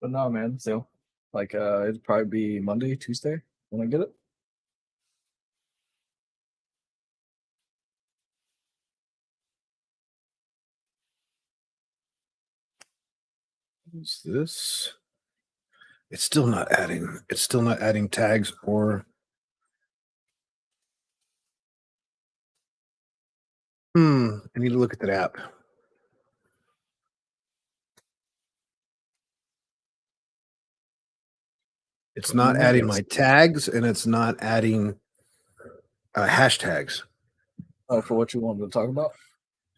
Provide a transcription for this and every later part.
But no, man. So, like, it'd probably be Monday, Tuesday when I get it. What's this? It's still not adding. It's still not adding tags or. I need to look at that app. It's not adding my tags, and it's not adding hashtags. Oh, for what you wanted to talk about?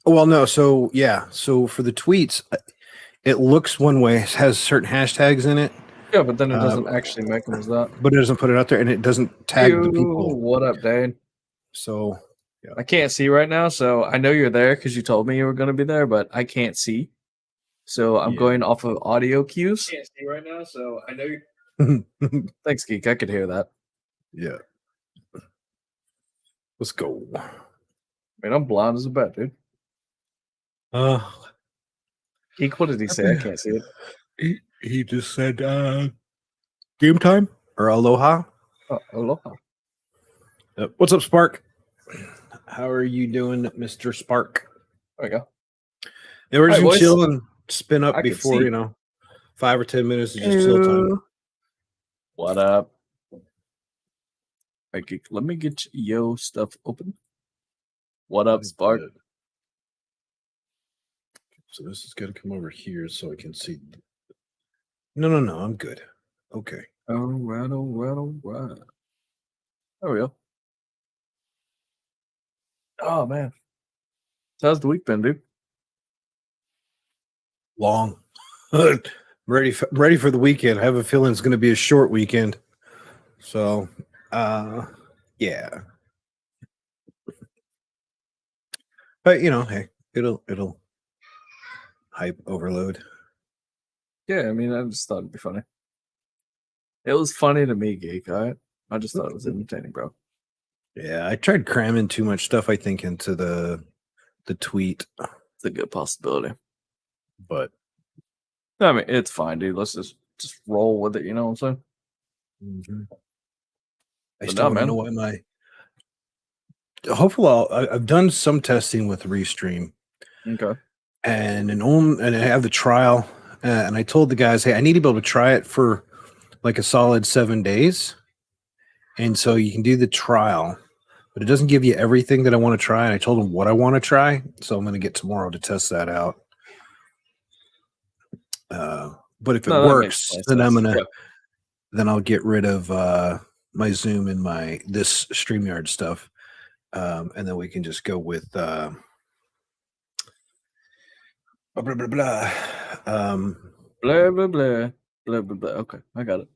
Well, no. So yeah. So for the tweets, it looks one way. It has certain hashtags in it. Yeah, but then it doesn't actually make them as that. But it doesn't put it out there, and it doesn't tag the people. What up, Dane? So yeah. I can't see right now, so I know you're there because you told me you were going to be there, but I can't see. So I'm going off of audio cues. I can't see right now, so I know you're. Thanks, Geek. I could hear that. Yeah. Let's go. Man, I'm blind as a bat, dude. Geek, what did he say? I can't see it. He just said game time or aloha. Oh, aloha. What's up, Spark? How are you doing, Mr. Spark? There we go. Yeah, we're just gonna chill and spin up before 5 or 10 minutes is just chill time. What up? Right, Geek, let me get yo stuff open. What up, Spark? So this is gonna come over here so I can see. No, I'm good. Okay. All right. There we go. Oh man, how's the week been, dude? Long. ready for the weekend. I have a feeling it's going to be a short weekend. So, yeah. But hey, it'll hype overload. Yeah, I mean, I just thought it'd be funny. It was funny to me, Geek. All right, I just thought it was entertaining, bro. Yeah, I tried cramming too much stuff, I think, into the tweet. It's a good possibility. But I mean, it's fine, dude. Let's just roll with it. You know what I'm saying? Mm-hmm. I still want to know why hopefully I've done some testing with Restream. Okay. And I have the trial, and I told the guys, hey, I need to be able to try it for like a solid 7 days. And so you can do the trial, but it doesn't give you everything that I want to try. And I told them what I want to try. So I'm going to get tomorrow to test that out. But if it works, then then I'll get rid of my Zoom and this StreamYard stuff. And then we can just go with blah, blah, blah, blah. Blah, blah, blah. Blah, blah, blah. Okay, I got it.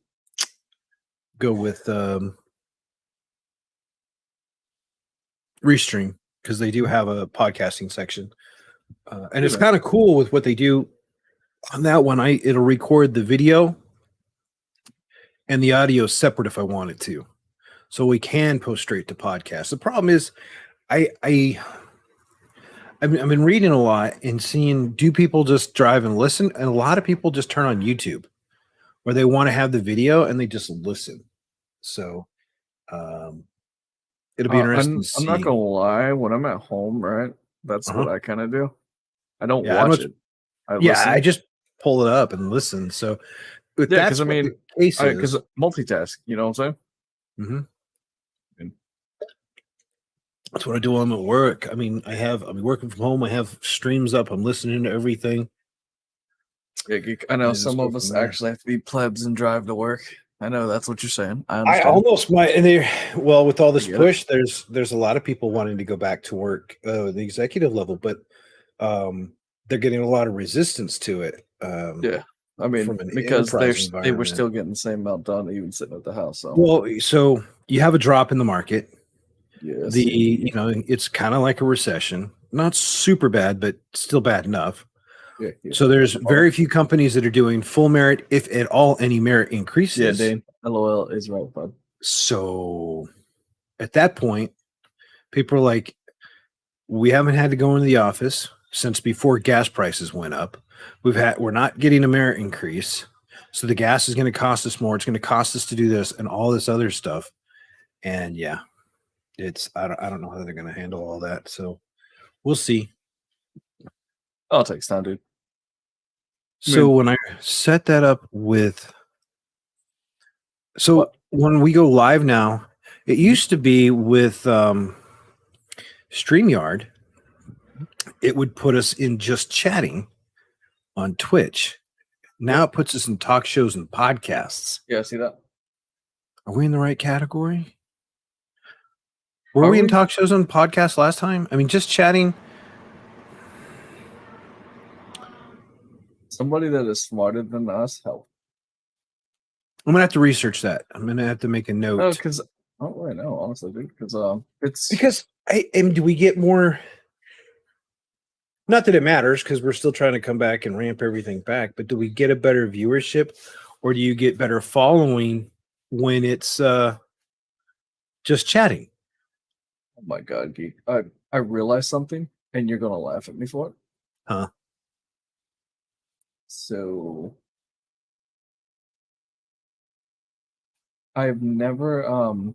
Go with Restream, because they do have a podcasting section. And it's kind of cool with what they do on that one. It'll record the video and the audio separate if I wanted to. So we can post straight to podcast. The problem is I've been reading a lot and seeing, do people just drive and listen? And a lot of people just turn on YouTube where they want to have the video and they just listen. So it'll be interesting to see. I'm not going to lie. When I'm at home, right, that's what I kind of do. I don't watch it. I just pull it up and listen. So because I mean, because multitask, you know what I'm saying? Mm-hmm. That's what I do when I'm at work. I mean, I'm working from home. I have streams up. I'm listening to everything. Yeah, I know some of us actually have to be plebs and drive to work. I know that's what you're saying. I almost might. And with all this push, there's a lot of people wanting to go back to work, the executive level, but they're getting a lot of resistance to it. Yeah. I mean, because they were still getting the same amount done, even sitting at the house. So you have a drop in the market. Yes. It's kind of like a recession, not super bad, but still bad enough. Yeah. So there's very few companies that are doing full merit, if at all, any merit increases. Yeah, Dane. LOL is right, bud. So at that point, people are like, we haven't had to go into the office since before gas prices went up. We're not getting a merit increase. So the gas is going to cost us more. It's going to cost us to do this and all this other stuff. And yeah, I don't know how they're going to handle all that. So we'll see. Oh, it takes time, dude. So when I set that up with, when we go live now, it used to be with StreamYard, it would put us in just chatting on Twitch. Now it puts us in talk shows and podcasts. Yeah, see that? Are we in the right category? Were we in talk shows and podcasts last time? I mean, just chatting. Somebody that is smarter than us, help. I'm gonna have to research that. I'm gonna have to make a note. No, because I don't really know, honestly, dude. Because do we get more? Not that it matters, because we're still trying to come back and ramp everything back. But do we get a better viewership, or do you get better following when it's just chatting? Oh my god, geek! I realized something, and you're gonna laugh at me for it. Huh? So I've never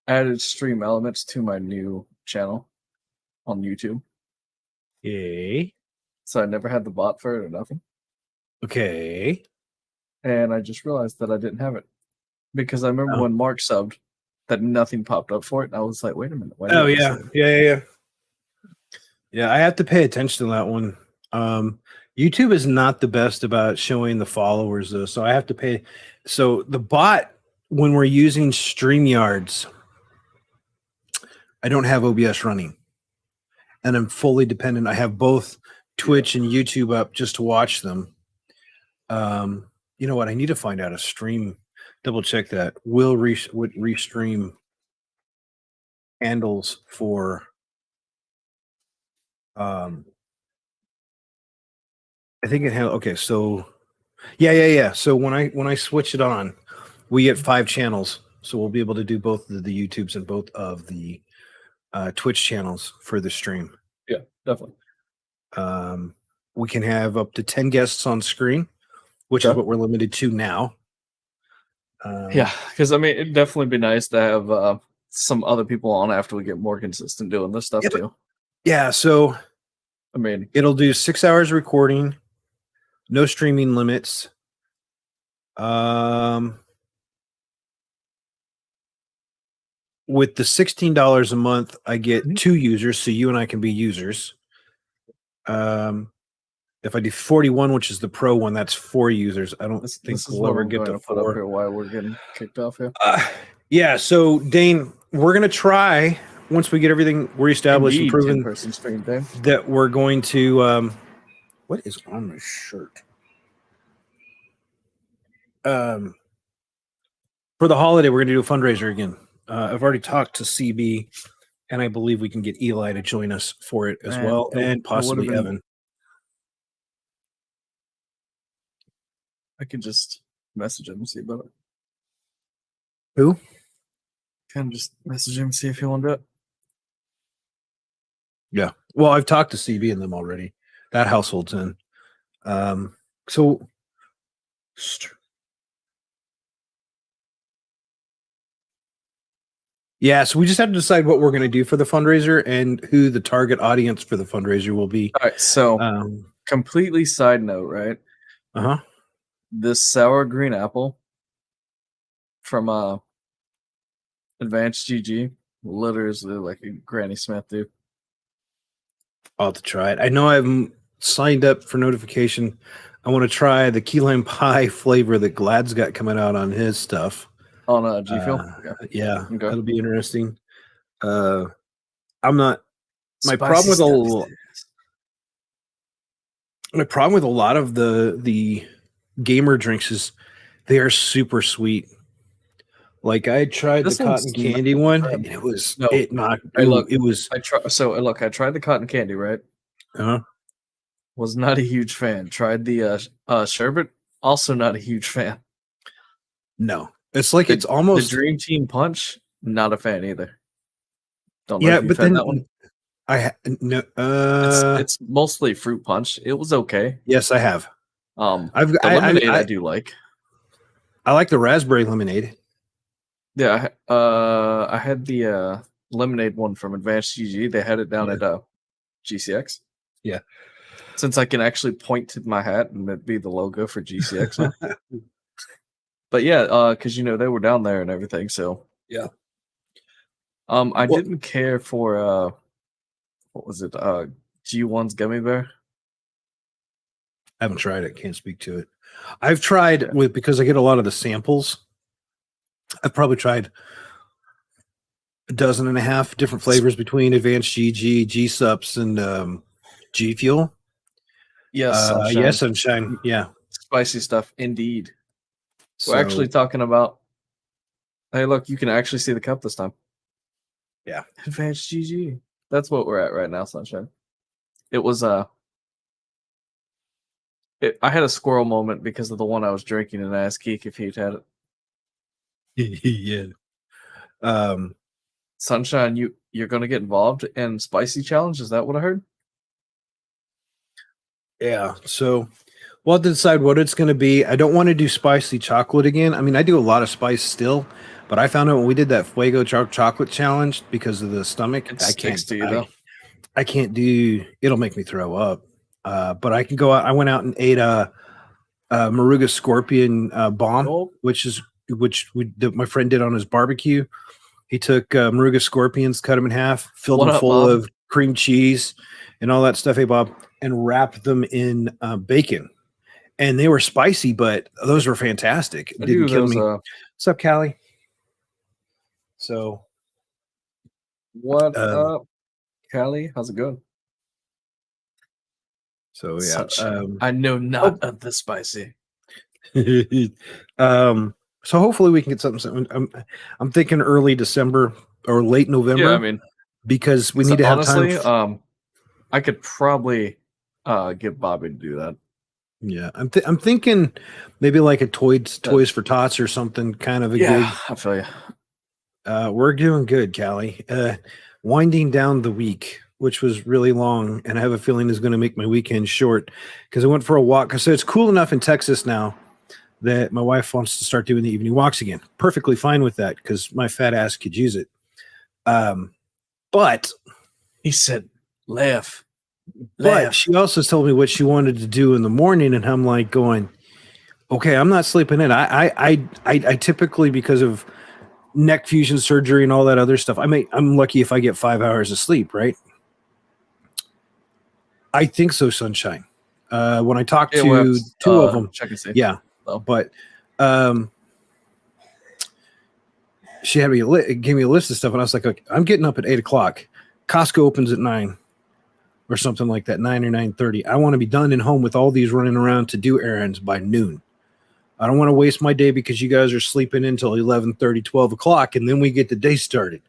added stream elements to my new channel on YouTube. Yay. So I never had the bot for it or nothing. Okay. And I just realized that I didn't have it. Because I remember when Mark subbed that nothing popped up for it. And I was like, wait a minute. Yeah, I have to pay attention to that one. YouTube is not the best about showing the followers though. So I have to pay. So the bot, when we're using StreamYards, I don't have OBS running. And I'm fully dependent. I have both Twitch and YouTube up just to watch them. You know what? I need to find out a stream. Double check that. Will restream handles for I think it has. Okay, so yeah. So when I switch it on, we get 5 channels. So we'll be able to do both of the YouTubes and both of the Twitch channels for the stream. Yeah, definitely. We can have up to 10 guests on screen, which is what we're limited to now. Yeah, because I mean, it'd definitely be nice to have some other people on after we get more consistent doing this stuff too. Yeah, so I mean, it'll do 6 hours recording, no streaming limits. With the $16 a month, I get 2 users, so you and I can be users. If I do 41, which is the pro one, that's 4 users. I don't think we'll ever get to 4. Put up here why we're getting kicked off here. Yeah, so Dane, we're gonna try once we get everything reestablished and proven that we're going to. What is on my shirt? For the holiday, we're gonna do a fundraiser again. I've already talked to CB, and I believe we can get Eli to join us for it as well, and possibly Evan. I could just message him and see about it. Who? Can just message him and see if he want to do it. Yeah. Well, I've talked to CB and them already. That household's in. So yeah, so we just have to decide what we're going to do for the fundraiser and who the target audience for the fundraiser will be. All right. So completely side note, right? Uh-huh. This sour green apple from Advanced GG literally like a Granny Smith, dude. I'll have to try it. I know I've signed up for notification. I want to try the key lime pie flavor that Glad's got coming out on his stuff. On G Fuel? Yeah, that'll be interesting. I'm not. My Spicy problem with a lot of the gamer drinks is they are super sweet. Like I tried the cotton candy one, and it was I tried the cotton candy, right? Uh-huh. Was not a huge fan. Tried the sherbet, also not a huge fan. No. It's like it's almost the Dream Team Punch, not a fan either. Don't know if you've had that one. No, it's mostly fruit punch. It was okay. Yes, I have. The lemonade I do like. I like the raspberry lemonade. Yeah, I had the lemonade one from Advanced GG. They had it down at GCX. Yeah. Since I can actually point to my hat and it be the logo for GCX now. But yeah, because they were down there and everything. So yeah. I didn't care for what was it? G1's gummy bear. I haven't tried it. Can't speak to it. I've tried because I get a lot of the samples. I've probably tried a dozen and a half different flavors between Advanced GG, G-Sups, and G Fuel. Yes, Sunshine. Yes, Sunshine. Yeah. Spicy stuff, indeed. So, we're actually talking about, hey, look, you can actually see the cup this time. Yeah. Advanced GG. That's what we're at right now, Sunshine. It was, I had a squirrel moment because of the one I was drinking and I asked Keek if he'd had yeah. it. Sunshine, you're going to get involved in Spicy Challenge? Is that what I heard? Yeah. So we'll have to decide what it's going to be. I don't want to do spicy chocolate again. I mean, I do a lot of spice still, but I found out when we did that Fuego chocolate challenge because of the stomach, I can't do, it'll make me throw up. But I can go out. I went out and ate a Moruga scorpion bomb, which my friend did on his barbecue. He took Moruga scorpions, cut them in half, filled them full of cream cheese and all that stuff, hey Bob, and wrapped them in bacon. And they were spicy, but those were fantastic. It didn't kill me. What's up, Callie? So, what up, Callie? How's it going? So yeah, I know not of the spicy. So hopefully we can get something. I'm thinking early December or late November. Yeah, I mean, because we need to have time. I could probably get Bobby to do that. Yeah, I'm thinking maybe like a Toys for Tots or something kind of a gig. I feel you. We're doing good, Callie. Winding down the week, which was really long, and I have a feeling is going to make my weekend short because I went for a walk. So it's cool enough in Texas now that my wife wants to start doing the evening walks again. Perfectly fine with that because my fat ass could use it. But he said, laugh. But she also told me what she wanted to do in the morning, and I'm like going, okay, I'm not sleeping in. I typically, because of neck fusion surgery and all that other stuff, I'm lucky if I get 5 hours of sleep, right? I think so, Sunshine. When I talked to two of them, check and see. Yeah, but she had gave me a list of stuff, and I was like, okay, I'm getting up at 8 o'clock. Costco opens at 9. Or something like that, 9 or 9:30. I want to be done and home with all these running around to do errands by noon. I don't want to waste my day because you guys are sleeping until 11:30, 12 o'clock, and then we get the day started.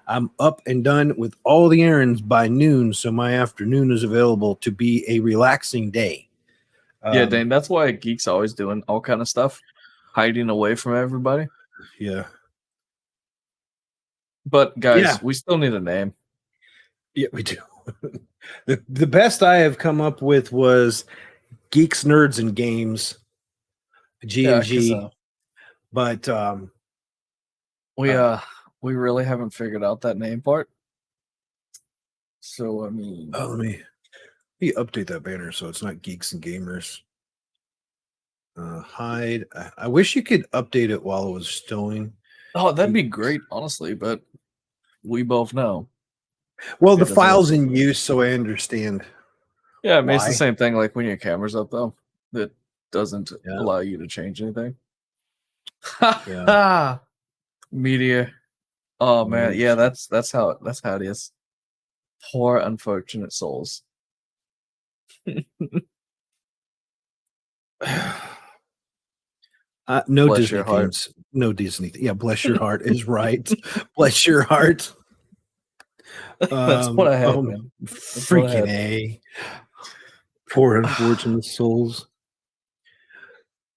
I'm up and done with all the errands by noon, so my afternoon is available to be a relaxing day. Yeah, Dane, that's why Geek's always doing all kind of stuff, hiding away from everybody. Yeah. But, guys, we still need a name. Yeah, we do. The best I have come up with was Geeks, Nerds, and Games, G&G. But we really haven't figured out that name part. So I mean, let me update that banner so it's not Geeks and Gamers. Hide. I wish you could update it while it was stowing. Oh, that'd be great, honestly. But we both know. Well, the file's in use, so I understand. Yeah, I mean, it's the same thing like when your camera's up, though. That doesn't allow you to change anything. Media. Oh man, yeah, that's how it is. Poor unfortunate souls. No bless Disney themes. No Disney. Yeah, bless your heart is right. Bless your heart. That's what I had, man. Freaking A. Poor unfortunate souls.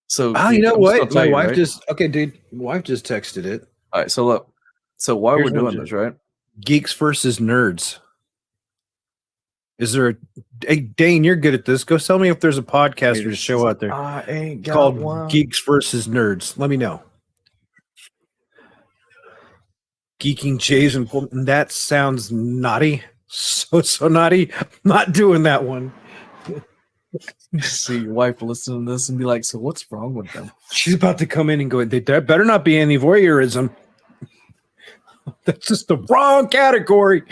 So you know what? My wife just texted it. All right, so look. So why we're doing this, right? Geeks versus nerds. Is there a hey Dane, you're good at this. Go tell me if there's a podcast or a show out there. I ain't got called one. Geeks versus Nerds. Let me know. Geeking Jays and that sounds naughty. So naughty. I'm not doing that one. See your wife listen to this and be like, so what's wrong with them? She's about to come in and go, there better not be any voyeurism. That's just the wrong category.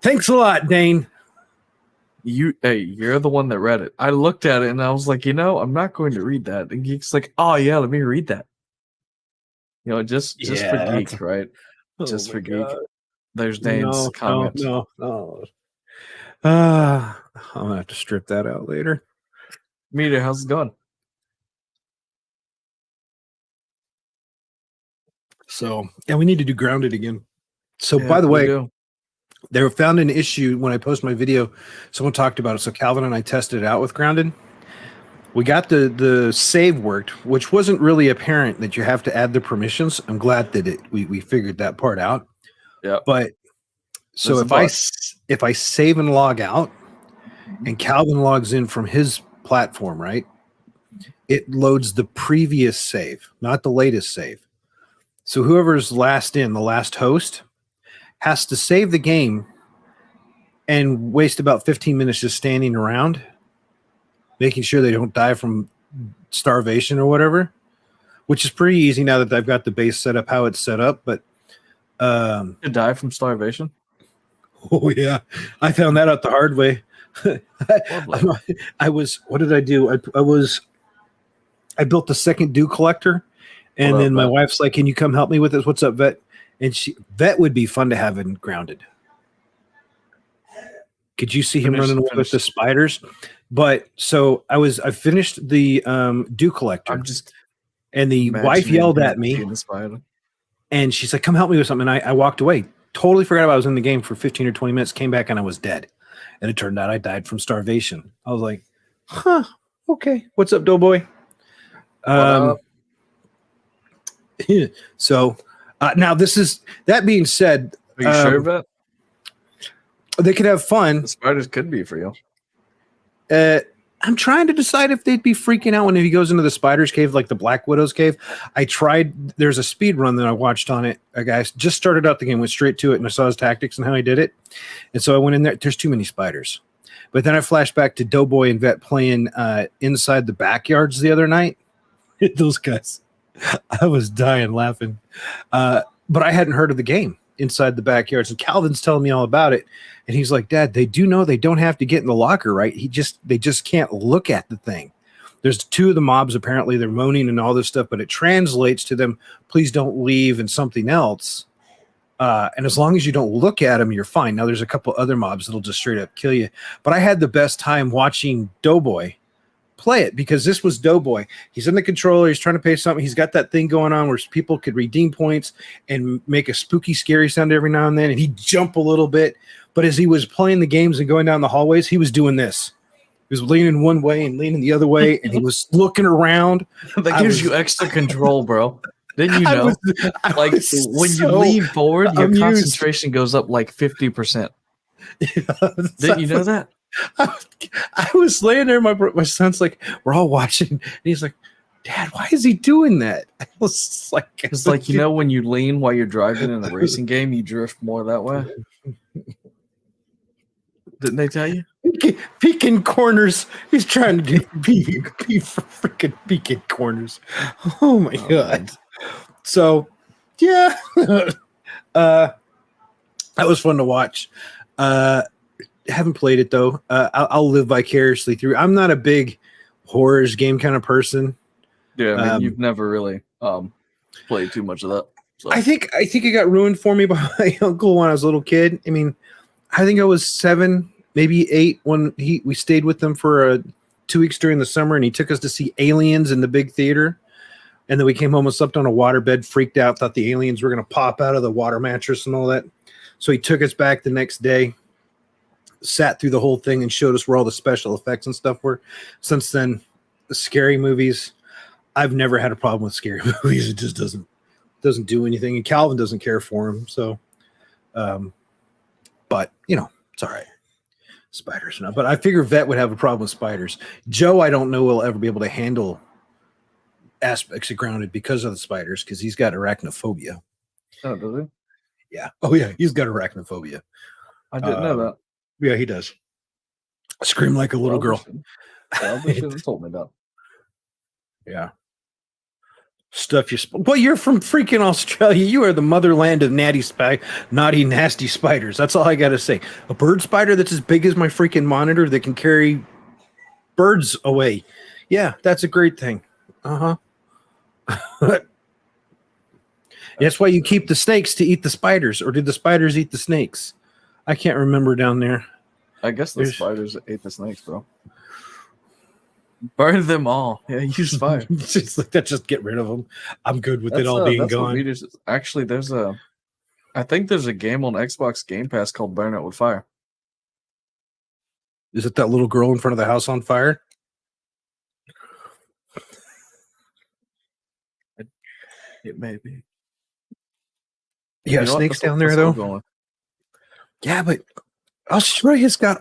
Thanks a lot, Dane. You're the one that read it. I looked at it and I was like, I'm not going to read that. And Geek's like, oh yeah, let me read that. Just for Geek, right? Just for Geek. There's Dane's comment. No. I'm gonna have to strip that out later. Meter, how's it going? So, and we need to do Grounded again. So, by the way, they found an issue when I posted my video. Someone talked about it. So, Calvin and I tested it out with Grounded. We got the save worked, which wasn't really apparent that you have to add the permissions. I'm glad that we figured that part out. Yeah. But so if I save and log out, and Calvin logs in from his platform, right? It loads the previous save, not the latest save. So whoever's last in, the last host, has to save the game and waste about 15 minutes just standing around, making sure they don't die from starvation or whatever, which is pretty easy now that I've got the base set up how it's set up. But to die from starvation? Oh yeah, I found that out the hard way. What did I do? I built the second dew collector, and then my wife's like, "Can you come help me with this? What's up, Vet?" And Vet would be fun to have in Grounded. Could you see him running away with the spiders? But so I finished the dew collector. And the wife yelled at me, and she's like, "Come help me with something." And I walked away. Totally forgot I was in the game for 15 or 20 minutes. Came back and I was dead. And it turned out I died from starvation. I was like, "Huh, okay. What's up, Doughboy?" So now that being said, are you sure of that? They could have fun. The spiders could be for you. I'm trying to decide if they'd be freaking out when he goes into the spider's cave, like the Black Widow's cave. I tried. There's a speed run that I watched on it. A guy just started out the game, went straight to it, and I saw his tactics and how he did it. And so I went in there. There's too many spiders. But then I flashed back to Doughboy and Vet playing inside the backyards the other night. Those guys, I was dying laughing. But I hadn't heard of the game inside the backyards, and Calvin's telling me all about it. And he's like, "Dad, they do know they don't have to get in the locker, right? They just can't look at the thing." There's two of the mobs, apparently they're moaning and all this stuff, but it translates to them, "Please don't leave," and something else. And as long as you don't look at them, you're fine. Now there's a couple other mobs that'll just straight up kill you. But I had the best time watching Doughboy play it, because this was Doughboy. He's in the controller. He's trying to pay something. He's got that thing going on where people could redeem points and make a spooky, scary sound every now and then. And he'd jump a little bit. But as he was playing the games and going down the hallways, he was doing this. He was leaning one way and leaning the other way, and he was looking around. That gives you extra control, bro. Didn't you know? When you lean forward, your concentration goes up like 50%. Didn't you know that? I was laying there. My son's like, we're all watching, and he's like, "Dad, why is he doing that?" I was like, "It's like, when you lean while you're driving in a racing game, you drift more that way." Didn't they tell you? Peeking corners. He's trying to do freaking peeking corners. Oh my god! Man. So, yeah, that was fun to watch. Haven't played it though. I'll live vicariously through. I'm not a big horrors game kind of person. Yeah, I mean, you've never really played too much of that. So. I think it got ruined for me by my uncle when I was a little kid. I mean, I think I was 7, maybe 8 when we stayed with them for 2 weeks during the summer, and he took us to see Aliens in the big theater. And then we came home and slept on a waterbed, freaked out, thought the aliens were going to pop out of the water mattress and all that. So he took us back the next day, sat through the whole thing, and showed us where all the special effects and stuff were. Since then, the scary movies, I've never had a problem with scary movies. It just doesn't do anything, and Calvin doesn't care for them. So, but it's all right. Spiders, no. But I figure Vet would have a problem with spiders. Joe, I don't know, will ever be able to handle aspects of Grounded because of the spiders, because he's got arachnophobia. Oh, does he? Yeah. Oh, yeah. He's got arachnophobia. I didn't know that. Yeah, he does. Scream like a little girl. Probably should have told me that. Yeah. Stuff you. Well, you're from freaking Australia. You are the motherland of naughty, nasty spiders. That's all I got to say. A bird spider that's as big as my freaking monitor that can carry birds away. Yeah, that's a great thing. That's why you keep the snakes to eat the spiders, or did the spiders eat the snakes? I can't remember down there. I guess the spiders ate the snakes, bro. Burn them all. Yeah, use fire. Just get rid of them. I'm good with it all being gone. Actually, I think there's a game on Xbox Game Pass called Burn It with Fire. Is it that little girl in front of the house on fire? It may be. Yeah, snakes down there though. Yeah, but Australia's got.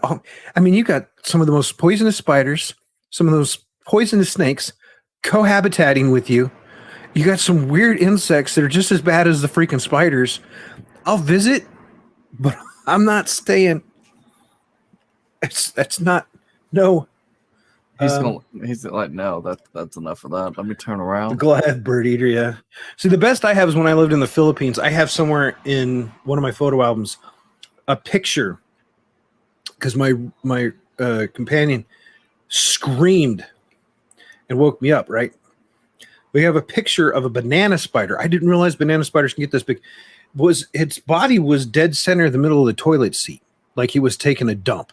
I mean, you got some of the most poisonous spiders, some of those poisonous snakes cohabitating with you. You got some weird insects that are just as bad as the freaking spiders. I'll visit, but I'm not staying. That's not no. He's like, no, that's enough of that. Let me turn around. The Goliath bird eater, yeah. See, the best I have is when I lived in the Philippines. I have somewhere in one of my photo albums a picture because my companion screamed and woke me up. Right, we have a picture of a banana spider. I didn't realize banana spiders can get this big. Its body was dead center in the middle of the toilet seat, like he was taking a dump.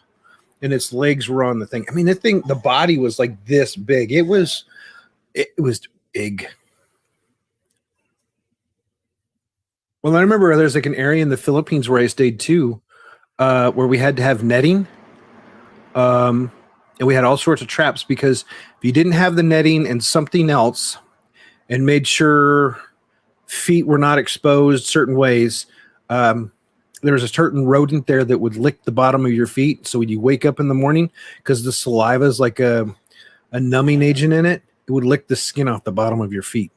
And its legs were on the thing. I mean, the body was like this big. It was big. Well, I remember there's like an area in the Philippines where I stayed too, where we had to have netting. And we had all sorts of traps because if you didn't have the netting and something else and made sure feet were not exposed certain ways, there was a certain rodent there that would lick the bottom of your feet. So when you wake up in the morning, because the saliva is like a numbing agent in it, it would lick the skin off the bottom of your feet.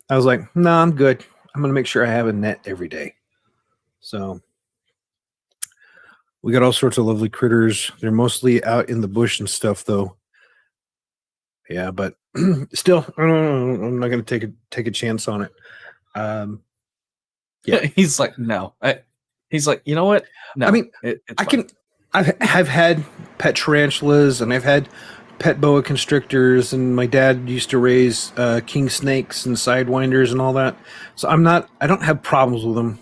I was like, no, I'm good. I'm going to make sure I have a net every day. So we got all sorts of lovely critters. They're mostly out in the bush and stuff, though. Yeah, but still, I don't know. I'm not going to take a chance on it. Yeah, he's like, no. He's like, you know what? No, I mean, I've had pet tarantulas and I've had pet boa constrictors, and my dad used to raise king snakes and sidewinders and all that. So I don't have problems with them.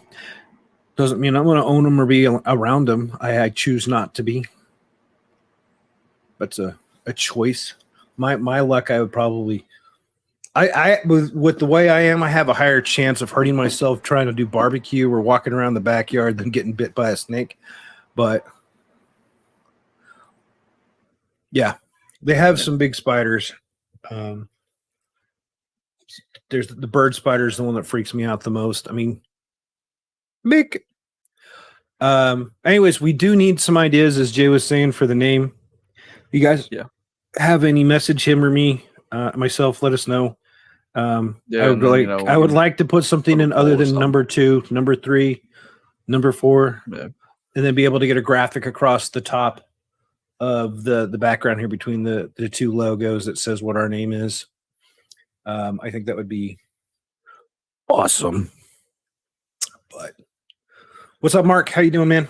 Doesn't mean I'm going to own them or be around them. I choose not to be. That's a choice. My luck, I would probably. I with the way I am, I have a higher chance of hurting myself trying to do barbecue or walking around the backyard than getting bit by a snake. But yeah, they have some big spiders. There's the bird spider is the one that freaks me out the most. I mean, big. Anyways, we do need some ideas, as Jay was saying, for the name. You guys have any message him or me, myself, let us know. I would like to put something in other than number 2, number 3, number 4, and then be able to get a graphic across the top of the background here between the two logos that says what our name is. I think that would be awesome. But what's up, Mark? How you doing, man?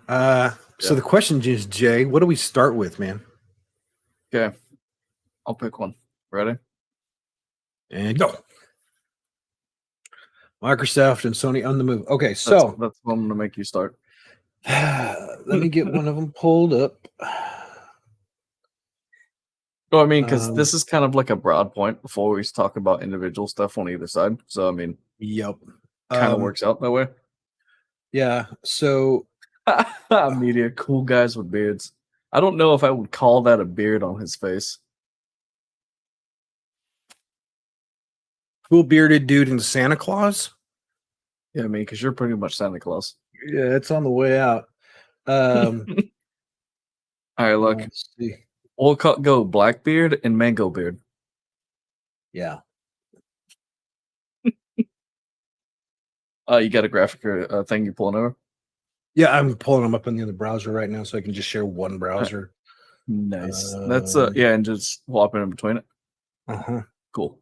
So the question is, Jay, what do we start with, man? Okay, I'll pick one. Ready? And go. Microsoft and Sony on the move. Okay, so that's what I'm going to make you start. Let me get one of them pulled up. Well, I mean, because this is kind of like a broad point before we talk about individual stuff on either side. So, I mean, yep, kind of works out that way. Yeah. So, media cool guys with beards. I don't know if I would call that a beard on his face. Cool bearded dude in Santa Claus. Yeah, I mean, because you're pretty much Santa Claus. Yeah, it's on the way out. Um, All right, look. let's see. We'll go Blackbeard and Mango Beard. Yeah. You got a graphic or thing you're pulling over? Yeah, I'm pulling them up in the other browser right now, so I can just share one browser. Nice. That's yeah, and just swapping in between it. Cool.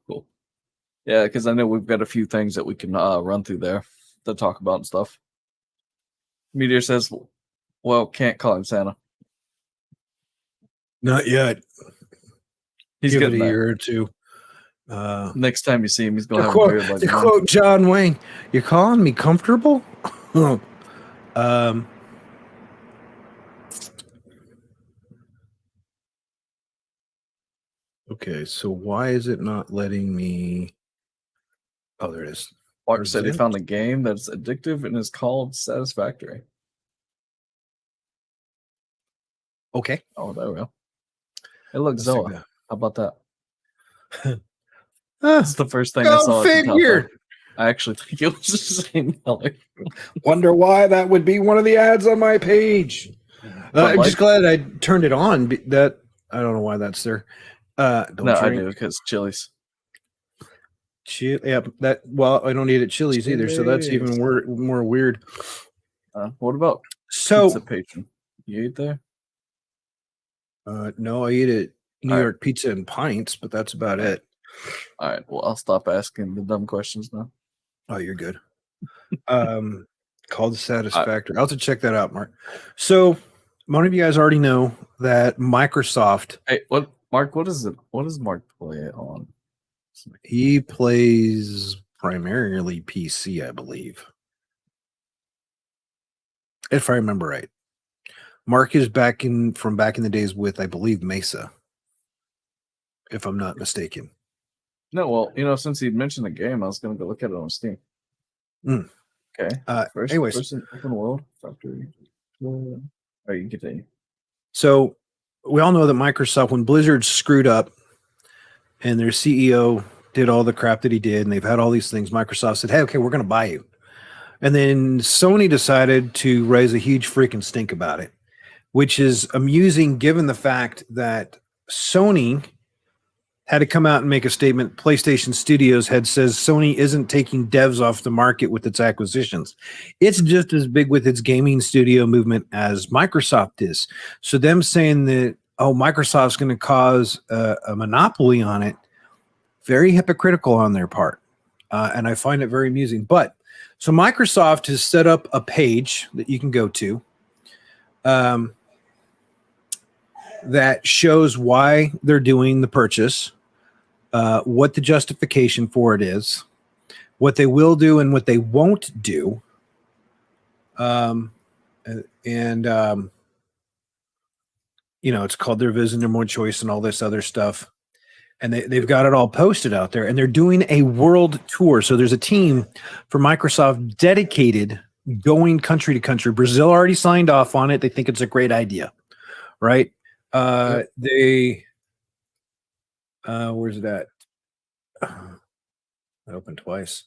Yeah, because I know we've got a few things that we can run through there to talk about and stuff. Meteor says, "Well, can't call him Santa. Not yet. He's Give it getting a there. year or two. Next time you see him, he's gonna have a beard like to quote John Wayne, "You're calling me comfortable." Okay, so why is it not letting me? Oh, there it is. Mark said he found a game that's addictive and is called Satisfactory. Okay. Oh, there we go. It looks Zoa. How about that? That's the first thing I saw. Figure. I actually think it was the same color. Wonder why that would be one of the ads on my page. I'm just glad I turned it on. That I don't know why that's there. I do because Chili's. Yeah, that. Well, I don't eat at Chili's either, so that's even more weird. What about Pizza Patron? You eat there? No, I eat at New York Pizza and Pints, but that's about it. All right. Well, I'll stop asking the dumb questions now. Oh, you're good. Called Satisfactory. I'll have to check that out, Mark. So, one of you guys already know that Microsoft. Hey, Mark? What is it? What does Mark play on? He plays primarily PC, I believe, if I remember right. Mark is from back in the days with, I believe, Mesa, if I'm not mistaken. No, well, since he'd mentioned the game, I was going to go look at it on Steam. Okay. Anyways, person, open world factory. You continue. So we all know that Microsoft, when Blizzard screwed up, and their CEO did all the crap that he did, and they've had all these things, Microsoft said, "Hey, okay, we're going to buy you." And then Sony decided to raise a huge freaking stink about it, which is amusing given the fact that Sony had to come out and make a statement. PlayStation Studios says Sony isn't taking devs off the market with its acquisitions. It's just as big with its gaming studio movement as Microsoft is. So them saying that, oh, Microsoft's going to cause a monopoly on it, very hypocritical on their part. And I find it very amusing. But so Microsoft has set up a page that you can go to that shows why they're doing the purchase, what the justification for it is, what they will do and what they won't do. It's called their vision, their more choice, and all this other stuff. And they've got it all posted out there, and they're doing a world tour. So there's a team for Microsoft dedicated going country to country. Brazil already signed off on it. They think it's a great idea, right? They where's it at? I opened twice.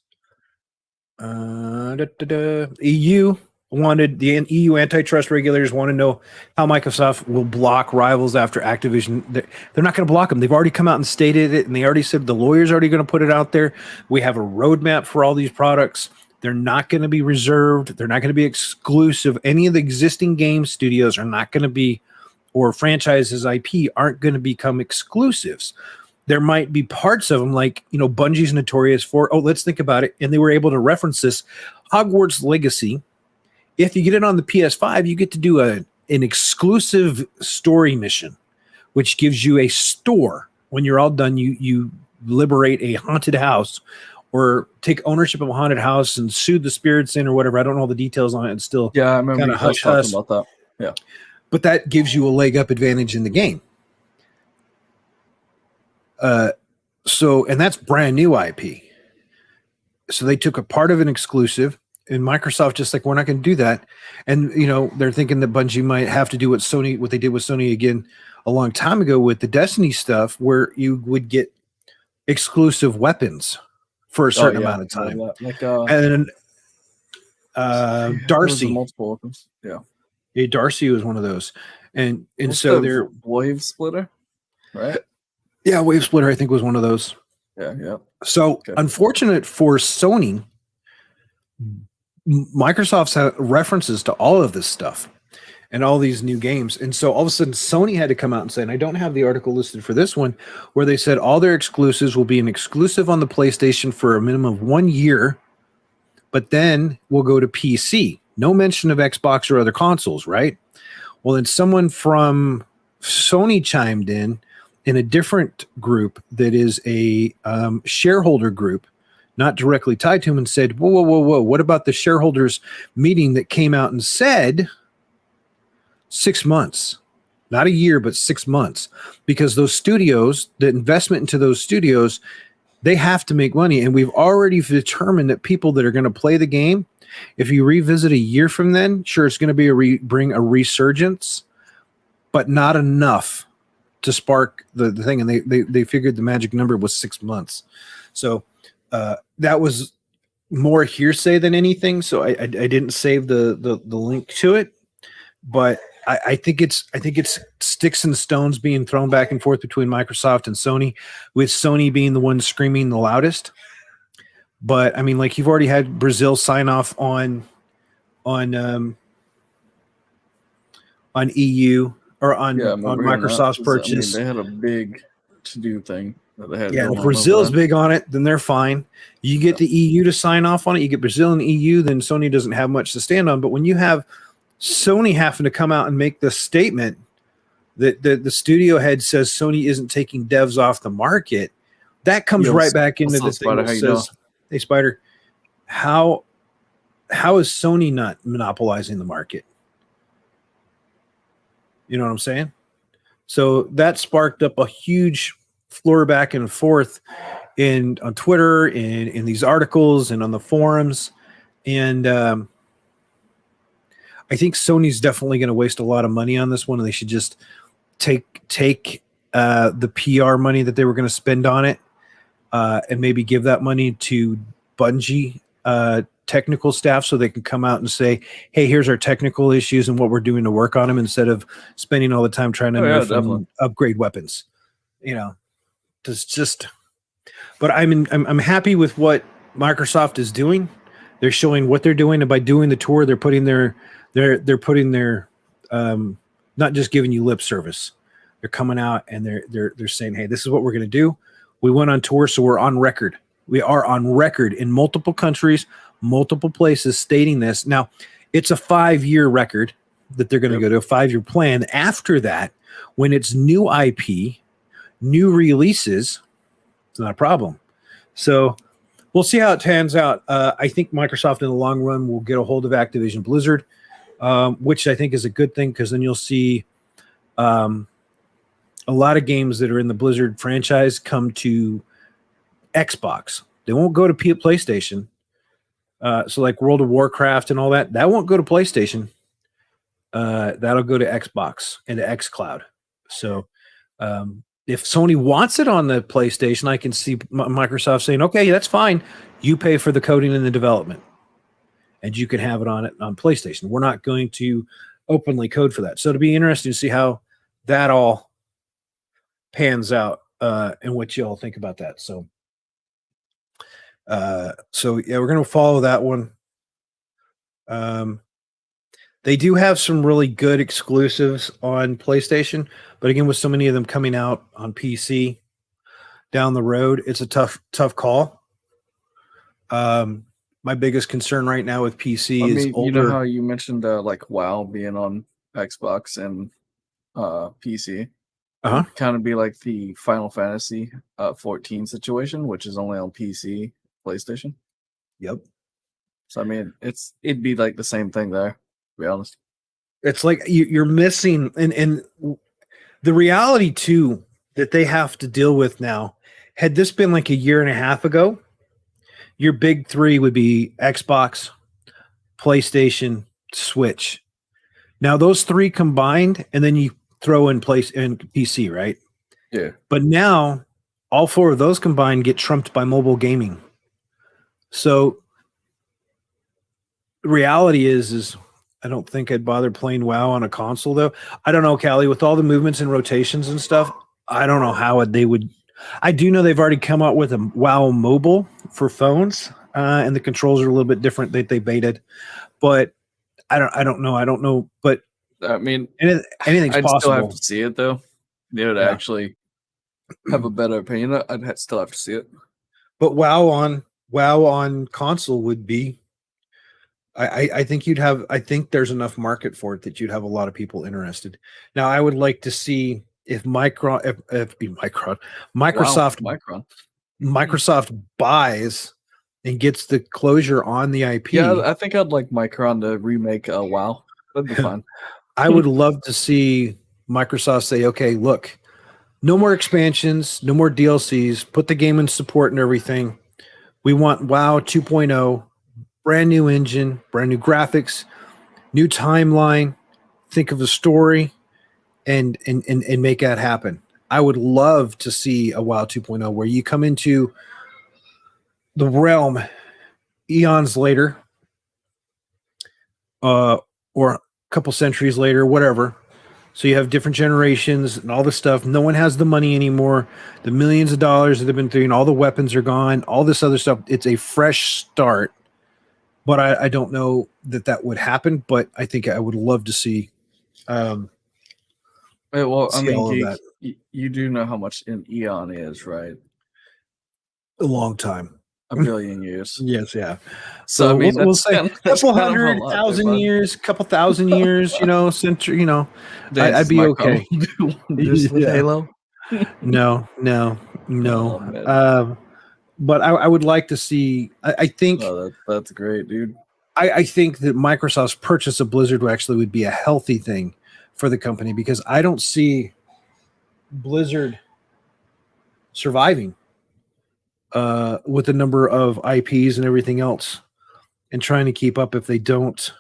EU wanted the EU antitrust regulators want to know how Microsoft will block rivals after Activision. They're not going to block them. They've already come out and stated it, and they already said the lawyers are already going to put it out there. We have a roadmap for all these products. They're not going to be reserved. They're not going to be exclusive. Any of the existing game studios are not going to be, or franchises IP aren't going to become exclusives. There might be parts of them, like, Bungie's notorious for, let's think about it. And they were able to reference this. Hogwarts Legacy, if you get it on the PS5, you get to do an exclusive story mission, which gives you a store. When you're all done, you liberate a haunted house or take ownership of a haunted house and soothe the spirits in or whatever. I don't know all the details on it. It's still I remember you talking about that. Yeah. But that gives you a leg up advantage in the game. And that's brand new IP. So they took a part of an exclusive, and Microsoft just like, we're not going to do that. And, they're thinking that Bungie might have to do what they did with Sony again a long time ago with the Destiny stuff, where you would get exclusive weapons for a certain amount of time. Like, and Darcy. Multiple weapons. Yeah. Yeah, Darcy was one of those, and What's so the they're wave splitter, right? yeah, Wave Splitter I think was one of those. Yeah. So Okay. unfortunate for Sony, Microsoft's references to all of this stuff and all these new games. And so all of a sudden Sony had to come out and say, and I don't have the article listed for this one, where they said all their exclusives will be an exclusive on the PlayStation for a minimum of 1 year, but then we'll go to PC. No mention of Xbox or other consoles, right? Well, then someone from Sony chimed in a different group that is a shareholder group, not directly tied to him, and said, whoa. What about the shareholders meeting that came out and said 6 months, not a year, but 6 months, because those studios, the investment into those studios, they have to make money. And we've already determined that people that are going to play the game, if you revisit a year from then, sure, it's going to be bring a resurgence, but not enough to spark the thing. And they figured the magic number was 6 months. So that was more hearsay than anything. So I didn't save the link to it, but I think it's sticks and stones being thrown back and forth between Microsoft and Sony, with Sony being the one screaming the loudest. But I mean, like, you've already had Brazil sign off on EU or on Microsoft's purchase. I mean, they had a big to-do thing that they had. Yeah, going if on Brazil's over there. big on it, then they're fine. You get the EU to sign off on it. You get Brazil and EU, then Sony doesn't have much to stand on. But when you have Sony having to come out and make this statement that the studio head says Sony isn't taking devs off the market, that comes right back into the thing that says, "Hey, Spider, how is Sony not monopolizing the market?" You know what I'm saying? So that sparked up a huge floor back and forth on Twitter, in these articles, and on the forums. And I think Sony's definitely going to waste a lot of money on this one, and they should just take the PR money that they were going to spend on it, and maybe give that money to Bungie technical staff, so they can come out and say, "Hey, here's our technical issues and what we're doing to work on them," instead of spending all the time trying to nerf and upgrade weapons. You know, just. But I'm happy with what Microsoft is doing. They're showing what they're doing, and by doing the tour, they're putting their not just giving you lip service. They're coming out and they're saying, "Hey, this is what we're going to do. We went on tour, so we're on record. We are on record in multiple countries, multiple places, stating this." Now, it's a 5-year record that they're going to go to, a 5-year plan. After that, when it's new IP, new releases, it's not a problem. So we'll see how it pans out. I think Microsoft in the long run will get a hold of Activision Blizzard, which I think is a good thing, because then you'll see a lot of games that are in the Blizzard franchise come to Xbox. They won't go to PlayStation. So like World of Warcraft and all that won't go to PlayStation. That'll go to Xbox and to xCloud. So if Sony wants it on the PlayStation, I can see Microsoft saying, "Okay, that's fine. You pay for the coding and the development, and you can have it on PlayStation. We're not going to openly code for that." So it'll be interesting to see how that all pans out, and what you all think about that. So yeah, we're going to follow that one. They do have some really good exclusives on PlayStation, but again, with so many of them coming out on PC down the road, it's a tough call. My biggest concern right now with PC is older. You know how you mentioned like WoW being on Xbox and PC? Kind of be like the Final Fantasy 14 situation, which is only on PC, PlayStation. Yep. So I mean, it'd be like the same thing there. To be honest, it's like you're missing, and the reality too that they have to deal with now. Had this been like a year and a half ago, your big three would be Xbox, PlayStation, Switch. Now those three combined, and then you throw in PC, right? Yeah. But now all four of those combined get trumped by mobile gaming. So the reality is I don't think I'd bother playing WoW on a console though. I don't know, Callie, with all the movements and rotations and stuff. I don't know how they would. I do know they've already come out with a WoW mobile for phones, and the controls are a little bit different that they baited. But I don't know. But I mean, anything's I'd still have possible. to see it though. To actually have a better opinion. I'd still have to see it. But WoW on console would be. I think you'd have. I think there's enough market for it that you'd have a lot of people interested. Now, I would like to see if Microsoft Microsoft buys and gets the closure on the IP. Yeah, I think I'd like Micron to remake WoW. That'd be fun. I would love to see Microsoft say, okay, look, no more expansions, no more DLCs, put the game in support and everything. We want WoW 2.0, brand new engine, brand new graphics, new timeline. Think of the story and make that happen. I would love to see a WoW 2.0 where you come into the realm eons later, or a couple centuries later, whatever. So you have different generations and all this stuff. No one has the money anymore. The millions of dollars that have been through, and all the weapons are gone. All this other stuff. It's a fresh start. But I don't know that would happen. But I think I would love to see. Well, I mean, you do know how much an eon is, right? A long time. A billion years. Yes, yeah. So I mean, we'll say a couple 100,000 years, couple thousand years, century, I'd be okay. Just with Halo? No. Oh, but I would like to see. I think that's great, dude. I think that Microsoft's purchase of Blizzard would be a healthy thing for the company, because I don't see Blizzard surviving with the number of IPs and everything else, and trying to keep up if they don't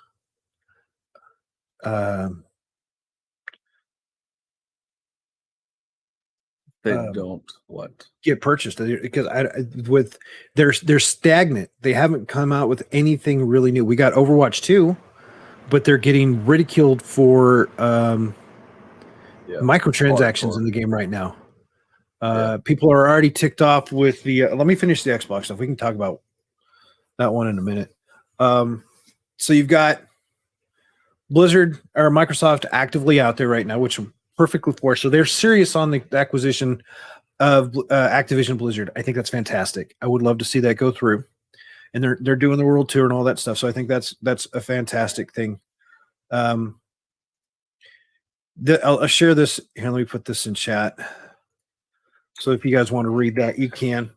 get purchased, because they're stagnant. They haven't come out with anything really new. We got Overwatch 2, but they're getting ridiculed for microtransactions in the game right now. People are already ticked off with the let me finish the Xbox stuff. We can talk about that one in a minute. So you've got Blizzard or Microsoft actively out there right now, which I'm perfectly for. So they're serious on the acquisition of Activision Blizzard. I think that's fantastic. I would love to see that go through. And they're doing the world tour and all that stuff. So I think that's a fantastic thing. I'll share this here. Let me put this in chat. So if you guys want to read that, you can.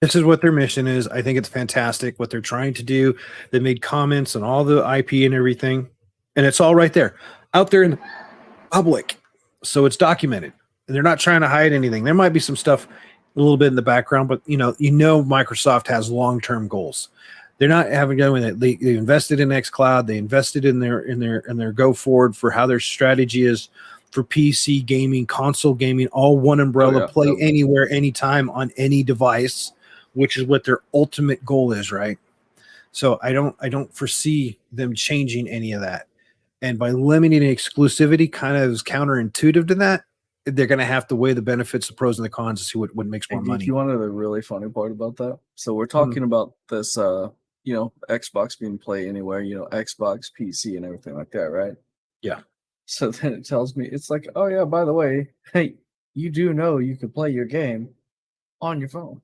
This is what their mission is. I think it's fantastic what they're trying to do. They made comments on all the IP and everything, and it's all right there, out there in the public. So it's documented, and they're not trying to hide anything. There might be some stuff a little bit in the background, but Microsoft has long-term goals. They're not having done with it. They invested in xCloud. They invested in their go forward for how their strategy is for PC gaming, console gaming, all one umbrella, play anywhere, anytime on any device, which is what their ultimate goal is, right? So I don't foresee them changing any of that. And by limiting exclusivity, kind of is counterintuitive to that. They're going to have to weigh the benefits, the pros, and the cons to see what makes more money. You wanted the really funny part about that? So we're talking about this, Xbox being play anywhere, Xbox, PC, and everything like that, right? Yeah. So then it tells me, it's like, oh yeah, by the way, hey, you do know you can play your game on your phone.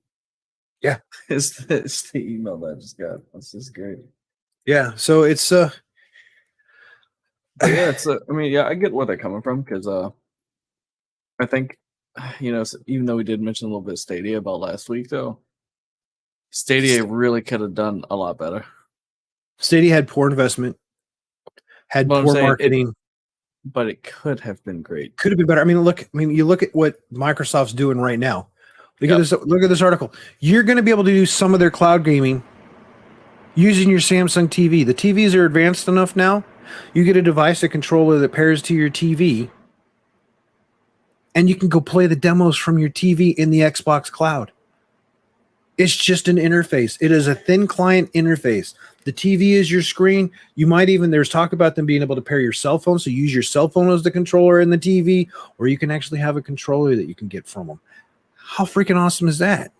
Yeah. It's the email that I just got. That's just great. Yeah. So it's I get where they're coming from, because I think, even though we did mention a little bit of Stadia about last week, though, Stadia really could have done a lot better. Stadia had poor investment, had poor marketing. But it could have been great. Could have been better. You look at what Microsoft's doing right now. Look at this article. You're going to be able to do some of their cloud gaming using your Samsung TV. The TVs are advanced enough now. You get a device, a controller that pairs to your TV, and you can go play the demos from your TV in the Xbox cloud. It's just an interface. It is a thin client interface. The TV is your screen. You might even, there's talk about them being able to pair your cell phone. So use your cell phone as the controller in the TV, or you can actually have a controller that you can get from them. How freaking awesome is that?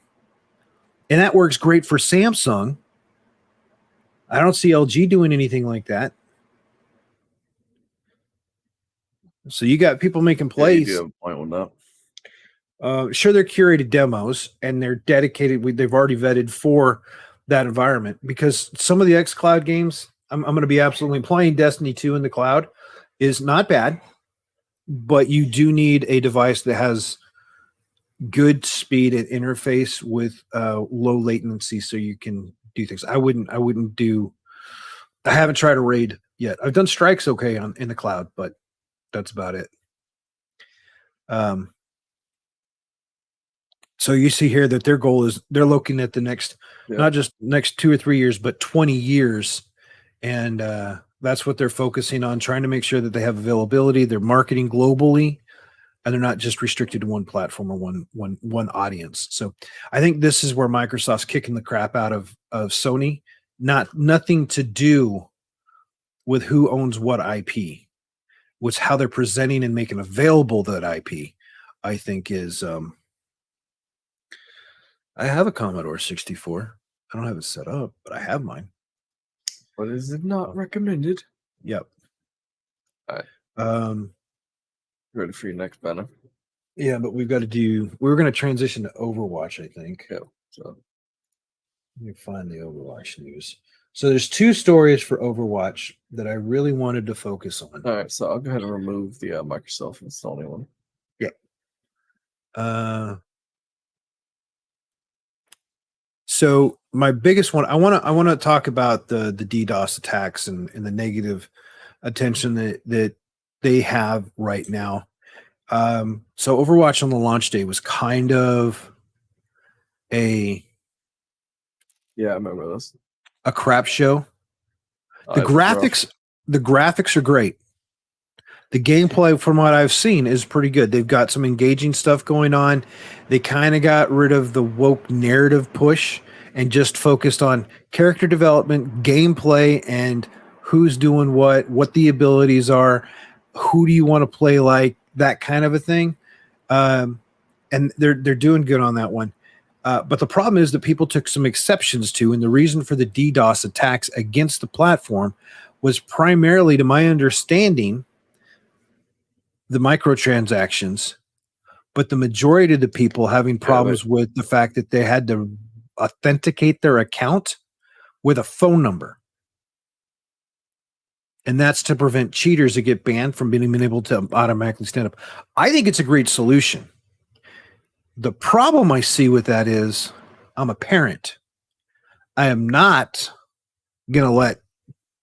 And that works great for Samsung. I don't see LG doing anything like that. So you got people making plays. Yeah, you do have a point with that. Sure, they're curated demos and they're dedicated. They've already vetted for that environment, because some of the xCloud games, I'm going to be absolutely playing Destiny 2 in the cloud is not bad, but you do need a device that has good speed and interface with low latency so you can do things. I haven't tried a raid yet. I've done strikes okay in the cloud, but that's about it. So you see here that their goal is they're looking at the next, not just next 2 or 3 years, but 20 years. And that's what they're focusing on, trying to make sure that they have availability. They're marketing globally, and they're not just restricted to one platform or one audience. So I think this is where Microsoft's kicking the crap out of Sony. Nothing to do with who owns what IP. Was how they're presenting and making available that IP, I think is I have a Commodore 64. I don't have it set up, but I have mine. But is it not recommended? Yep. All right. Ready for your next banner? Yeah, but we're going to transition to Overwatch, I think. Yeah. So let me find the Overwatch news. So there's 2 stories for Overwatch that I really wanted to focus on. All right, so I'll go ahead and remove the Microsoft and Sony one. Yep. So my biggest one, I want to talk about the DDoS attacks and the negative attention that they have right now. So Overwatch on the launch day was kind of I remember this. A crap show. The graphics are great. The gameplay, from what I've seen, is pretty good. They've got some engaging stuff going on. They kind of got rid of the woke narrative push and just focused on character development, gameplay, and who's doing what the abilities are, who do you want to play like, that kind of a thing. And they're doing good on that one. But the problem is that people took some exceptions to, and the reason for the DDoS attacks against the platform was primarily, to my understanding, the microtransactions, but the majority of the people having problems with the fact that they had to authenticate their account with a phone number. And that's to prevent cheaters that get banned from being able to automatically stand up. I think it's a great solution. The problem I see with that is I'm a parent. I am not going to let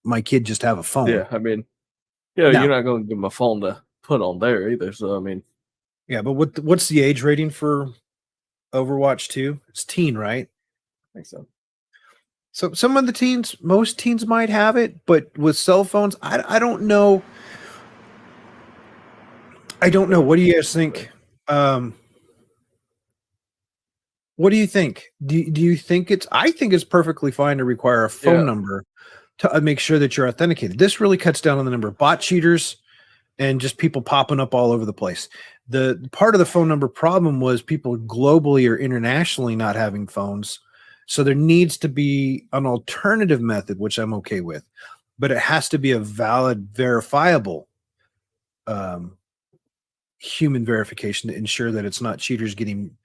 my kid just have a phone. Yeah, I mean, you're not going to give him a phone to put on there either. So, I mean. Yeah, but what's the age rating for Overwatch 2? It's teen, right? I think so. So some of the teens, most teens might have it, but with cell phones, I don't know. I don't know. What do you guys think? What do you think? Do you think I think it's perfectly fine to require a phone number to make sure that you're authenticated. This really cuts down on the number of bot cheaters and just people popping up all over the place. The part of the phone number problem was people globally or internationally not having phones. So there needs to be an alternative method, which I'm okay with, but it has to be a valid, verifiable human verification to ensure that it's not cheaters getting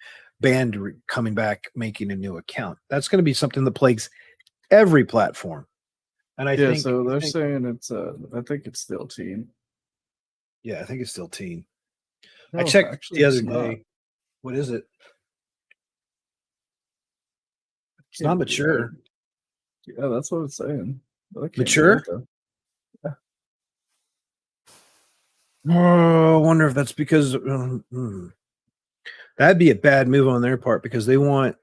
banned, coming back, making a new account. That's going to be something that plagues every platform. And I think so they're saying it's I think it's still teen. Yeah, I think it's still teen. No, I checked actually, the other day. What is it? It's not mature. Yeah, that's what it's saying. Mature? Yeah. Oh, I wonder if that's because that'd be a bad move on their part, because they want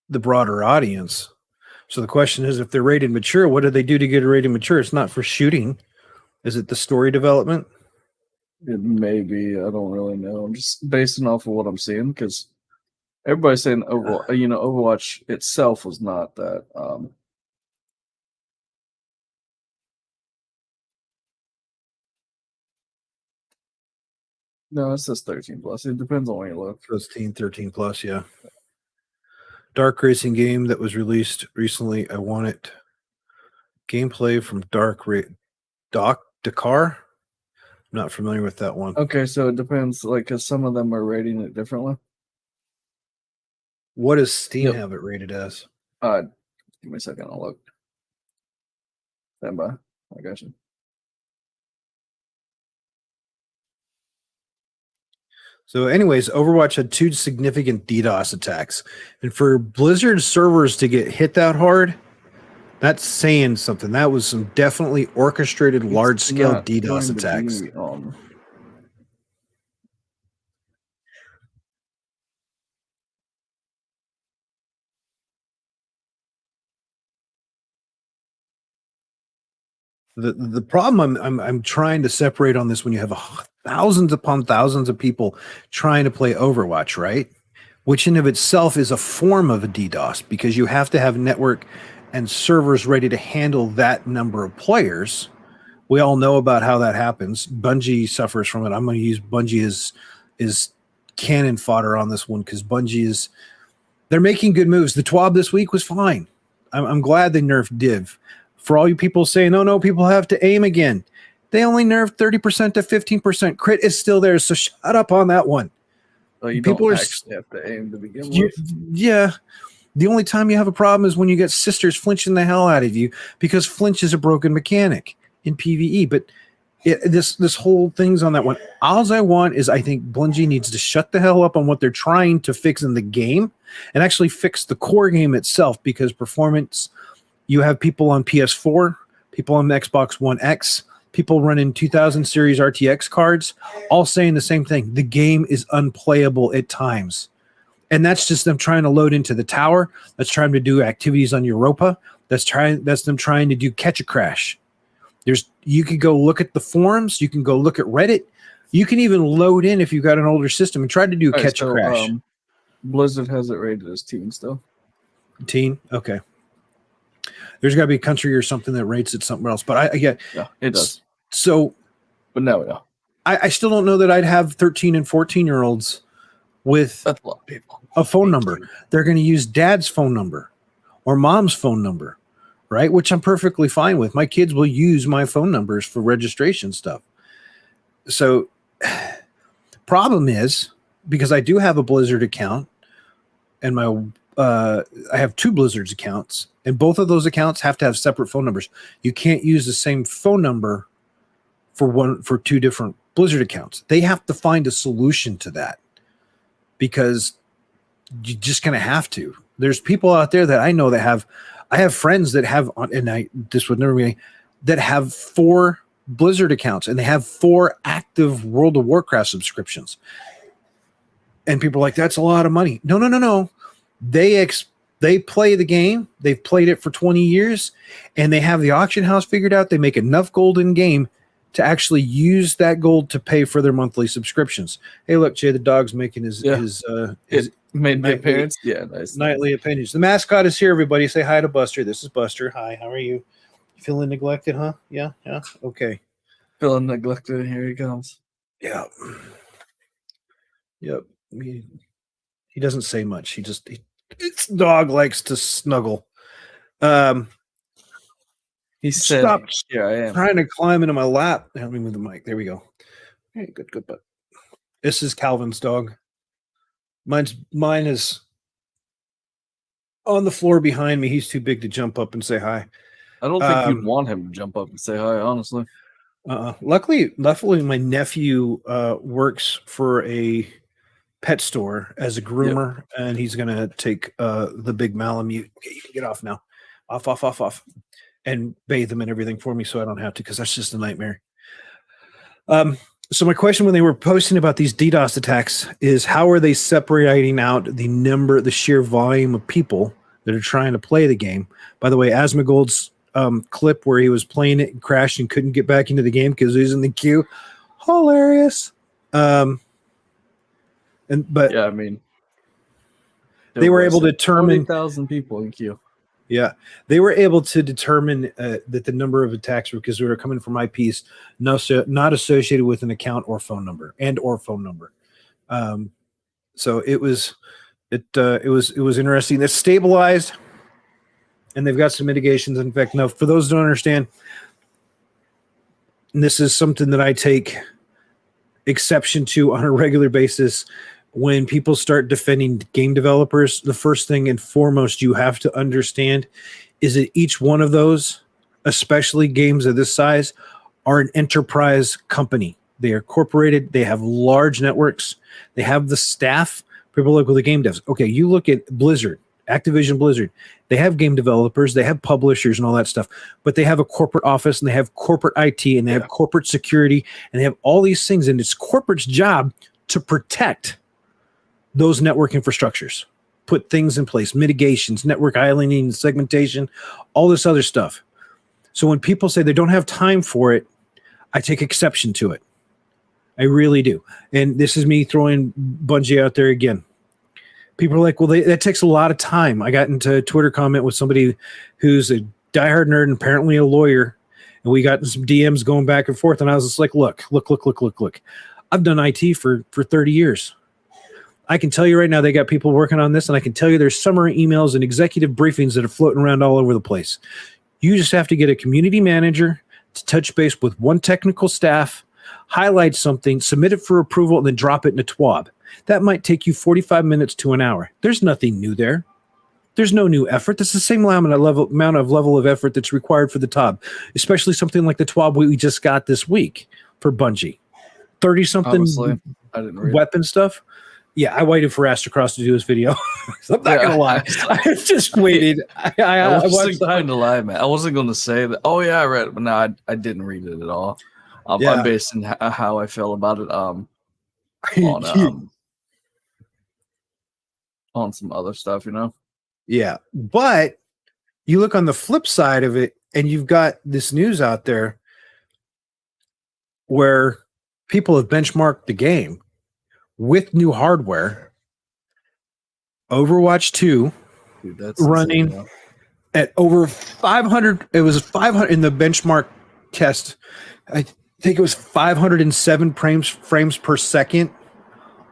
the broader audience. So the question is, if they're rated mature, what do they do to get a rated mature? It's not for shooting. Is it the story development? It may be. I don't really know. I'm just basing off of what I'm seeing, because Everybody's saying Overwatch itself was not that. No, it says 13 plus. It depends on where you look. 13 plus, yeah. Dark racing game that was released recently. I want it. Gameplay from Dakar. I'm not familiar with that one. Okay, so it depends, because some of them are rating it differently. What does Steam have it rated as? Give me a second. I'll look. Stand by. I got you. So, anyways, Overwatch had 2 significant DDoS attacks, and for Blizzard servers to get hit that hard, that's saying something. That was some definitely orchestrated, large-scale DDoS attacks. The problem I'm trying to separate on this, when you have thousands upon thousands of people trying to play Overwatch, right? Which in of itself is a form of a DDoS, because you have to have network and servers ready to handle that number of players. We all know about how that happens. Bungie suffers from it. I'm going to use Bungie as cannon fodder on this one, because Bungie they're making good moves. The TWAB this week was fine. I'm glad they nerfed Div. For all you people saying, no, people have to aim again. They only nerfed 30% to 15%. Crit is still there, so shut up on that one. So people actually have to aim to begin with. Yeah. The only time you have a problem is when you get sisters flinching the hell out of you, because flinch is a broken mechanic in PvE. But this whole thing's on that one. All I want is, I think Bungie needs to shut the hell up on what they're trying to fix in the game and actually fix the core game itself, because performance, you have people on PS4, people on Xbox One X, people running 2000 series RTX cards, all saying the same thing. The game is unplayable at times. And that's just them trying to load into the tower. That's trying to do activities on Europa. That's them trying to do catch a crash. You can go look at the forums. You can go look at Reddit. You can even load in, if you've got an older system, and try to do catch a crash. Blizzard has it rated as teen still. Teen? Okay. There's got to be a country or something that rates it somewhere else. But I get... Yeah, it does. So... But now we know. I still don't know that I'd have 13 and 14-year-olds with That's a lot of people. A phone number. They're going to use dad's phone number or mom's phone number, right? Which I'm perfectly fine with. My kids will use my phone numbers for registration stuff. So problem is, because I do have a Blizzard account, and I have 2 Blizzard's accounts, and both of those accounts have to have separate phone numbers. You can't use the same phone number for 2 different Blizzard accounts. They have to find a solution to that, because you're just going to have to. There's people out there that I know that I have friends that have, this would never be, that have 4 Blizzard accounts, and they have 4 active World of Warcraft subscriptions. And people are like, that's a lot of money. No. They play the game. They've played it for 20 years, and they have the auction house figured out. They make enough gold in game to actually use that gold to pay for their monthly subscriptions. Hey, look, Jay, the dog's making his made my appearance. Yeah, nice. Nightly appearance. The mascot is here, everybody. Say hi to Buster. This is Buster. Hi, how are you? Feeling neglected, huh? Yeah. Okay. Feeling neglected. Here he comes. Yeah. Yep. He doesn't say much. This dog likes to snuggle. He said, "Stop! Yeah, I am trying to climb into my lap." Help me with the mic. There we go. Hey, good. But this is Calvin's dog. Mine is on the floor behind me. He's too big to jump up and say hi. I don't think you'd want him to jump up and say hi, honestly. Luckily, my nephew works for a pet store as a groomer, and he's gonna take the big Malamute. Okay, you can get off now. Off. And bathe them and everything for me, so I don't have to, because that's just a nightmare. So my question when they were posting about these DDoS attacks is, how are they separating out the sheer volume of people that are trying to play the game? By the way, Asmongold's clip where he was playing it and crashed and couldn't get back into the game because he was in the queue, hilarious. Yeah, I mean, they were able to determine 40,000 people in queue. Yeah, they were able to determine that the number of attacks were because they were coming from IPs not associated with an account or phone number So it was interesting. It's stabilized, and they've got some mitigations. In fact, now for those who don't understand, and this is something that I take exception to on a regular basis. When people start defending game developers, the first thing and foremost you have to understand is that each one of those, especially games of this size, are an enterprise company. They are corporated. They have large networks. They have the staff. People look with the game devs. Okay, you look at Blizzard, Activision Blizzard. They have game developers. They have publishers and all that stuff. But they have a corporate office, and they have corporate IT, and they have corporate security, and they have all these things. And it's corporate's job to protect those network infrastructures, put things in place, mitigations, network islanding, segmentation, all this other stuff. So when people say they don't have time for it, I take exception to it. I really do. And this is me throwing Bungie out there again. People are like, well, that takes a lot of time. I got into a Twitter comment with somebody who's a diehard nerd and apparently a lawyer, and we got some DMs going back and forth, and I was just like, look. I've done IT for 30 years. I can tell you right now, they got people working on this, and I can tell you there's summary emails and executive briefings that are floating around all over the place. You just have to get a community manager to touch base with one technical staff, highlight something, submit it for approval, and then drop it in a TWAB. That might take you 45 minutes to an hour. There's nothing new there. There's no new effort. That's the same amount of level of effort that's required for the TWAB, especially something like the TWAB we just got this week for Bungie. 30-something weapon stuff. Yeah, I waited for Astrocross to do this video. I'm not gonna lie. I just waited. I wasn't going to lie, man. I wasn't going to say that. Oh yeah, I read it, but no, I didn't read it at all. I'm basing how I feel about it on some other stuff, you know. Yeah, but you look on the flip side of it, and you've got this news out there where people have benchmarked the game with new hardware. Overwatch 2 that's running insane, at over 500. It was 500 in the benchmark test. I think it was 507 frames per second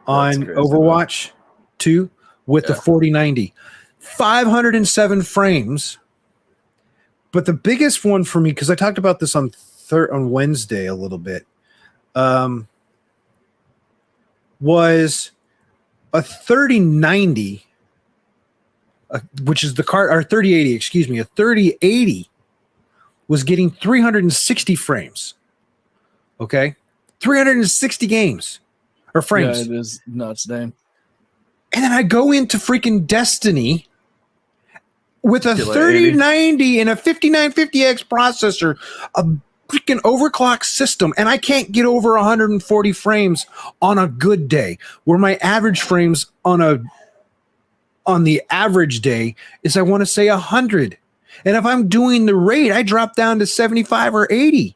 on Overwatch 2 with the 4090. 507 frames. But the biggest one for me, because I talked about this on Wednesday a little bit, was a 3090, which is the card, or 3080, excuse me, a 3080 was getting 360 frames. Okay, 360 games or frames. Yeah, it is nuts, dang. And then I go into freaking Destiny with a 3090 and a 5950X processor, a freaking overclock system, and I can't get over 140 frames on a good day, where my average frames on the average day is, I want to say, 100. And if I'm doing the raid, I drop down to 75 or 80.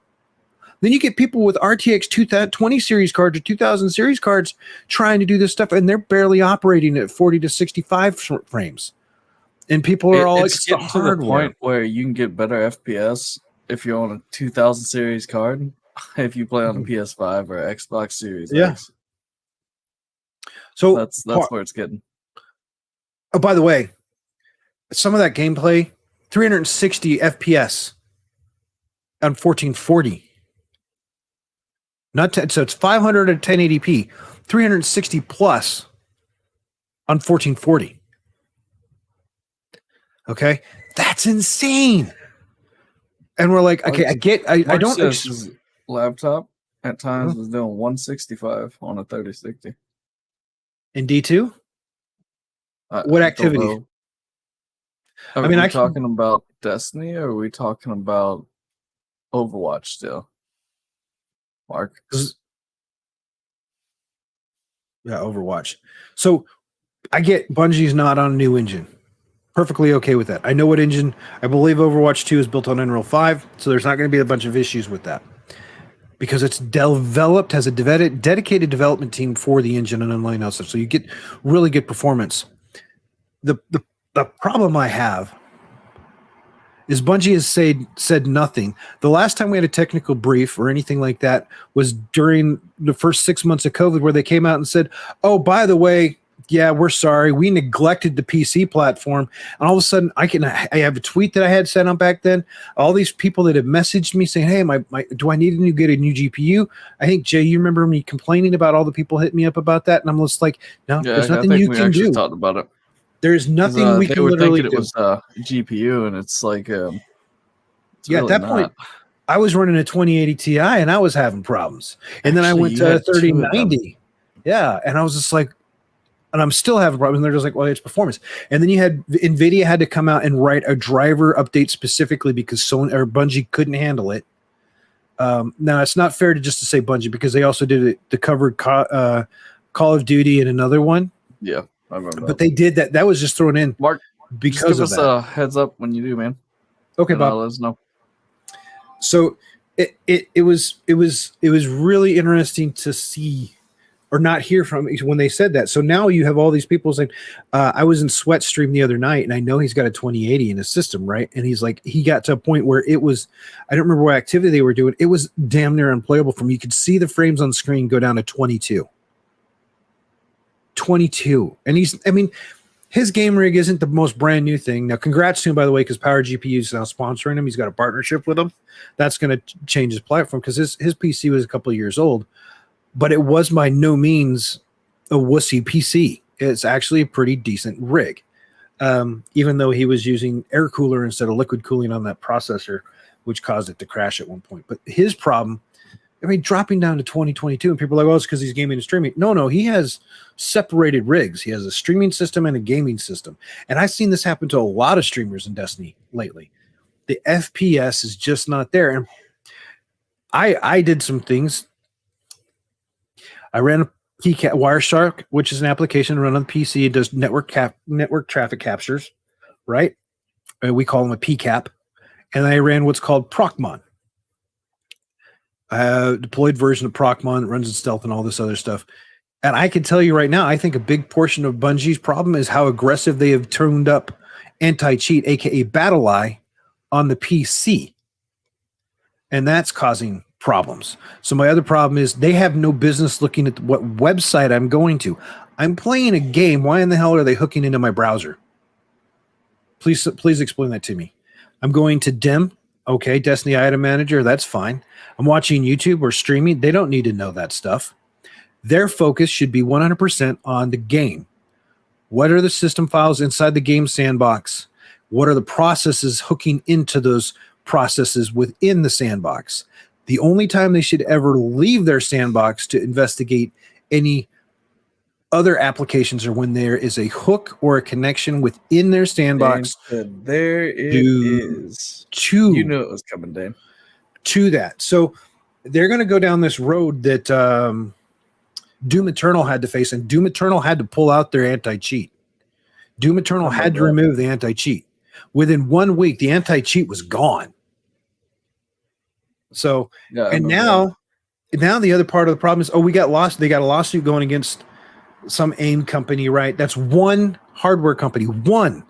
Then you get people with RTX 2020 series cards or 2000 series cards trying to do this stuff, and they're barely operating at 40 to 65 frames. And people are all it's getting to the point where you can get better FPS if you're on a 2000 series card, if you play on a PS5 or Xbox Series X. So that's where it's getting. Oh, by the way, some of that gameplay, 360 FPS on 1440. So it's 500 at 1080p, 360 plus on 1440. Okay, that's insane. And we're like, okay, I don't. His laptop at times was doing 165 on a 3060. In D2? What activity? Are we talking about Destiny, or are we talking about Overwatch still? Mark? Yeah, Overwatch. So I get Bungie's not on a new engine. Perfectly okay with that. I know what engine. I believe Overwatch 2 is built on Unreal 5, so there's not going to be a bunch of issues with that. Because it's developed, has a dedicated development team for the engine and online stuff, so you get really good performance. the problem I have is Bungie has said nothing. The last time we had a technical brief or anything like that was during the first 6 months of COVID, where they came out and said, "Oh, by the way, yeah, we're sorry, we neglected the PC platform." And all of a sudden, I have a tweet that I had sent out back then. All these people that have messaged me saying, "Hey, do I need to get a new GPU?" I think Jay, you remember me complaining about all the people hitting me up about that, and I'm just like, "No, Yeah, there's I nothing think you we can actually do. talked about it. There's nothing we They can were literally thinking it do." was GPU, and it's like it's Yeah, at really that not. point, I was running a 2080 Ti and I was having problems. And then I Actually, went you to had 2 of them. 3090. Yeah. And I was just like, and I'm still having problems. And they're just like, well, it's performance. And then you had NVIDIA had to come out and write a driver update specifically because Sony or Bungie couldn't handle it. Now, it's not fair to say Bungie, because they also did it, the covered Call of Duty and another one. Yeah, I remember. But they did that. That was just thrown in Mark, because just give of us that. a heads up when you do, man. Okay, and Bob. Let us know. So it was really interesting to see or not hear from when they said that. So now you have all these people saying, I was in Sweatstream the other night, and I know he's got a 2080 in his system, right? And he's like, he got to a point where it was, I don't remember what activity they were doing. It was damn near unplayable for me. You could see the frames on screen go down to 22. And his game rig isn't the most brand new thing. Now, congrats to him, by the way, because Power GPU is now sponsoring him. He's got a partnership with them. That's going to change his platform, because his PC was a couple of years old, but it was by no means a wussy PC. It's actually a pretty decent rig, even though he was using air cooler instead of liquid cooling on that processor, which caused it to crash at one point. But his problem, dropping down to 2022, and people are like, well, it's because he's gaming and streaming. No, he has separated rigs. He has a streaming system and a gaming system. And I've seen this happen to a lot of streamers in Destiny lately. The FPS is just not there. And I did some things. I ran a Wireshark, which is an application run on the PC. It does network traffic captures, right? We call them a PCAP. And I ran what's called Procmon. Deployed version of Procmon that runs in stealth and all this other stuff. And I can tell you right now, I think a big portion of Bungie's problem is how aggressive they have turned up anti-cheat, aka Battle Eye, on the PC. And that's causing problems. So my other problem is they have no business looking at what website I'm going to. I'm playing a game. Why in the hell are they hooking into my browser? Please explain that to me. I'm going to DIM. Okay, Destiny Item Manager, that's fine. I'm watching YouTube or streaming. They don't need to know that stuff. Their focus should be 100% on the game. What are the system files inside the game sandbox? What are the processes hooking into those processes within the sandbox? The only time they should ever leave their sandbox to investigate any other applications are when there is a hook or a connection within their sandbox. There it is. You knew it was coming, Dane. To that. So they're going to go down this road that Doom Eternal had to face, and Doom Eternal had to pull out their anti-cheat. Doom Eternal had to remove the anti-cheat. Within 1 week, the anti-cheat was gone. So, and now the other part of the problem is, they got a lawsuit going against some AIM company, right? That's one hardware company. One.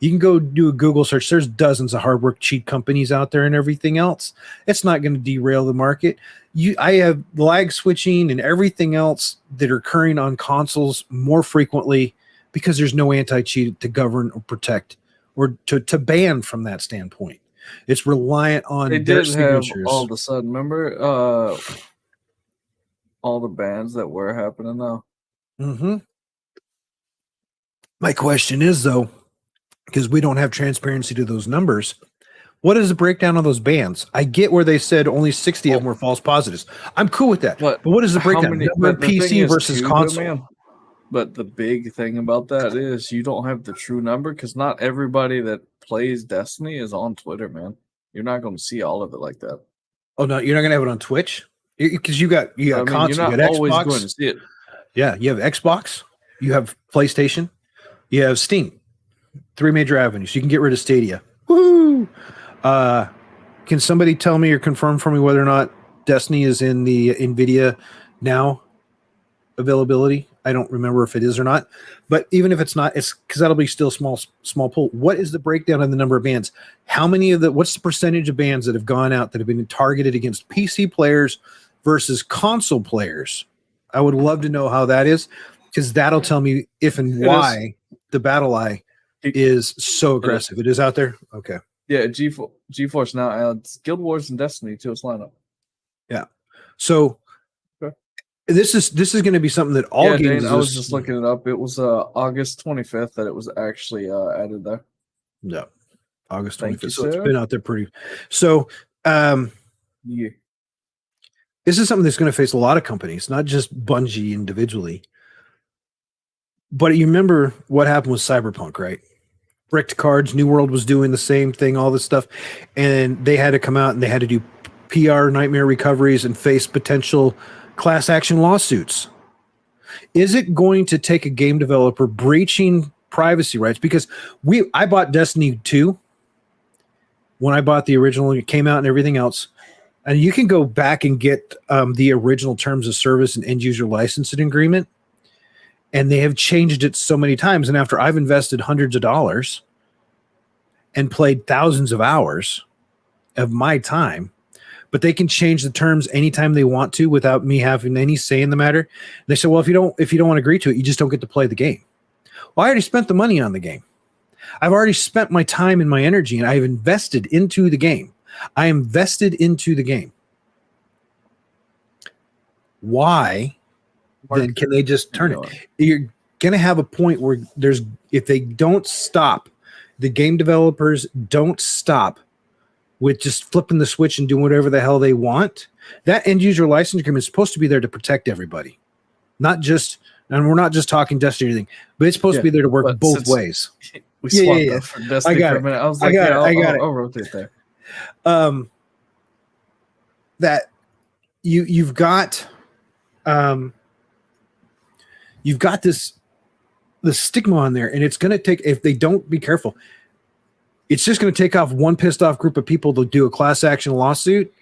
You can go do a Google search. There's dozens of hardware cheat companies out there and everything else. It's not going to derail the market. I have lag switching and everything else that are occurring on consoles more frequently because there's no anti-cheat to govern or protect or to ban from that standpoint. It's reliant on their signatures. Have all of a sudden, remember all the bans that were happening now? Mm-hmm. My question is, though, because we don't have transparency to those numbers, what is the breakdown of those bans? I get where they said only 60 of them were false positives. I'm cool with that. But what is the breakdown? PC versus console. But the big thing about that is you don't have the true number because not everybody that plays Destiny is on Twitter, man. You're not going to see all of it like that. Oh, no, you're not going to have it on Twitch? Because you got console. You're not always going to see it. Yeah, you have Xbox, you have PlayStation, you have Steam. 3 major avenues. You can get rid of Stadia. Woo! Can somebody tell me or confirm for me whether or not Destiny is in the NVIDIA Now availability? I don't remember if it is or not. But even if it's not, it's because that'll be still small pool. What is the breakdown of the number of bans? What's the percentage of bans that have gone out that have been targeted against PC players versus console players? I would love to know how that is, because that'll tell me if and why the Battle Eye is so aggressive. It is out there? Okay. Yeah, GeForce now adds Guild Wars and Destiny to its lineup. Yeah. So this is going to be something that all games. Dane, I was just looking it up. It was August 25th that it was actually added there. Yeah, August 25th. Thank you, so sir. It's been out there pretty. So yeah. This is something that's going to face a lot of companies, not just Bungie individually. But you remember what happened with Cyberpunk, right? Bricked cards, New World was doing the same thing, all this stuff, and they had to come out and they had to do PR nightmare recoveries and face potential class action lawsuits. Is it going to take a game developer breaching privacy rights? Because I bought Destiny 2 when I bought the original, it came out and everything else. And you can go back and get the original terms of service and end user licensing agreement. And they have changed it so many times. And after I've invested hundreds of dollars and played thousands of hours of my time, but they can change the terms anytime they want to without me having any say in the matter. And they say, well, if you don't want to agree to it, you just don't get to play the game. Well, I already spent the money on the game. I've already spent my time and my energy, and I've invested into the game. I am vested into the game. Why then can they just turn it? You're going to have a point where if they don't stop, the game developers don't stop with just flipping the switch and doing whatever the hell they want. That end user license agreement is supposed to be there to protect everybody, not just, and we're not just talking Destiny or anything, but it's supposed to be there to work both ways. We swapped up for Destiny for a minute. I was like, I'll rotate there. That you've got the stigma on there, and it's going to take, if they don't be careful, it's just going to take off one pissed off group of people to do a class action lawsuit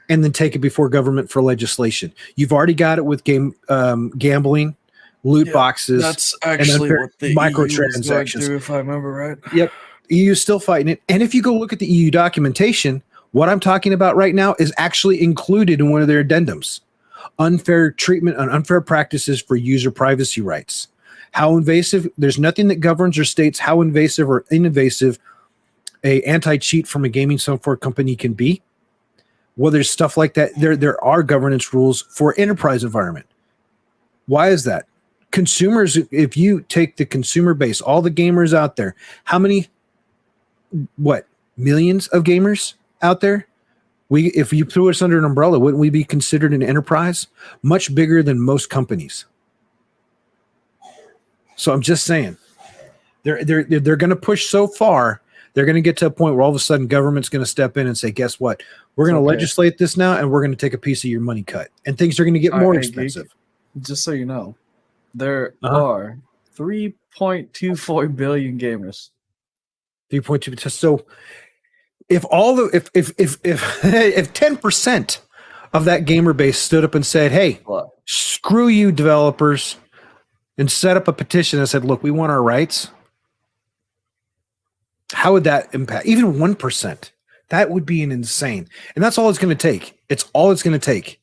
and then take it before government for legislation. You've already got it with gambling, loot boxes. That's actually what the microtransactions. EU through, if I remember right. Yep. EU's still fighting it. And if you go look at the EU documentation, what I'm talking about right now is actually included in one of their addendums. Unfair treatment and unfair practices for user privacy rights. How invasive, there's nothing that governs or states how invasive or invasive a anti-cheat from a gaming software company can be. Well, there's stuff like that. There are governance rules for enterprise environment. Why is that? Consumers, if you take the consumer base, all the gamers out there, how many, millions of gamers out there? If you threw us under an umbrella, wouldn't we be considered an enterprise? Much bigger than most companies. So I'm just saying, they're going to push so far, they're going to get to a point where all of a sudden government's going to step in and say, guess what? We're going to legislate this now, and we're going to take a piece of your money cut. And things are going to get more expensive. Just so you know, there are 3.24 billion gamers. 3.2. So if 10% of that gamer base stood up and said, hey, screw you developers, and set up a petition and said, look, we want our rights, how would that impact? Even 1%, that would be an insane. And that's all it's going to take. It's all it's going to take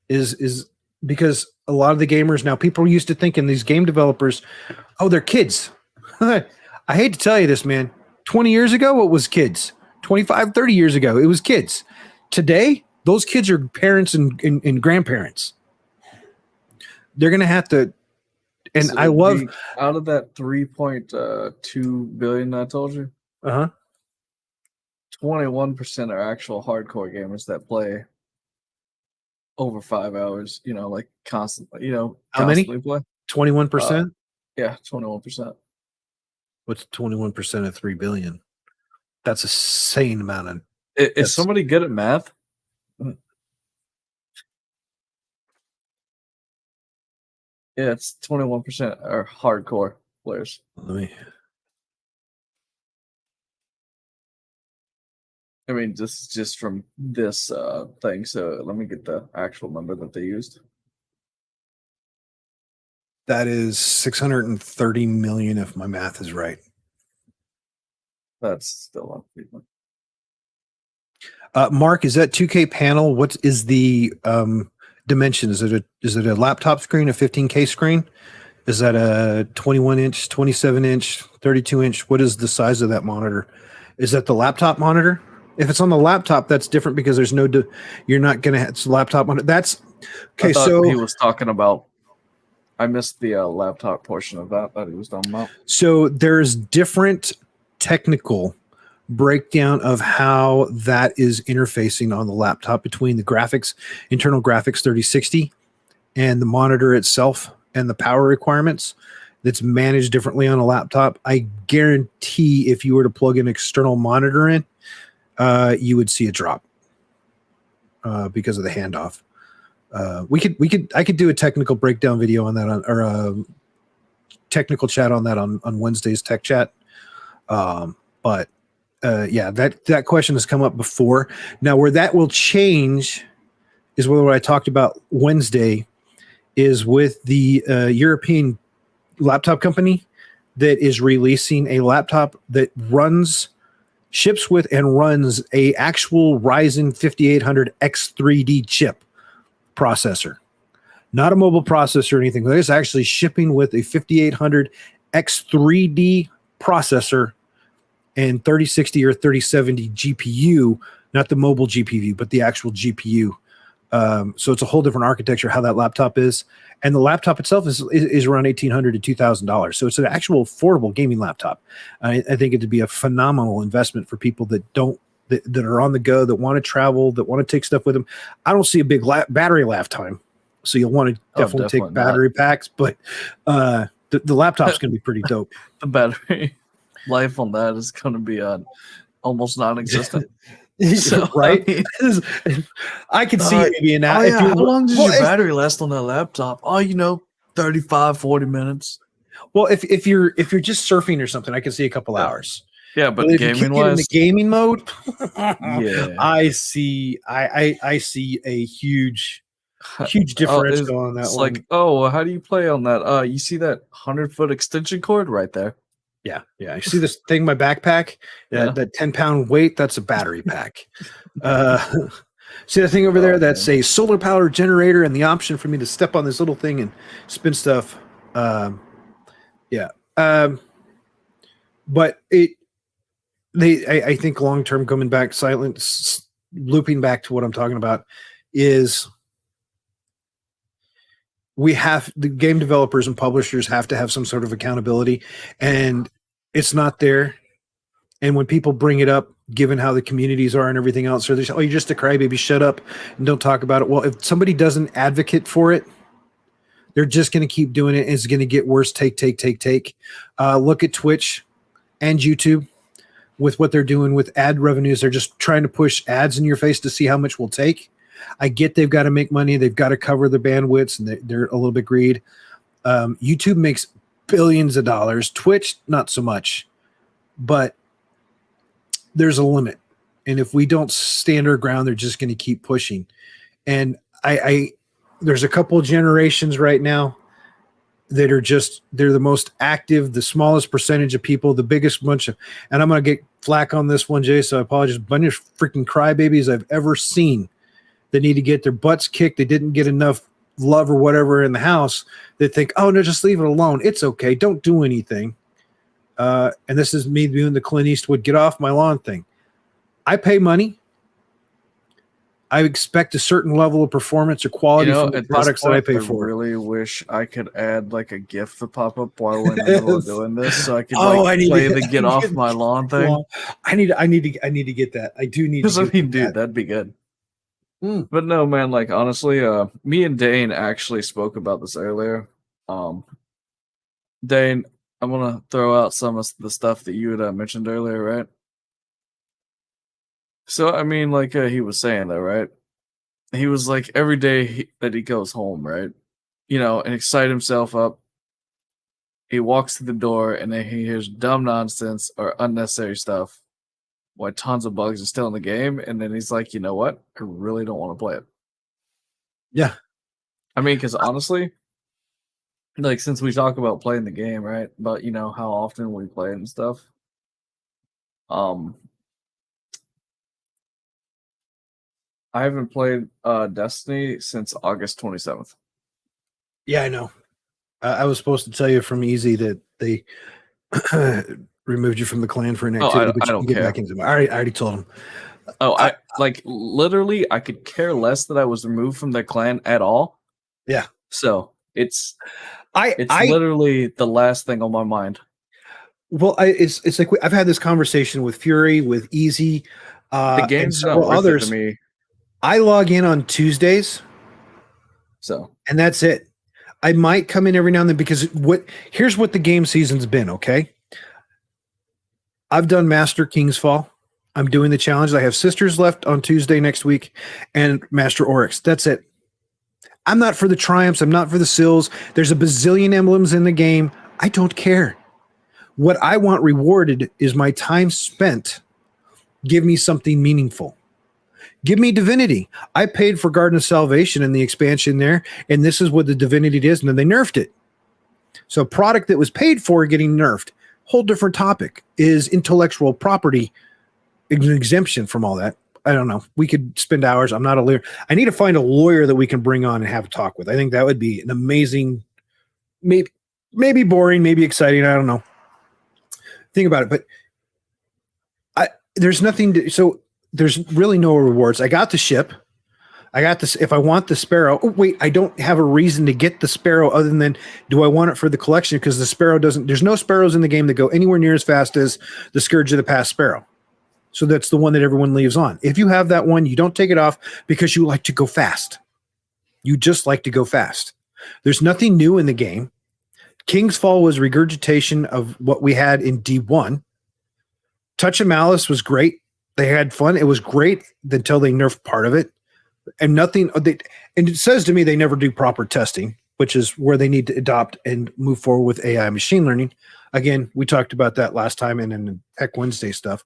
is because a lot of the gamers now, people used to thinking these game developers, oh, they're kids. I hate to tell you this, man. 20 years ago, it was kids. 25, 30 years ago, it was kids. Today, those kids are parents and grandparents. They're going to have to, and so I love, out of that 3.2 billion I told you, 21% are actual hardcore gamers that play over 5 hours, like constantly, how many? Play. 21%? Yeah, 21%. What's 21% of 3 billion? That's a insane amount of. Is somebody good at math? Yeah, it's 21% are hardcore players. I mean, this is just from this thing. So let me get the actual number that they used. That is 630 million if my math is right. That's still up. Mark, is that 2K panel? What is the dimension? Is it a laptop screen, a 15K screen? Is that a 21 inch, 27 inch, 32 inch? What is the size of that monitor? Is that the laptop monitor? If it's on the laptop, that's different because there's no, you're not going to have laptop monitor. That's okay. I thought So he was talking about, I missed the laptop portion of that he was talking about. So there's different technical breakdown of how that is interfacing on the laptop between the graphics, internal graphics 3060, and the monitor itself and the power requirements. That's managed differently on a laptop. I guarantee if you were to plug an external monitor in, you would see a drop because of the handoff. I could do a technical breakdown video on that or a technical chat on that on Wednesday's tech chat. But yeah, that question has come up before. Now, where that will change is what I talked about Wednesday is with the European laptop company that is releasing a laptop that ships with and runs a actual Ryzen 5800 X3D chip processor, not a mobile processor or anything. It's actually shipping with a 5800 X3D processor and 3060 or 3070 GPU, not the mobile GPU, but the actual GPU. So it's a whole different architecture how that laptop is. And the laptop itself is around $1,800 to $2,000. So it's an actual affordable gaming laptop. I think it'd be a phenomenal investment for people that are on the go, that want to travel, that want to take stuff with them. I don't see a big battery lifetime. So you'll want to definitely take battery packs, but the laptop's going to be pretty dope. The battery life on that is going to be almost non-existent. So, right? I could see maybe an hour. How long does your battery last on that laptop? 35, 40 minutes. Well, if you're just surfing or something, I can see a couple hours. Yeah, but if gaming wise, in the gaming mode, yeah, I see a huge differential on that it's one. Like, how do you play on that? You see that 100-foot extension cord right there? Yeah. You see this thing in my backpack? That 10-pound weight, that's a battery pack. See that thing over there? That's a solar power generator and the option for me to step on this little thing and spin stuff. But I think long term, coming back, looping back to what I'm talking about, is the game developers and publishers have to have some sort of accountability, and it's not there. And when people bring it up, given how the communities are and everything else, or they say, "Oh, you're just a crybaby, shut up and don't talk about it." Well, if somebody doesn't advocate for it, they're just going to keep doing it. And it's going to get worse. Take. Look at Twitch and YouTube with what they're doing with ad revenues. They're just trying to push ads in your face to see how much we'll take. I get they've got to make money. They've got to cover the bandwidths, and they're a little bit greedy. YouTube makes billions of dollars. Twitch, not so much. But there's a limit. And if we don't stand our ground, they're just going to keep pushing. And there's a couple of generations right now that they're the most active, the smallest percentage of people, the biggest bunch of, and I'm going to get flack on this one, Jay, so I apologize. Bunch of freaking crybabies I've ever seen that need to get their butts kicked. They didn't get enough love or whatever in the house. They think, oh no, just leave it alone. It's okay. Don't do anything. And this is me doing the Clint Eastwood get off my lawn thing. I pay money. I expect a certain level of performance or quality from the products that I pay for. I really wish I could add like a GIF to pop up while we're in the middle of doing this, so I could play the get off my lawn thing. I need to get that. I do need to. Dude, that'd be good. But no, man. Like honestly, me and Dane actually spoke about this earlier. Dane, I'm gonna throw out some of the stuff that you had mentioned earlier, right? So, I mean, like he was saying though, right? He was like, every day that he goes home, right? And excite himself up. He walks through the door and then he hears dumb nonsense or unnecessary stuff. Why tons of bugs are still in the game. And then he's like, you know what? I really don't want to play it. Yeah. I mean, because honestly, like since we talk about playing the game, right? But you know how often we play it and stuff. I haven't played Destiny since August 27th. Yeah, I know. I was supposed to tell you from Easy that they removed you from the clan for inactivity, but I you don't can get care. back into it. I already told him. I like literally I could care less that I was removed from the clan at all. Yeah. So it's literally the last thing on my mind. Well, it's like I've had this conversation with Fury, with Easy, The game's and several not worth others. it to me. I log in on Tuesdays, and that's it. I might come in every now and then because here's what the game season's been. Okay, I've done Master King's Fall. I'm doing the challenge. I have Sisters left on Tuesday next week, and Master Oryx. That's it. I'm not for the triumphs. I'm not for the sills. There's a bazillion emblems in the game. I don't care. What I want rewarded is my time spent. Give me something meaningful. Give me Divinity. I paid for Garden of Salvation and the expansion there, and this is what the Divinity is, and then they nerfed it. So a product that was paid for getting nerfed. Whole different topic. Is intellectual property an exemption from all that? I don't know. We could spend hours. I'm not a lawyer. I need to find a lawyer that we can bring on and have a talk with. I think that would be an amazing, maybe boring, maybe exciting. I don't know. Think about it, but there's nothing to, so there's really no rewards. I got the ship. I got this. If I want the Sparrow, oh, wait, I don't have a reason to get the Sparrow other than do I want it for the collection? Because the Sparrow there's no Sparrows in the game that go anywhere near as fast as the Scourge of the Past Sparrow. So that's the one that everyone leaves on. If you have that one, you don't take it off because you like to go fast. You just like to go fast. There's nothing new in the game. King's Fall was regurgitation of what we had in D1. Touch of Malice was great. They had fun. It was great until they nerfed part of it. And and it says to me they never do proper testing, which is where they need to adopt and move forward with AI machine learning. Again, we talked about that last time and in the Tech Wednesday stuff.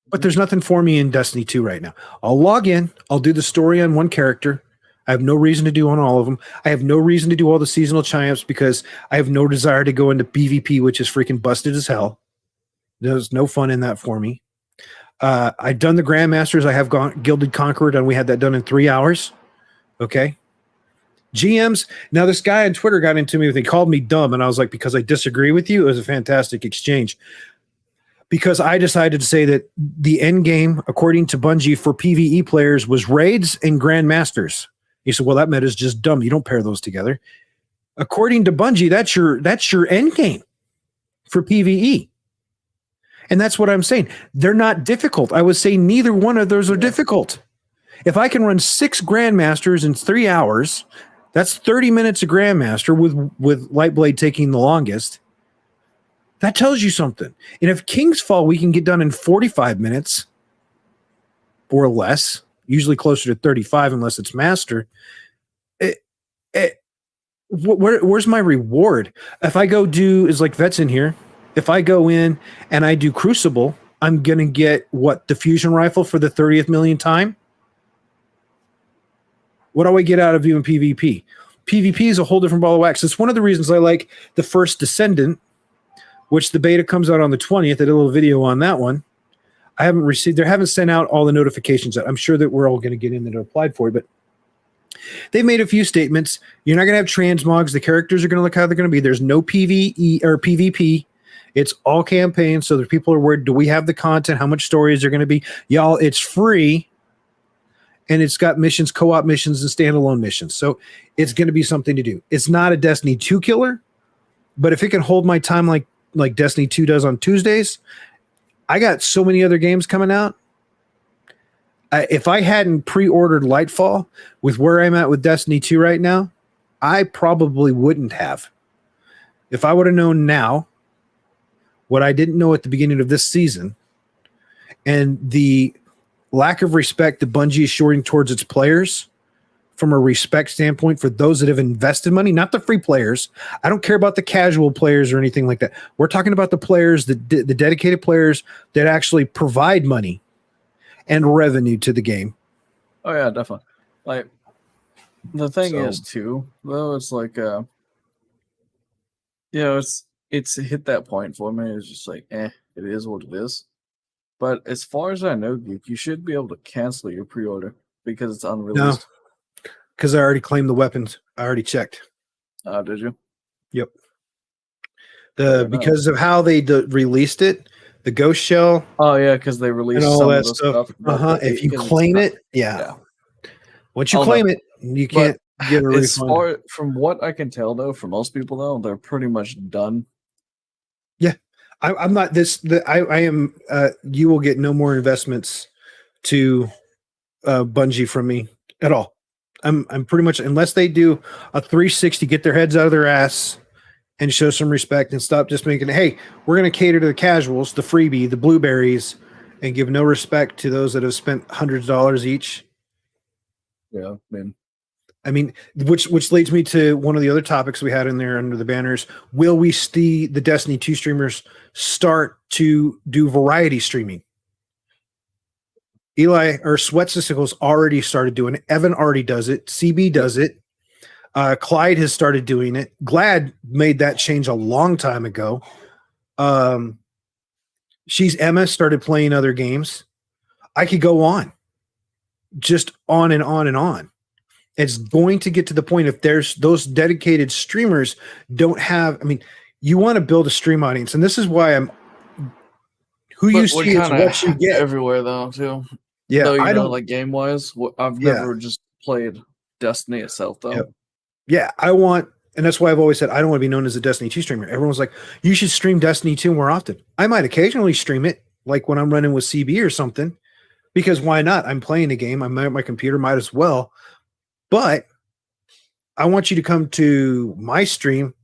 But there's nothing for me in Destiny 2 right now. I'll log in. I'll do the story on one character. I have no reason to do on all of them. I have no reason to do all the seasonal triumphs because I have no desire to go into PvP, which is freaking busted as hell. There's no fun in that for me. I've done the Grandmasters. I have Gilded Conqueror, and we had that done in 3 hours. Okay. GMs. Now, this guy on Twitter got into me. They called me dumb, and I was like, because I disagree with you. It was a fantastic exchange. Because I decided to say that the end game, according to Bungie, for PvE players was raids and Grandmasters. He said, well, that meta is just dumb. You don't pair those together. According to Bungie, that's your end game for PvE. And that's what I'm saying. They're not difficult. I would say neither one of those are difficult. If I can run 6 Grandmasters in 3 hours, that's 30 minutes a Grandmaster with Lightblade taking the longest. That tells you something. And if King's Fall we can get done in 45 minutes or less, usually closer to 35 unless it's Master, where's my reward? If I go is like Vet's in here, if I go in and I do Crucible, I'm going to get Diffusion Rifle for the 30th millionth time? What do I get out of you in PvP? PvP is a whole different ball of wax. It's one of the reasons I like the first Descendant, which the beta comes out on the 20th. I did a little video on that one. They haven't sent out all the notifications yet. I'm sure that we're all going to get in that are applied for it, but they made a few statements. You're not going to have transmogs. The characters are going to look how they're going to be. There's no PvE or PvP. It's all campaign. So the people are worried, do we have the content? How much stories are going to be? Y'all, it's free. And it's got missions, co-op missions, and standalone missions. So it's going to be something to do. It's not a Destiny 2 killer, but if it can hold my time like Destiny 2 does on Tuesdays, I got so many other games coming out. If I hadn't pre-ordered Lightfall with where I'm at with Destiny 2 right now, I probably wouldn't have. If I would have known now what I didn't know at the beginning of this season and the lack of respect that Bungie is showing towards its players from a respect standpoint for those that have invested money, not the free players. I don't care about the casual players or anything like that. We're talking about the players, the dedicated players that actually provide money and revenue to the game. Oh yeah, definitely. Like The thing So, is, too, though, it's like, you know, it's hit that point for me. It's just like, it is what it is. But as far as I know, Geek, you should be able to cancel your pre-order because it's no, unreleased. because I already claimed the weapons. I already checked. Did you? Yep. Fair Because enough. of how they released it, the ghost shell Oh yeah, because they and released all some that of the stuff. stuff, but If you 'cause it's claim not, it, yeah. yeah. Once you Oh no, claim it, you but can't get a as refund. far from what I can tell, though, for most people, though, they're pretty much done. Yeah, I'm not this. I am. You will get no more investments to Bungie from me at all. I'm pretty much, unless they do a 360, get their heads out of their ass and show some respect and stop just making, hey, we're going to cater to the casuals, the freebie, the blueberries, and give no respect to those that have spent hundreds of dollars each. Yeah, I mean, which leads me to one of the other topics we had in there under the banners. Will we see the Destiny 2 streamers start to do variety streaming? Eli or Sweatsicles already started doing it. Evan already does it. CB does it. Clyde has started doing it. Glad made that change a long time ago. She's Emma started playing other games. I could go on, just on and on and on. It's going to get to the point if there's those dedicated streamers don't have. I mean, you want to build a stream audience, and this is why I'm. Who you see is what you get everywhere, though, too. Yeah, though, I don't like game wise, I've Yeah. never just played Destiny itself, though. Yep. Yeah, I want, and that's why I've always said I don't want to be known as a Destiny 2 streamer. Everyone's like, you should stream Destiny 2 more often. I might occasionally stream it, like when I'm running with CB or something, because why not? I'm playing a game. I'm at my computer, might as well. But I want you to come to my stream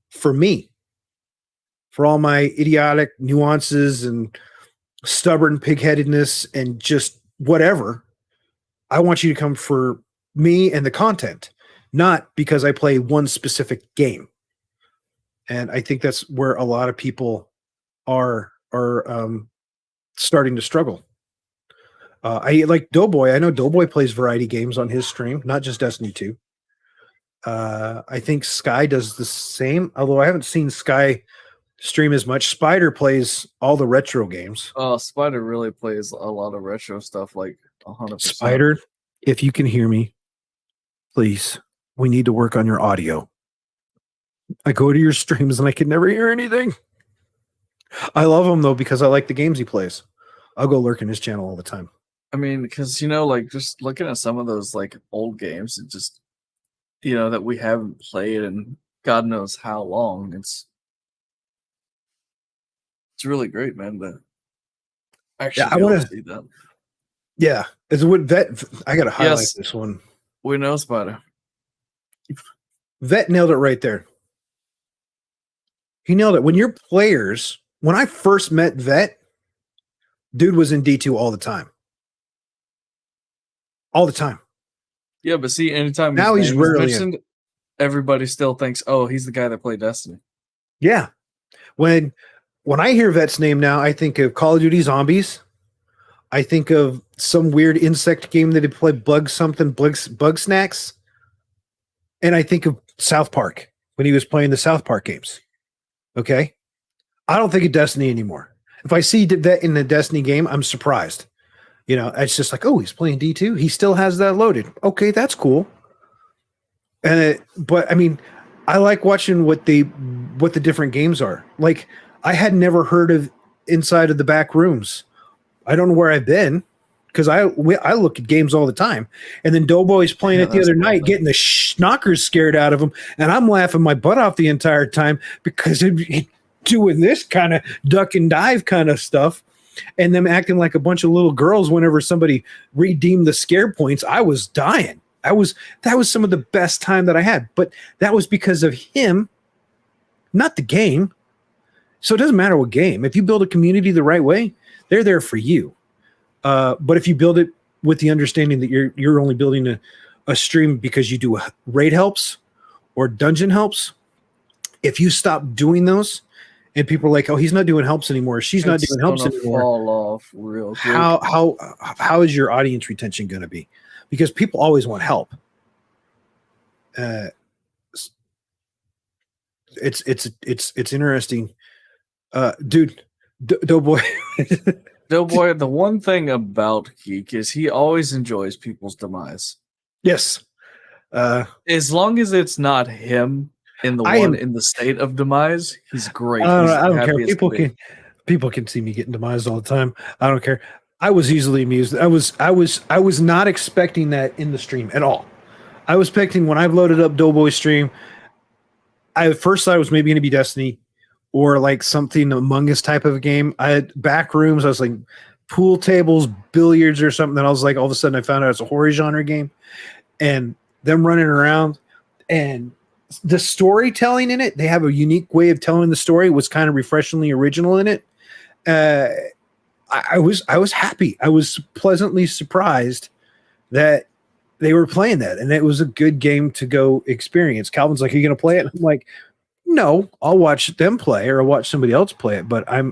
for me, for all my idiotic nuances and stubborn pigheadedness and just whatever. I want you to come for me and the content, not because I play one specific game. And I think that's where a lot of people are starting to struggle. I like Doughboy. I know Doughboy plays variety games on his stream, not just Destiny 2. I think Sky does the same, although I haven't seen Sky stream as much. Spider plays all the retro games. Oh, Spider really plays a lot of retro stuff, like 100%. Spider, if you can hear me, please, we need to work on your audio. I go to your streams and I can never hear anything. I love him though because I like the games he plays. I'll go lurk in his channel all the time. I mean, because like just looking at some of those like old games, it just that we haven't played in God knows how long. It's really great, man. But actually, I want to see that. Yeah, it's what Vet. I got to highlight this one. We know Spider. Vet nailed it right there. He nailed it. When your players, when I first met Vet, dude was in D2 all the time. All the time. Yeah, but see, anytime now he's rarely mentioned, everybody still thinks, oh, he's the guy that played Destiny. Yeah. When I hear Vet's name now, I think of Call of Duty Zombies. I think of some weird insect game that he played, Bug Snacks. And I think of South Park when he was playing the South Park games. Okay. I don't think of Destiny anymore. If I see Vet in the Destiny game, I'm surprised. It's just like, oh, he's playing D2. He still has that loaded. Okay, that's cool. But I mean, I like watching what the different games are. Like, I had never heard of Inside of the Back Rooms. I don't know where I've been because I look at games all the time. And then Doughboy's playing it the other night, getting the schnockers scared out of him, and I'm laughing my butt off the entire time because doing this kind of duck and dive kind of stuff. And them acting like a bunch of little girls whenever somebody redeemed the scare points. I was dying. That was some of the best time that I had. But that was because of him, not the game. So it doesn't matter what game. If you build a community the right way, they're there for you. But if you build it with the understanding that you're only building a stream because you do raid helps or dungeon helps, if you stop doing those, and people are like, oh, he's not doing helps anymore. She's not doing helps anymore. Fall off real quick. How is your audience retention going to be? Because people always want help. It's interesting, dude. Doughboy. Doughboy, the one thing about Geek is he always enjoys people's demise. Yes. As long as it's not him in the state of demise, he's great. He's I don't care. happy as can be. People can see me getting demised all the time. I don't care. I was easily amused. I was not expecting that in the stream at all. I was expecting when I've loaded up Doughboy's stream, I at first thought it was maybe going to be Destiny or like something Among Us type of a game. I had back rooms. I was like pool tables, billiards or something. Then I was like, all of a sudden I found out it's a horror genre game and them running around and the storytelling in it. They have a unique way of telling the story, was kind of refreshingly original in it. I was happy. I was pleasantly surprised that they were playing that, and it was a good game to go experience. Calvin's like, "Are you going to play it?" I'm like, "No, I'll watch them play, or I'll watch somebody else play it." But I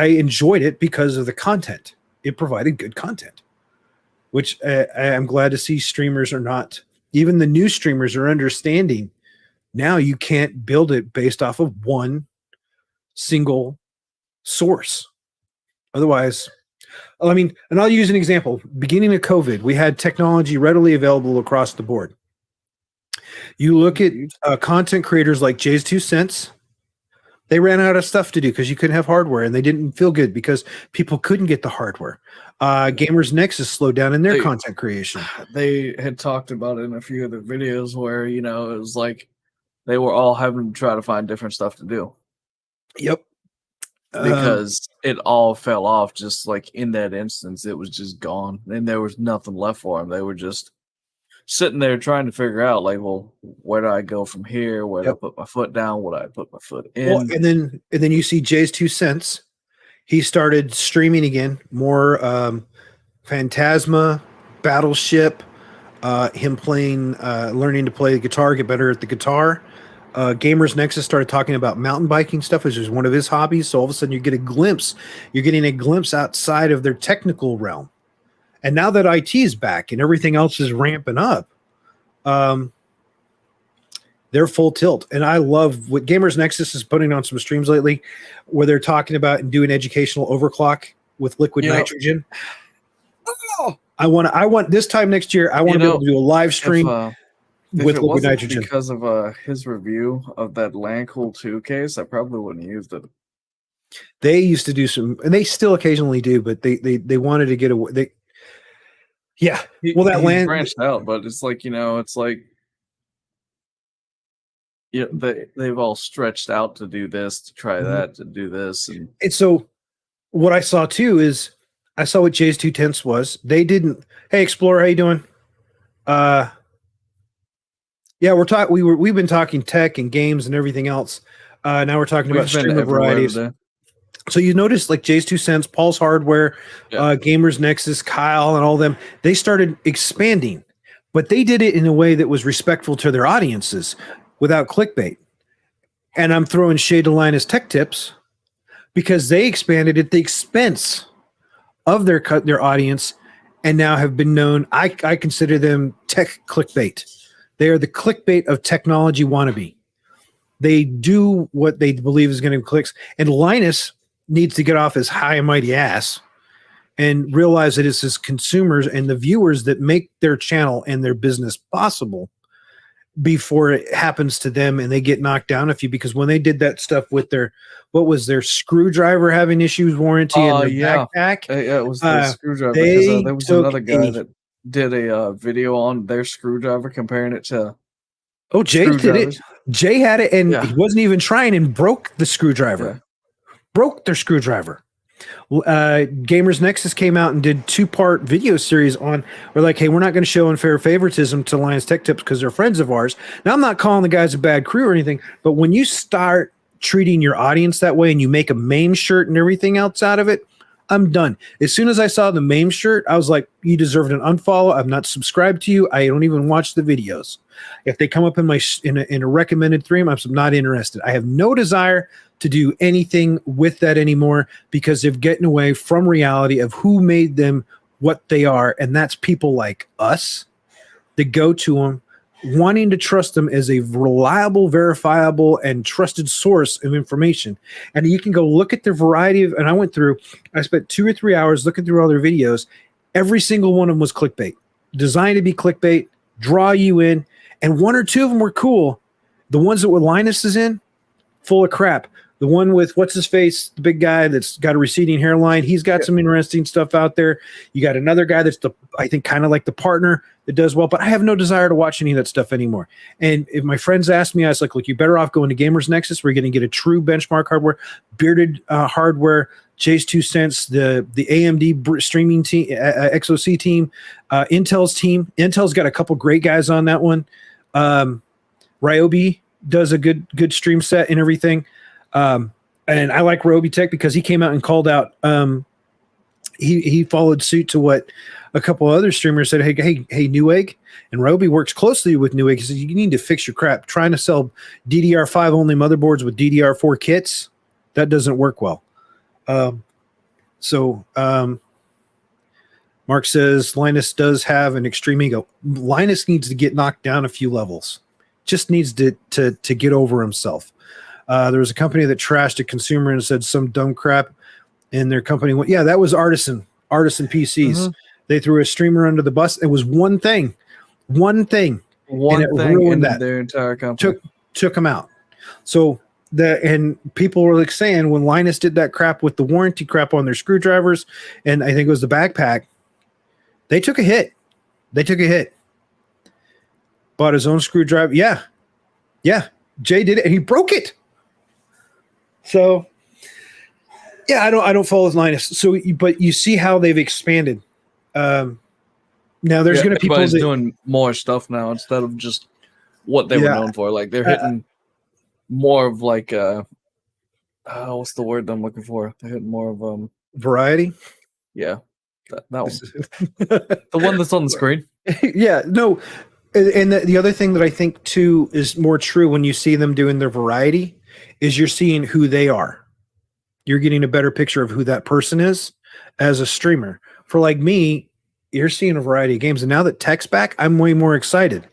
enjoyed it because of the content. It provided good content, which I'm glad to see streamers are not. Even the new streamers are understanding. Now you can't build it based off of one single source. Otherwise, I mean, and I'll use an example. Beginning of COVID, we had technology readily available across the board. You look at content creators like Jay's 2 Cents. They ran out of stuff to do because you couldn't have hardware, and they didn't feel good because people couldn't get the hardware. Gamers Nexus slowed down in their content creation. They had talked about it in a few of the videos where, it was like they were all having to try to find different stuff to do. Yep. Because it all fell off just like in that instance. It was just gone, and there was nothing left for them. They were just sitting there trying to figure out, like, well, where do I go from here? Where do I put my foot down? What do I put my foot in? Well, and then you see Jay's 2 Cents. He started streaming again, more Phantasma, Battleship, him playing, learning to play the guitar, get better at the guitar. Gamers Nexus started talking about mountain biking stuff, which is one of his hobbies. So all of a sudden you're getting a glimpse outside of their technical realm. And now that IT is back and everything else is ramping up, they're full tilt. And I love what Gamers Nexus is putting on some streams lately where they're talking about and doing educational overclock with liquid nitrogen. Oh, I want this time next year, I want to be able to do a live stream with liquid nitrogen. Because of his review of that LANcool 2 case, I probably wouldn't have used it. They used to do some, and they still occasionally do, but they wanted to get away. He branched out, but it's like, they've all stretched out to do this, to try that, to do this, and so what I saw too is I saw what Jay's 2 Cents was. They didn't. Hey, Explorer, how you doing? Yeah, we've been talking tech and games and everything else. Now we're talking about streamer varieties. Today. So you notice like Jay's 2 Cents, Paul's Hardware, Gamers Nexus, Kyle, and all them, they started expanding, but they did it in a way that was respectful to their audiences without clickbait. And I'm throwing shade to Linus Tech Tips because they expanded at the expense of their audience and now have been known. I consider them tech clickbait. They are the clickbait of technology wannabe. They do what they believe is going to clicks. And Linus needs to get off his high and mighty ass and realize that it's his consumers and the viewers that make their channel and their business possible before it happens to them and they get knocked down a few. Because when they did that stuff with their screwdriver having issues, warranty, and their backpack. It was the screwdriver. Because there was another guy that did a video on their screwdriver comparing it to Jay did it. Jay had it and he wasn't even trying and broke the screwdriver. Broke their screwdriver. Gamers Nexus came out and did 2-part video series on we're like, hey, we're not going to show unfair favoritism to Linus Tech Tips because they're friends of ours. Now I'm not calling the guys a bad crew or anything, but when you start treating your audience that way and you make a MAME shirt and everything else out of it, I'm done. As soon as I saw the MAME shirt, I was like, you deserved an unfollow. I'm not subscribed to you. I don't even watch the videos. If they come up in my in a recommended stream, I'm not interested. I have no desire to do anything with that anymore because they've gotten away from reality of who made them what they are, and that's people like us that go to them, wanting to trust them as a reliable, verifiable, and trusted source of information. And you can go look at their variety of, and I spent 2 or 3 hours looking through all their videos. Every single one of them was clickbait, designed to be clickbait, draw you in. And 1 or 2 of them were cool. The ones that Linus is in, full of crap. The one with what's his face, the big guy that's got a receding hairline. He's got some interesting stuff out there. You got another guy that's I think kind of like the partner that does well, but I have no desire to watch any of that stuff anymore. And if my friends asked me, I was like, look, you're better off going to Gamers Nexus. We're going to get a true benchmark hardware, bearded hardware, Jay's 2 cents, the AMD streaming team, XOC team, Intel's team. Intel's got a couple great guys on that one. Ryobi does a good stream set and everything. And I like Ryobi Tech because he came out and called out. He followed suit to what a couple other streamers said. Hey, Newegg, and Ryobi works closely with Newegg. He says you need to fix your crap. Trying to sell DDR5 only motherboards with DDR4 kits, that doesn't work well. Mark says Linus does have an extreme ego. Linus needs to get knocked down a few levels. Just needs to get over himself. There was a company that trashed a consumer and said some dumb crap in their company. Yeah, that was Artisan PCs. Mm-hmm. They threw a streamer under the bus. It was one thing, and it ruined that. Their entire company. Took them out. So people were like saying when Linus did that crap with the warranty crap on their screwdrivers, and I think it was the backpack, they took a hit. Bought his own screwdriver. Yeah. Jay did it, and he broke it. So, yeah, I don't follow Linus. So, but you see how they've expanded. Now there's going to be people doing more stuff now instead of just what they were known for. Like they're hitting more of like what's the word I'm looking for? They're hitting more of variety. Yeah, that one. The one that's on the screen. Yeah, no. And the other thing that I think too is more true when you see them doing their variety is you're seeing who they are. You're getting a better picture of who that person is as a streamer. For like me, you're seeing a variety of games. And now that tech's back, I'm way more excited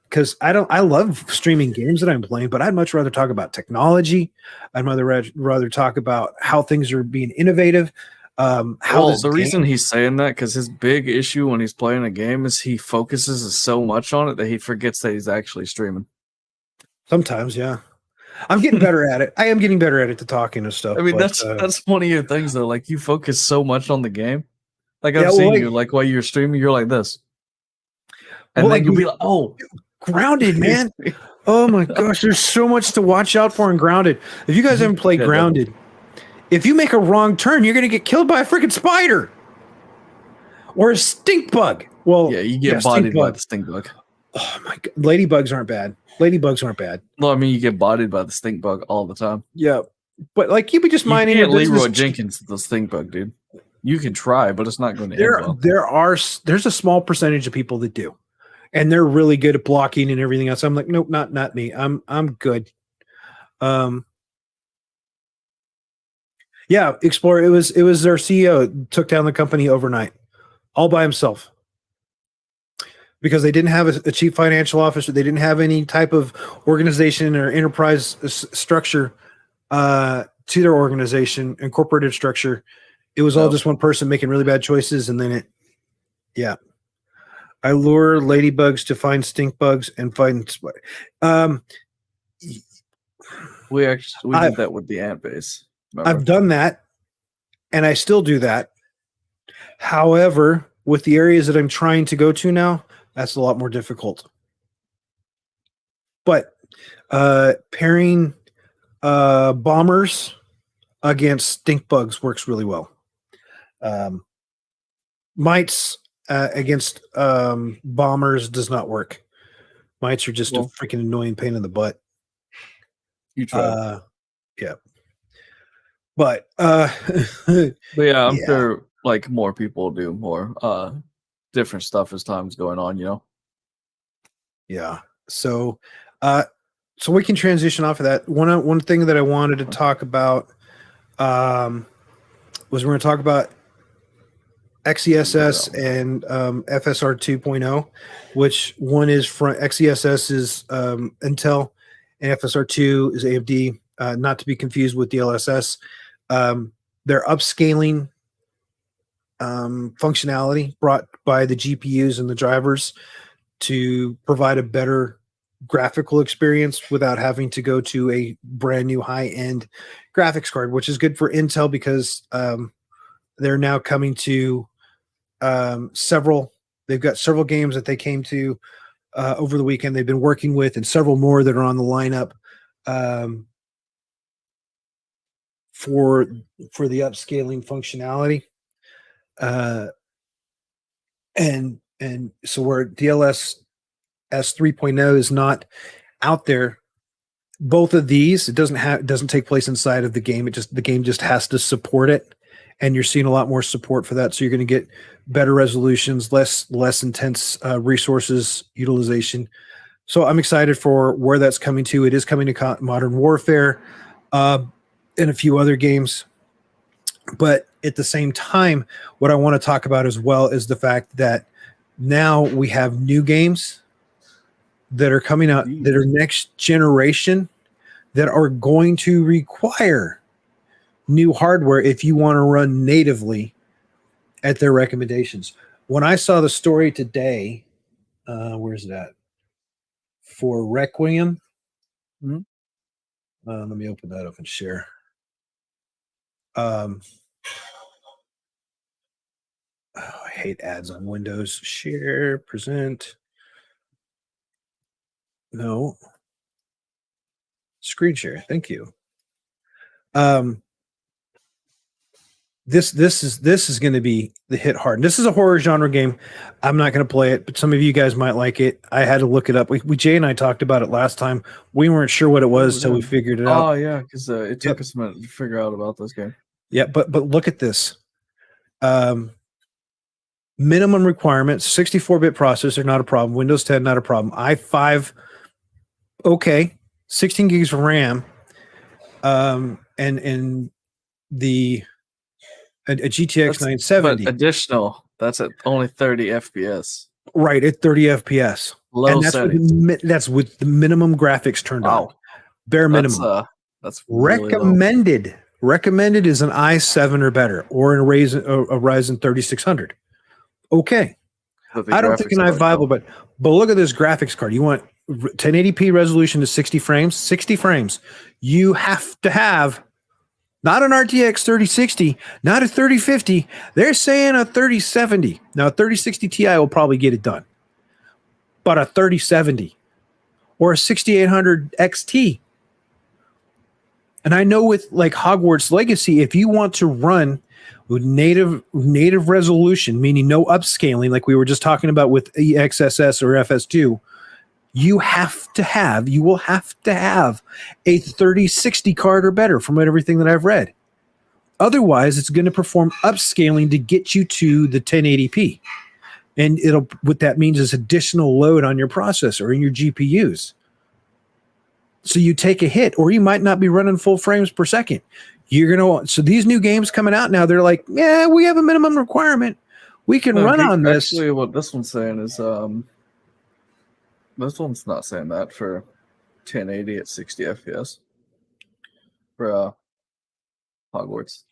because I love streaming games that I'm playing, but I'd much rather talk about technology. I'd rather talk about how things are being innovative. The reason he's saying that because his big issue when he's playing a game is he focuses so much on it that he forgets that he's actually streaming. Sometimes, yeah. I'm getting better at it. I am getting better at it to talking and stuff. I mean, that's one of your things though. Like you focus so much on the game. Like I've seen you, like while you're streaming, you're like this, and then you'll be like, "Oh, Grounded, man! Oh my gosh, there's so much to watch out for in Grounded. If you guys haven't played Grounded, if you make a wrong turn, you're gonna get killed by a freaking spider or a stink bug. Well, yeah, you get bodied by the stink bug. Oh my god, ladybugs aren't bad. Well, I mean, you get bodied by the stink bug all the time. Yeah, but like you be just minding. You can't Leroy Jenkins the stink bug, dude. You can try, but it's not going to end well. There's a small percentage of people that do, and they're really good at blocking and everything else. I'm like, nope, not me. I'm good. Yeah, Explorer. It was their CEO took down the company overnight, all by himself. Because they didn't have a chief financial officer, they didn't have any type of organization or enterprise structure to their organization, incorporated structure. It was all just one person making really bad choices, and then I lure ladybugs to find stink bugs and find. We did that with the ant base. Remember? I've done that, and I still do that. However, with the areas that I'm trying to go to now, that's a lot more difficult. But pairing bombers against stink bugs works really well. Mites against bombers does not work. Mites are just a freaking annoying pain in the butt. You try. Yeah. But yeah, I'm sure like more people do more different stuff as time's going on, you know. Yeah. So we can transition off of that. One thing that I wanted to talk about was we're going to talk about XeSS and FSR 2.0, which one is from XeSS is Intel and FSR2 is AMD, not to be confused with DLSS. They're upscaling functionality brought by the GPUs and the drivers to provide a better graphical experience without having to go to a brand new high-end graphics card, which is good for Intel because they're now coming to they've got several games that they came to over the weekend they've been working with, and several more that are on the lineup for the upscaling functionality. And so where DLSS 3.0 is not out there, both of these, it doesn't take place inside of the game. The game just has to support it. And you're seeing a lot more support for that. So you're going to get better resolutions, less intense resources utilization. So I'm excited for where that's coming to. It is coming to Modern Warfare and a few other games. But at the same time, what I want to talk about as well is the fact that now we have new games that are coming out that are next generation that are going to require new hardware if you want to run natively at their recommendations. When I saw the story today, where's that? For Requiem. Let me open that up and share. I hate ads on Windows. Share, present. No. Screen share. Thank you. This is going to be the hit hard. This is a horror genre game. I'm not going to play it, but some of you guys might like it. I had to look it up. Jay and I talked about it last time. We weren't sure what it was until we figured it out. Oh yeah, because it took us a minute to figure out about this game. Yeah, but look at this. Minimum requirements: 64-bit processor, not a problem. Windows 10, not a problem. i5, okay. 16 gigs of RAM, and the a GTX 970. But additional, that's at only 30 FPS. Right, at 30 FPS. Low settings. That's with the minimum graphics turned on. Bare minimum. That's really recommended. Low. Recommended is an i7 or better, or a Ryzen 3600. Okay. I don't think an i viable, but look at this graphics card. You want 1080p resolution to 60 frames? 60 frames. You have to have not an RTX 3060, not a 3050. They're saying a 3070. Now, a 3060 Ti will probably get it done. But a 3070 or a 6800 XT. And I know with like Hogwarts Legacy, if you want to run with native resolution, meaning no upscaling, like we were just talking about with XeSS or FS2, you will have to have a 3060 card or better from everything that I've read. Otherwise, it's going to perform upscaling to get you to the 1080p. And what that means is additional load on your processor and your GPUs. So you take a hit, or you might not be running full frames per second. So these new games coming out now, they're like, yeah, we have a minimum requirement. We can run on this. Actually, what this one's saying is, this one's not saying that for 1080 at 60 FPS for Hogwarts.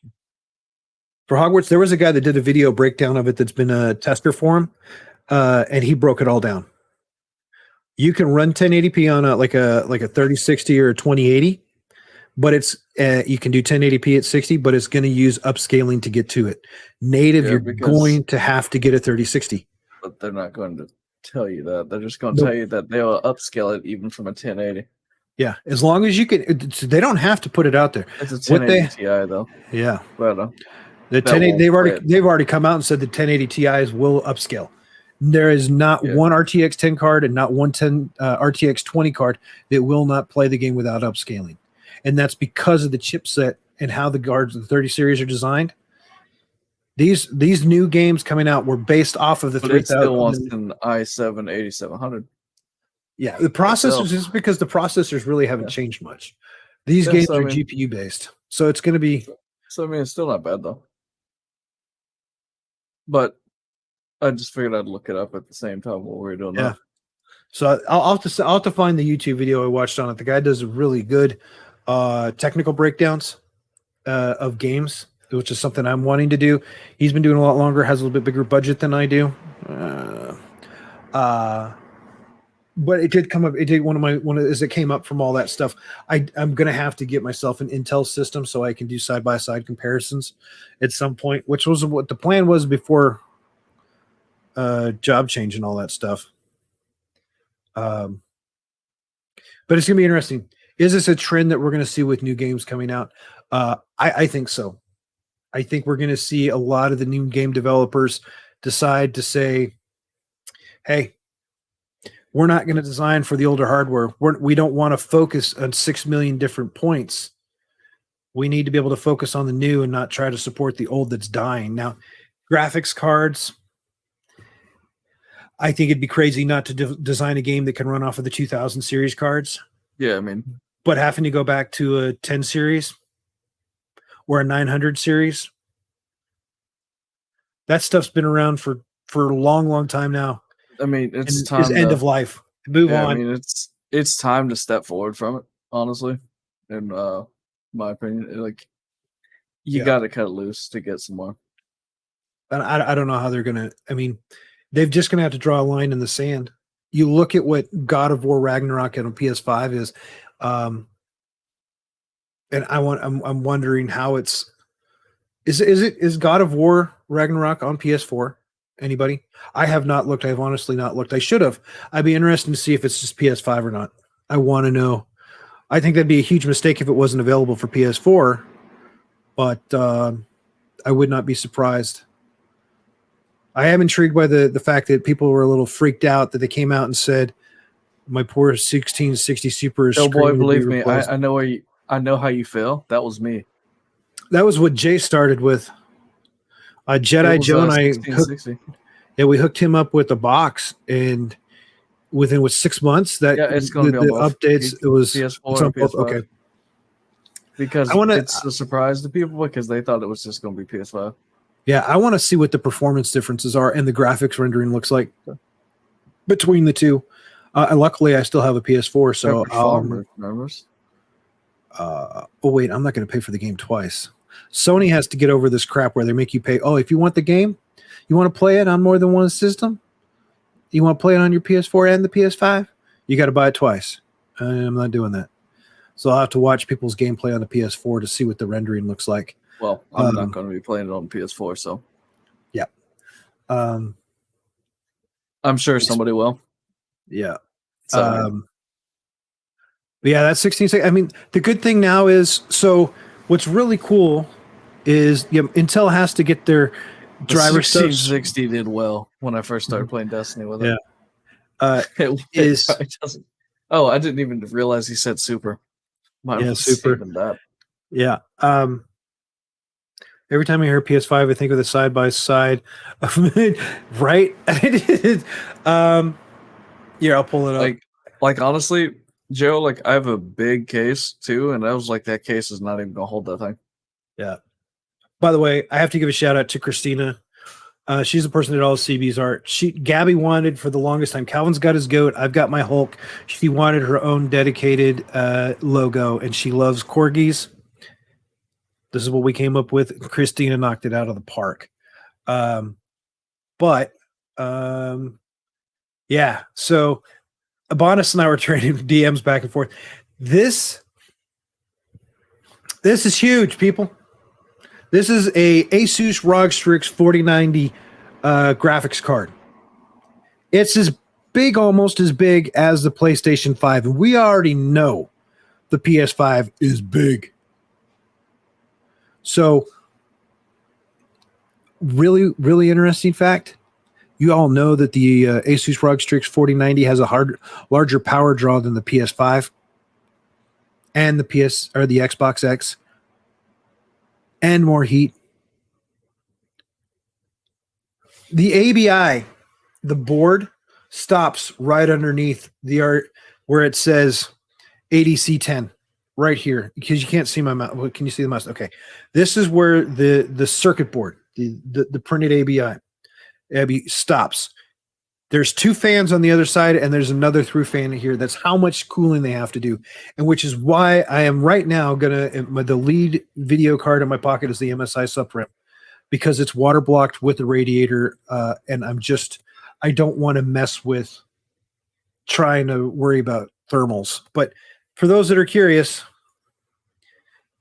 For Hogwarts, there was a guy that did a video breakdown of it that's been a tester for him, and he broke it all down. You can run 1080p on like a 3060 or a 2080, but it's you can do 1080p at 60, but it's going to use upscaling to get to it. Native, you're going to have to get a 3060. But they're not going to tell you that. They're just going to tell you that they'll upscale it even from a 1080. Yeah, as long as you can. They don't have to put it out there. It's a 1080 Ti though. Yeah, but the 1080 they've already come out and said the 1080 Ti's will upscale. There is not one RTX 10 card and not one RTX 20 card that will not play the game without upscaling, and that's because of the chipset and how the cards of the 30 series are designed. These new games coming out were based off of the 3000. It still wants an i7 8700. Yeah, the processors is because the processors really haven't changed much. These games are GPU based, so it's going to be. So I mean, it's still not bad though. but I just figured I'd look it up at the same time while we were doing that. So I'll have to find the YouTube video I watched on it. The guy does really good technical breakdowns of games, which is something I'm wanting to do. He's been doing a lot longer, has a little bit bigger budget than I do. But it did come up. It did as it came up from all that stuff. I'm gonna have to get myself an Intel system so I can do side by side comparisons at some point, which was what the plan was before job change and all that stuff. But it's gonna be interesting. Is this a trend that we're gonna see with new games coming out? I think so. I think we're gonna see a lot of the new game developers decide to say, "Hey, we're not going to design for the older hardware. We don't want to focus on 6 million different points. We need to be able to focus on the new and not try to support the old that's dying." Now, graphics cards, I think it'd be crazy not to design a game that can run off of the 2000 series cards. Yeah, I mean, but having to go back to a 10 series or a 900 series, that stuff's been around for a long, long time now. I mean, it's time. It's end of life. Move on. I mean, it's time to step forward from it. Honestly, in my opinion, like you got to cut it loose to get some more. And I don't know how they're gonna. I mean, they're just gonna have to draw a line in the sand. You look at what God of War Ragnarok on PS5 is, and I'm wondering how it's. Is God of War Ragnarok on PS4? Anybody? I have not looked. I've honestly not looked. I should have. I'd be interested to see if it's just PS5 or not. I want to know. I think that'd be a huge mistake if it wasn't available for PS4, but I would not be surprised. I am intrigued by the fact that people were a little freaked out that they came out and said, "My poor 1660 Super is." Oh boy, believe me, I know how you feel. That was me. That was what Jay started with. Jedi Joe and I, we hooked him up with a box, and within 6 months, that it's going to be on both. Updates. It was PS4 and PS5. Okay, because it's a surprise to people because they thought it was just going to be PS5. Yeah, I want to see what the performance differences are and the graphics rendering looks like between the two. Luckily, I still have a PS4, so oh wait, I'm not going to pay for the game twice. Sony has to get over this crap where they make you pay. Oh, if you want the game, you want to play it on more than one system, you want to play it on your PS4 and the PS5, you got to buy it twice. I'm not doing that. So I'll have to watch people's gameplay on the PS4 to see what the rendering looks like. Well, I'm not going to be playing it on PS4, so yeah. I'm sure somebody will. Yeah. Yeah, that's 16. I mean, the good thing now is, so what's really cool is Intel has to get their driver 1660 did well when I first started playing Destiny with it. Oh, I didn't even realize he said super. Super. That. Yeah. Every time I hear PS5, I think of the side by side, right? Yeah, I'll pull it up. Like honestly, Joe, like I have a big case too, and I was like, that case is not even gonna hold that thing. Yeah. By the way, I have to give a shout out to Christina. She's the person that all CB's art. Gabby wanted for the longest time. Calvin's got his goat. I've got my Hulk. She wanted her own dedicated logo, and she loves corgis. This is what we came up with. Christina knocked it out of the park. Yeah. So Abonis and I were trading DMs back and forth. This is huge, people. This is a Asus ROG Strix 4090 graphics card. It's as big, almost as big as the PlayStation 5. And we already know the PS5 is big. So, really, really interesting fact. You all know that the Asus ROG Strix 4090 has a larger power draw than the PS5 and the Xbox X, and more heat. The ABI, the board, stops right underneath the art where it says ADC10 right here, because you can't see my mouse. Well, can you see the mouse? Okay. This is where the circuit board, the printed ABI. AIB stops. There's 2 fans on the other side, and there's another through fan here. That's how much cooling they have to do, and which is why I am right now the lead video card in my pocket is the MSI subrim, because it's water blocked with the radiator, and I don't want to mess with trying to worry about thermals. But for those that are curious,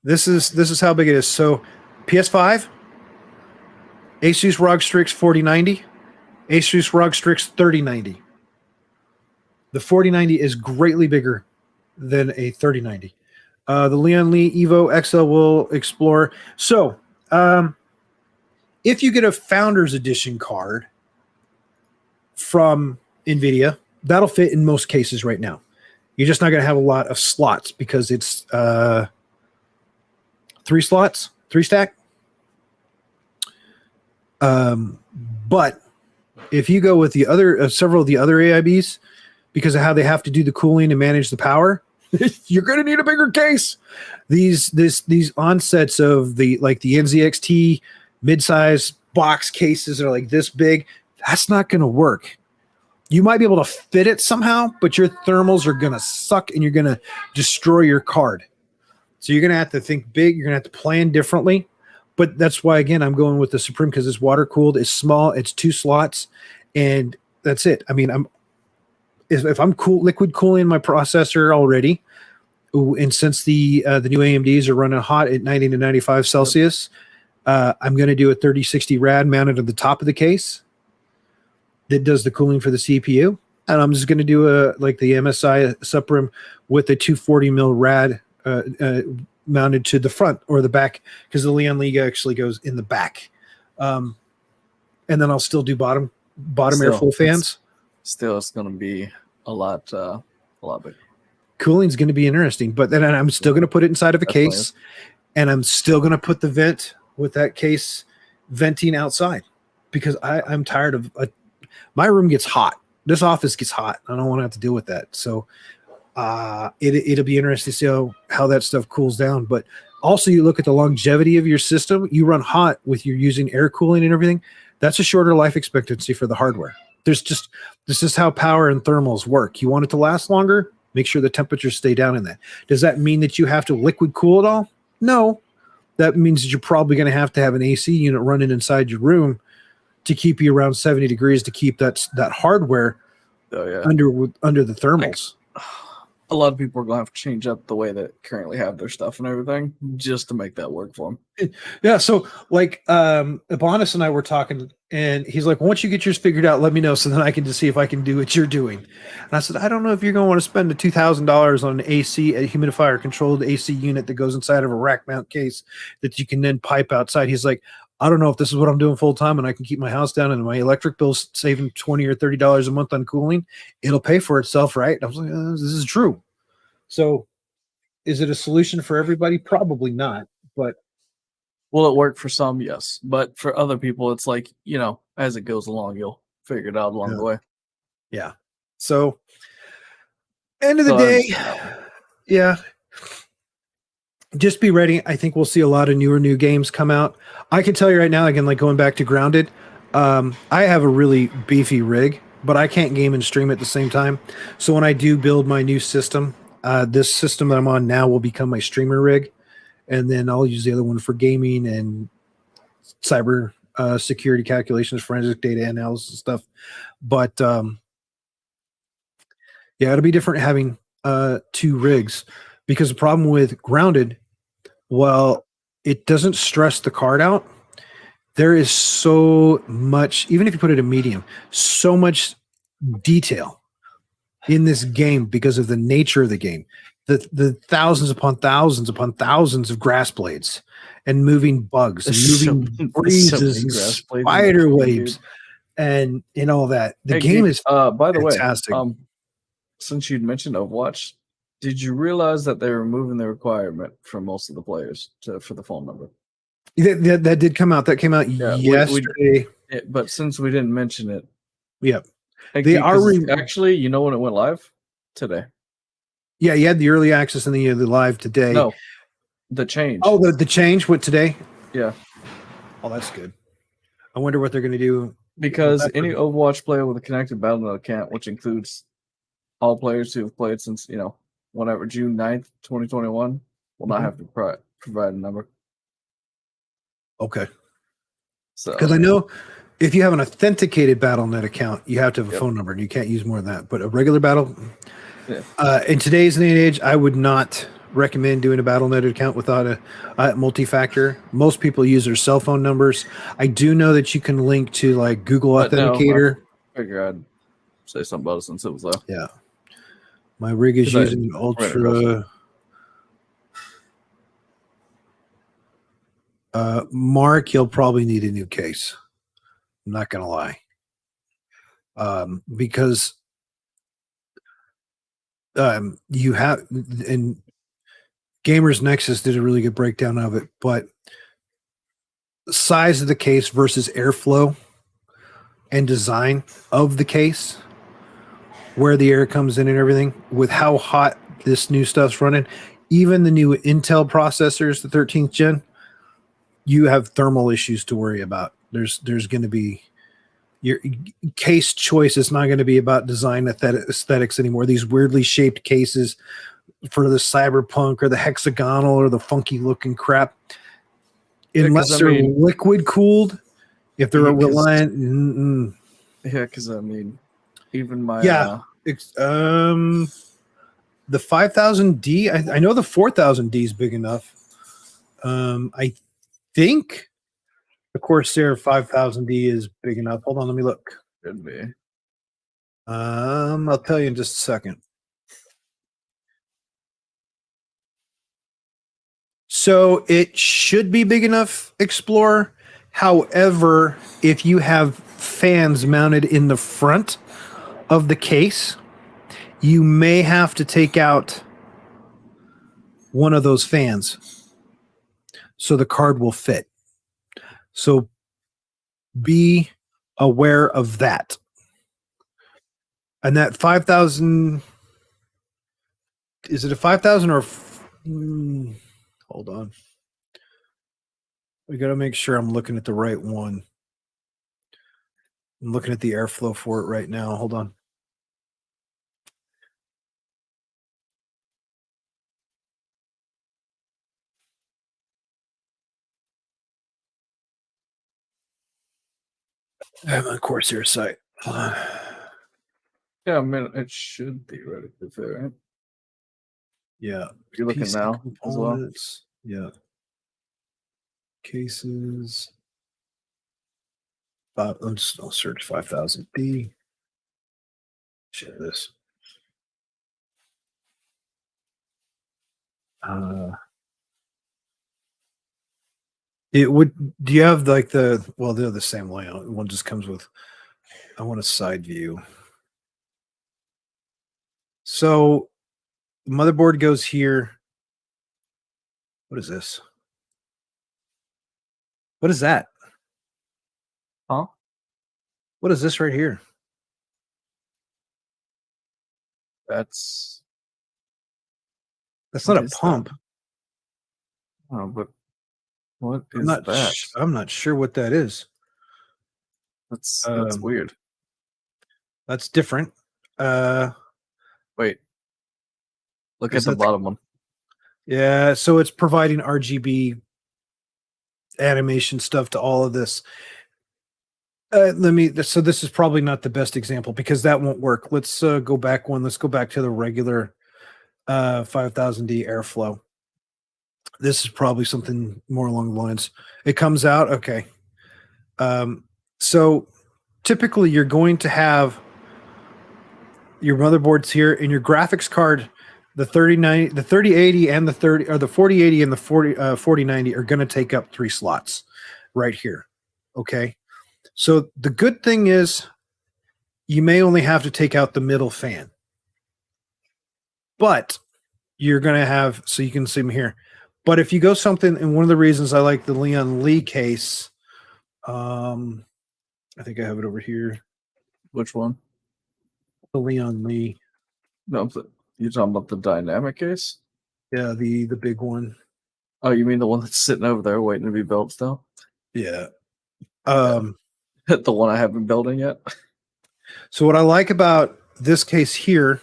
this is how big it is. So PS5, Asus ROG Strix 4090. Asus ROG Strix 3090. The 4090 is greatly bigger than a 3090. The Leon Lee Evo XL will explore. So, if you get a Founders Edition card from NVIDIA, that'll fit in most cases right now. You're just not going to have a lot of slots because it's 3 slots, 3 stack. But if you go with the other several of the other AIBs, because of how they have to do the cooling and manage the power, you're going to need a bigger case. These onsets of the NZXT mid-size box cases are like this big. That's not going to work. You might be able to fit it somehow, but your thermals are going to suck and you're going to destroy your card. So you're going to have to think big. You're going to have to plan differently. But that's why, again, I'm going with the Supreme, because it's water cooled, it's small, it's 2 slots, and that's it. I mean, if I'm liquid cooling my processor already, and since the new AMDs are running hot at 90 to 95 Celsius, I'm going to do a 3060 rad mounted at the top of the case that does the cooling for the CPU, and I'm just going to do the MSI subrim with a 240 mil rad mounted to the front or the back, because the Leon Lee actually goes in the back, and then I'll still do bottom airflow fans. Still, it's going to be a lot bigger. Cooling's going to be interesting, but then I'm still going to put it inside of a case, and I'm still going to put the vent with that case venting outside, because I'm tired of my room gets hot. This office gets hot. I don't want to have to deal with that. So it'll be interesting to see how that stuff cools down. But also, you look at the longevity of your system. You run hot with your using air cooling and everything. That's a shorter life expectancy for the hardware. This is how power and thermals work. You want it to last longer, make sure the temperatures stay down in that. Does that mean that you have to liquid cool it all? No. That means that you're probably going to have an AC unit running inside your room to keep you around 70 degrees to keep that hardware under the thermals. A lot of people are going to have to change up the way that currently have their stuff and everything just to make that work for them. Yeah. So Ibanez and I were talking, and he's like, once you get yours figured out, let me know so then I can just see if I can do what you're doing. And I said, I don't know if you're going to want to spend the $2,000 on an AC, a humidifier controlled AC unit that goes inside of a rack mount case that you can then pipe outside. He's like, I don't know if this is what I'm doing full time and I can keep my house down and my electric bill's saving $20 or $30 a month on cooling. It'll pay for itself, right? I was like, this is true. So is it a solution for everybody? Probably not. But will it work for some? Yes. But for other people, it's like, as it goes along, you'll figure it out along the way. Yeah. So end of the day, yeah. Just be ready. I think we'll see a lot of new games come out. I can tell you right now, again, like going back to Grounded, I have a really beefy rig, but I can't game and stream at the same time. So when I do build my new system, this system that I'm on now will become my streamer rig, and then I'll use the other one for gaming and cyber security calculations, forensic data analysis and stuff. But yeah, it'll be different having 2 rigs, because the problem with Grounded, well, it doesn't stress the card out. There is so much, even if you put it in medium, so much detail in this game because of the nature of the game. The thousands upon thousands of grass blades and moving bugs and moving breezes, spider webs, and all that. The game is by the fantastic. Way, since you'd mentioned Overwatch, did you realize that they're removing the requirement for most of the players for the phone number? That did come out. That came out yesterday. But since we didn't mention it, yep. They are actually. You know when it went live? Today. Yeah, you had the early access and the live today. No, the change. Oh, the change went today. Yeah. Oh, that's good. I wonder what they're going to do Because any Overwatch player with a connected Battle.net account, which includes all players who have played since, whatever, June 9th, 2021, will not have to provide a number. Okay. So, because I know if you have an authenticated Battle.net account, you have to have a phone number, and you can't use more than that. But a regular Battle, in today's day and age, I would not recommend doing a Battle.net account without a multi-factor. Most people use their cell phone numbers. I do know that you can link to like Google Authenticator. I figure I'd say something about it since it was there. Yeah. My rig is using Ultra. Mark, you'll probably need a new case. I'm not going to lie. Because you have, and Gamers Nexus did a really good breakdown of it, but the size of the case versus airflow and design of the case, where the air comes in and everything, with how hot this new stuff's running, even the new Intel processors, the 13th gen, you have thermal issues to worry about. There's going to be your case choice is not going to be about design aesthetics anymore. These weirdly shaped cases for the cyberpunk or the hexagonal or the funky looking crap, unless they're liquid cooled, if they're reliant. Because even my the 5000D, I know the 4000D is big enough. I think the Corsair 5000D is big enough. Hold on, let me look. Could be. I'll tell you in just a second. So it should be big enough, Explorer. However, if you have fans mounted in the front of the case, you may have to take out one of those fans so the card will fit. So be aware of that. And that 5000, is it a 5000 or hold on. We got to make sure I'm looking at the right one. I'm looking at the airflow for it right now. Hold on. I'm on Corsair site. Yeah, it should be ready to fit, right? Yeah. You're looking PC now as well? Yeah. Cases. I'll search 5000D. Share this. It would. Do you have like the? Well, they're the same layout. One just comes with. I want a side view. So, the motherboard goes here. What is this? What is that? Huh? What is this right here? That's not a pump. Oh, but what is that? I'm not sure what that is. That's weird. That's different. Wait. Look at the bottom one. Yeah, so it's providing RGB animation stuff to all of this. So this is probably not the best example because that won't work. Let's go back one. Let's go back to the regular 5000D airflow. This is probably something more along the lines. It comes out. Okay. So typically you're going to have your motherboards here and your graphics card, the 3090, the 3080 and the 4080 and the 4090 are going to take up 3 slots right here. Okay. So the good thing is you may only have to take out the middle fan, but you're going to have, so you can see them here. But if you go something, and one of the reasons I like the Leon Lee case, I think I have it over here. Which one? The Leon Lee. No, you're talking about the dynamic case? Yeah, the big one. Oh, you mean the one that's sitting over there waiting to be built still? Yeah. The one I haven't building yet. So what I like about this case here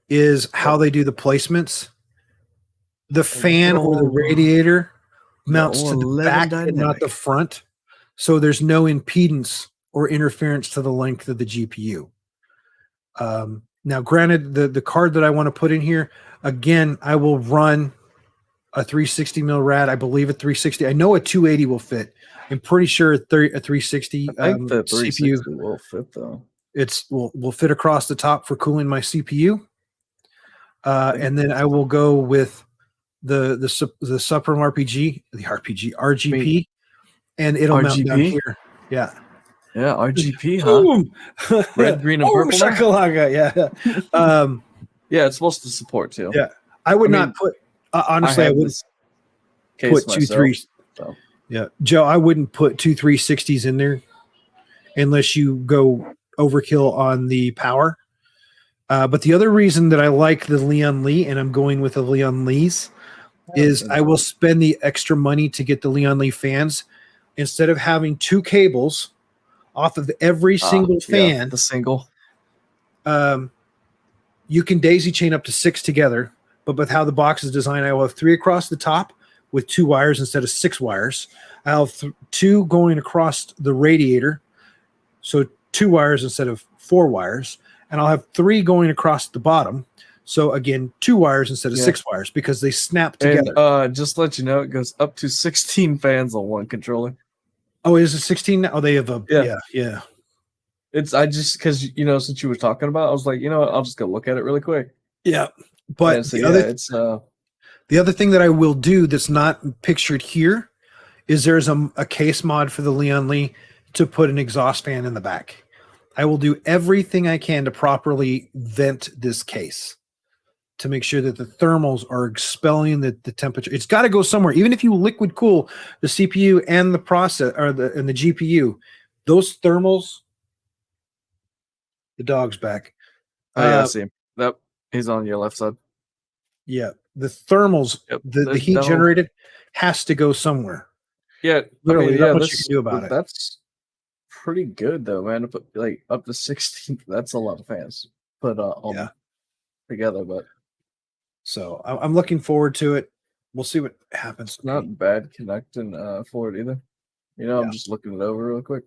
is how they do the placements. The fan or the radiator mounts to the back and not the front. So there's no impedance or interference to the length of the GPU. Now, granted, the card that I want to put in here, again, I will run a 360 mil rad. I believe a 360. I know a 280 will fit. I'm pretty sure a 360 I think the 360 CPU will fit though. Will fit across the top for cooling my CPU. And then I will go with the Supreme RPG, RGP, and it'll mount down here. Yeah. Yeah, RGP, huh? Red, green, and purple. Shakalaka, yeah. Yeah, it's supposed to support too. Yeah, I would not put. Honestly, I wouldn't put two three. So. Yeah, Joe, I wouldn't put 2 360s in there unless you go overkill on the power. But the other reason that I like the Leon Lee, and I'm going with the Leon Lees, is I will spend the extra money to get the Leon Lee fans instead of having 2 cables off of every single fan. The single. You can daisy chain up to 6 together, but with how the box is designed, I will have 3 across the top with 2 wires instead of 6 wires. I'll have 2 going across the radiator, so 2 wires instead of 4 wires, and I'll have 3 going across the bottom. So again, 2 wires instead of 6 wires because they snap together. And, just to let you know, it goes up to 16 fans on one controller. Oh, is it 16 now? Oh, they have a yeah. It's because since you were talking about it, I was like, I'll just go look at it really quick. Yeah. But the other thing that I will do that's not pictured here is there's a case mod for the Leon Lee to put an exhaust fan in the back. I will do everything I can to properly vent this case to make sure that the thermals are expelling the temperature. It's got to go somewhere. Even if you liquid cool the CPU and the and the GPU, those thermals. The dog's back. Oh, yeah, I see him. Yep, he's on your left side. Yeah, the thermals, the heat generated has to go somewhere. Yeah, literally, not much you can do about it. That's pretty good though, man. To put like up to 16, that's a lot of fans put together. But so I'm looking forward to it. We'll see what happens. It's not bad connecting for it either. I'm just looking it over real quick.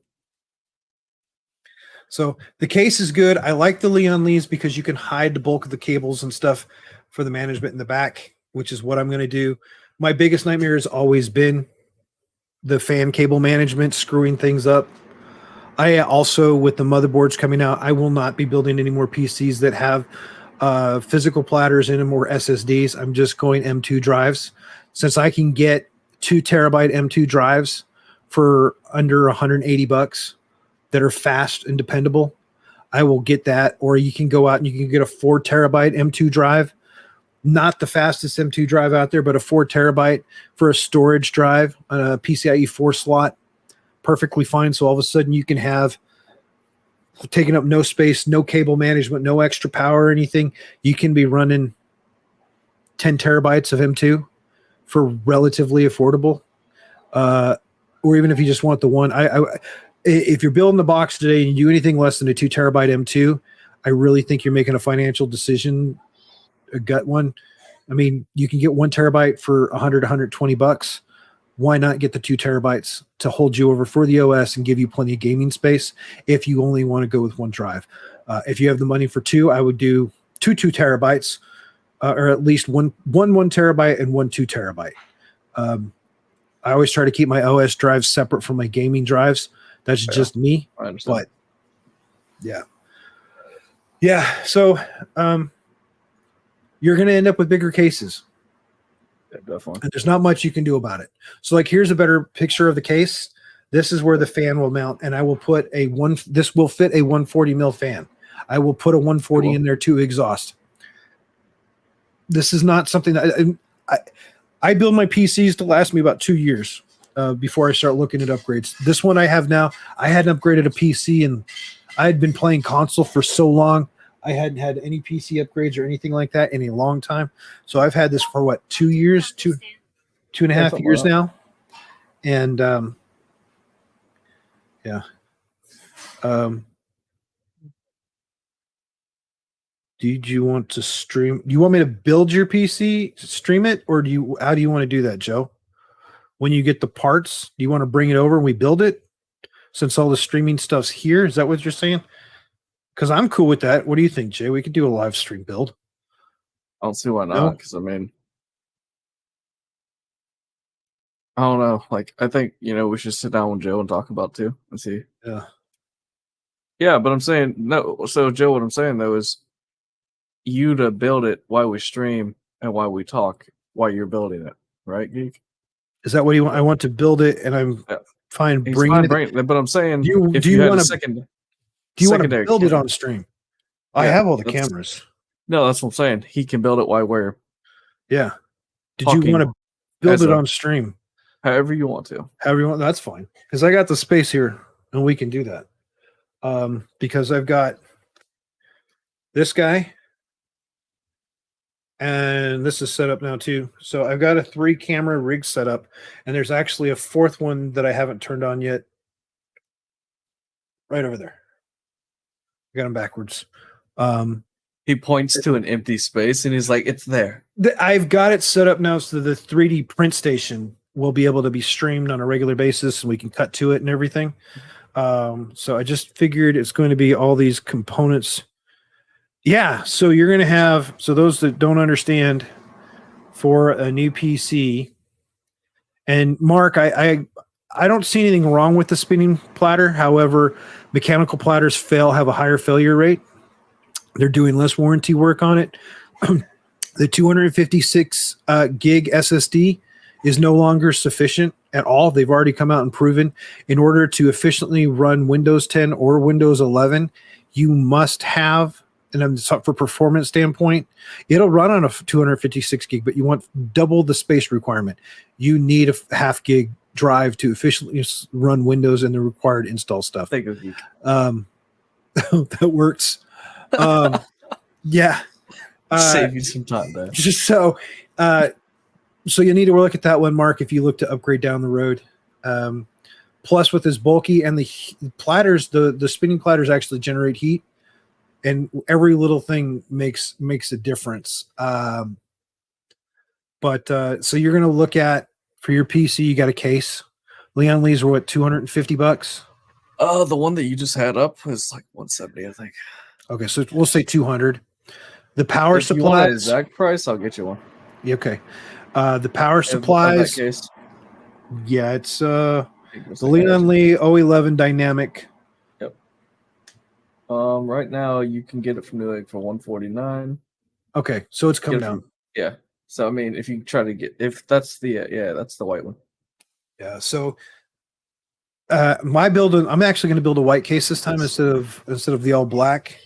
So the case is good. I like the Leon Lees because you can hide the bulk of the cables and stuff for the management in the back, which is what I'm going to do. My biggest nightmare has always been the fan cable management, screwing things up. I also, with the motherboards coming out, I will not be building any more PCs that have physical platters in them or SSDs. I'm just going M2 drives. Since I can get 2 terabyte M2 drives for under $180 that are fast and dependable, I will get that. Or you can go out and you can get a 4 terabyte M2 drive, not the fastest M2 drive out there, but a 4 terabyte for a storage drive on a PCIe 4 slot, perfectly fine. So all of a sudden you can have taking up no space, no cable management, no extra power or anything. You can be running 10 terabytes of M2 for relatively affordable. Or even if you just want the one, if you're building the box today and you do anything less than a 2 terabyte M2, I really think you're making a financial decision, a gut one. I mean, you can get 1 terabyte for $100, $120. Why not get the 2 terabytes to hold you over for the OS and give you plenty of gaming space if you only want to go with 1 drive? If you have the money for 2, I would do 2 terabytes, or at least one 1 terabyte and 1 2 terabyte. I always try to keep my OS drives separate from my gaming drives. That's just me. I understand. But yeah. So you're going to end up with bigger cases. Yeah, definitely. And there's not much you can do about it. So like, here's a better picture of the case. This is where the fan will mount, and I will put this will fit a 140 mil fan. I will put a 140 in there to exhaust. This is not something that I build my PCs to last me about 2 years. Before I start looking at upgrades. This one I have now, I hadn't upgraded a PC, and I had been playing console for so long. I hadn't had any PC upgrades or anything like that in a long time. So I've had this for 2 years, two and a half years now. And Yeah. Did you want to stream? Do you want me to build your PC, stream it, or how do you want to do that, Joe? When you get the parts, do you want to bring it over and we build it? Since all the streaming stuff's here, is that what you're saying? Because I'm cool with that. What do you think, Jay? We could do a live stream build. I don't see why not. Because I mean, I don't know. Like, I think we should sit down with Joe and talk about it too and see. Yeah. Yeah, but I'm saying no. So Joe, what I'm saying though is, you to build it while we stream and while we talk while you're building it, right, Geek? Is that what you want? I want to build it, and I'm fine bringing it. But I'm saying, do you want to build it on stream? I have all the cameras. No, that's what I'm saying. He can build it while we're Did you want to build it on stream? However you want to. However you want. That's fine, because I got the space here, and we can do that. Because I've got this guy. And this is set up now too. So I've got a 3-camera rig set up, and there's actually a 4th one that I haven't turned on yet. Right over there. I got him backwards. He points to an empty space and he's like, "It's there." I've got it set up now so the 3D print station will be able to be streamed on a regular basis, and we can cut to it and everything. So I just figured it's going to be all these components. Yeah, so you're going to have, so those that don't understand, for a new PC, and Mark, I don't see anything wrong with the spinning platter. However, mechanical platters have a higher failure rate. They're doing less warranty work on it. The 256 gig SSD is no longer sufficient at all. They've already come out and proven, in order to efficiently run Windows 10 or Windows 11, you must have, and for performance standpoint, it'll run on a 256 gig, but you want double the space requirement. You need a 0.5 gig drive to efficiently run Windows and the required install stuff. Thank you. That works. Yeah. Save you some time there. So you need to look at that one, Mark, if you look to upgrade down the road. Plus, with this bulky and the platters, the spinning platters actually generate heat, and every little thing makes a difference. So you're going to look at, for your PC, you got a case. Leon Lee's were what, $250? Oh, the one that you just had up was like $170, I think. Okay, so we'll say $200. The power if supplies. You want an exact price? I'll get you one. Okay. The power supplies. In that case. Yeah, it's the Leon Lee 011 Dynamic. Yep. Right now you can get it from Newegg for $149. Okay, so it's come down. Yeah. So I mean, if you try to get, if that's the that's the white one. Yeah. So my build, I'm actually going to build a white case this time instead of the all black.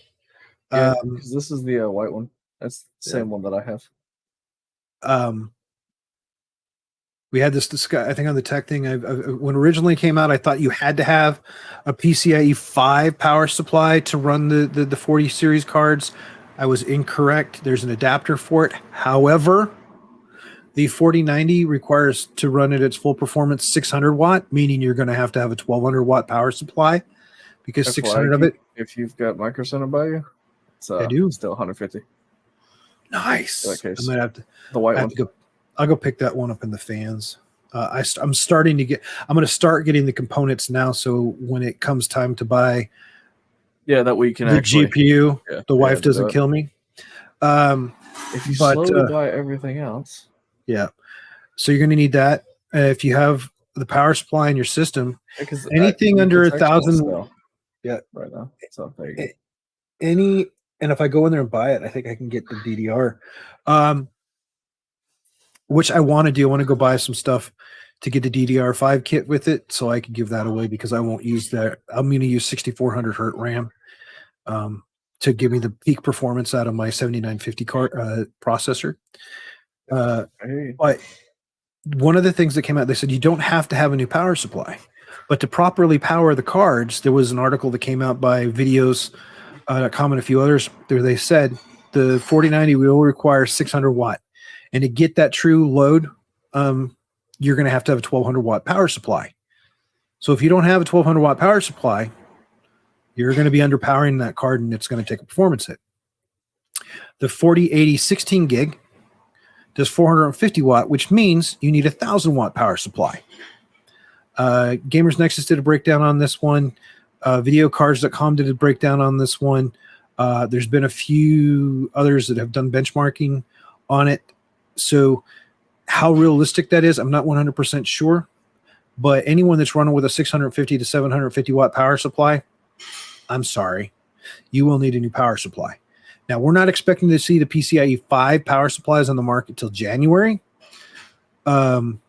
Yeah, because this is the white one. That's the same one that I have. We had this discussion, I think, on the tech thing. When originally came out, I thought you had to have a PCIe 5 power supply to run the 40 series cards. I was incorrect. There's an adapter for it. However, the 4090 requires, to run it its full performance, 600 watt, meaning you're going to have a 1200 watt power supply, because That's 600 of it. If you've got Micro Center by you, it's I do. Still 150. Nice. In that case. I might have to. The white one. I'll go pick that one up in the fans. I'm starting to get. I'm going to start getting the components now, so when it comes time to buy, that way you can the actually, GPU, the wife doesn't kill me. If you slowly buy everything else, so you're going to need that. If you have the power supply in your system, anything under 1,000, right now. So there you go. And if I go in there and buy it, I think I can get the DDR. Which I want to do. I want to go buy some stuff to get the DDR5 kit with it, so I can give that away, because I won't use that. I'm going to use 6400 hertz RAM to give me the peak performance out of my 7950 card processor. But one of the things that came out, they said you don't have to have a new power supply, but to properly power the cards, there was an article that came out by Videos.com and a few others there. They said the 4090 will require 600 watt. And to get that true load, you're going to have a 1200 watt power supply. So if you don't have a 1200 watt power supply, you're going to be underpowering that card and it's going to take a performance hit. The 4080 16 gig does 450 watt, which means you need a 1000 watt power supply. Gamers Nexus did a breakdown on this one. Videocards.com did a breakdown on this one. There's been a few others that have done benchmarking on it. So how realistic that is, I'm not 100% sure. But anyone that's running with a 650 to 750 watt power supply, I'm sorry, you will need a new power supply. Now, we're not expecting to see the PCIe 5 power supplies on the market till January. But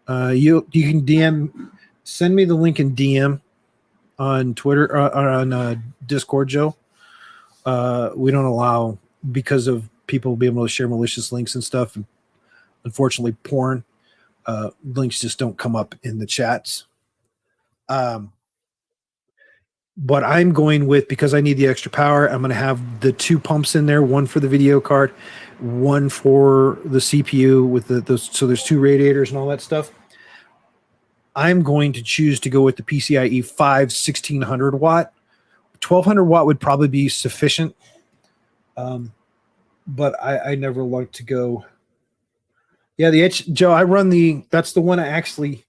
you can send me the link in DM on Twitter or on Discord, Joe. We don't allow, because of people being able to share malicious links and stuff, and unfortunately porn, links just don't come up in the chats. But I'm going with, because I need the extra power, I'm going to have the 2 pumps in there, one for the video card, one for the CPU with those. So there's 2 radiators and all that stuff. I'm going to choose to go with the PCIe 5 1600 watt. 1200 watt would probably be sufficient. But I never like to go. Yeah, Joe, that's the one I actually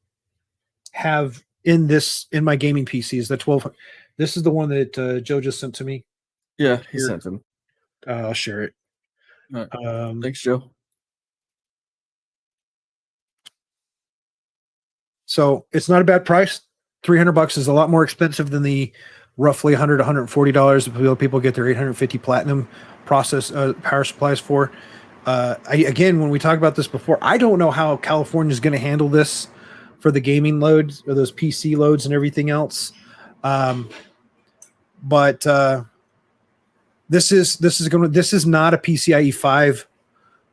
have in my gaming PC is the 1200. This is the one that Joe just sent to me. Yeah, he sent them. I'll share it. All right. Thanks, Joe. So it's not a bad price. $300 is a lot more expensive than the roughly $100 to $140 that people get their 850 platinum process power supplies for. Again, when we talked about this before, I don't know how California is going to handle this for the gaming loads or those PC loads and everything else. But this is not a PCIe 5.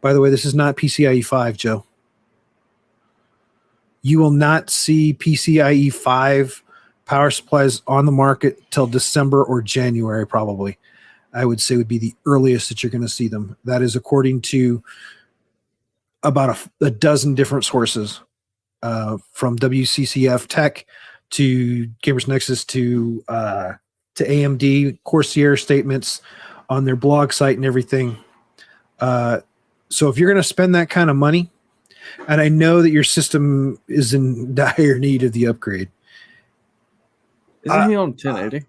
By the way, this is not PCIe 5, Joe. You will not see PCIe 5 power supplies on the market till December or January, probably. I would say would be the earliest that you're going to see them. That is according to about a dozen different sources, from WCCF Tech to Gamers Nexus to AMD, Corsair statements on their blog site and everything. So if you're going to spend that kind of money, and I know that your system is in dire need of the upgrade. Isn't he on 1080?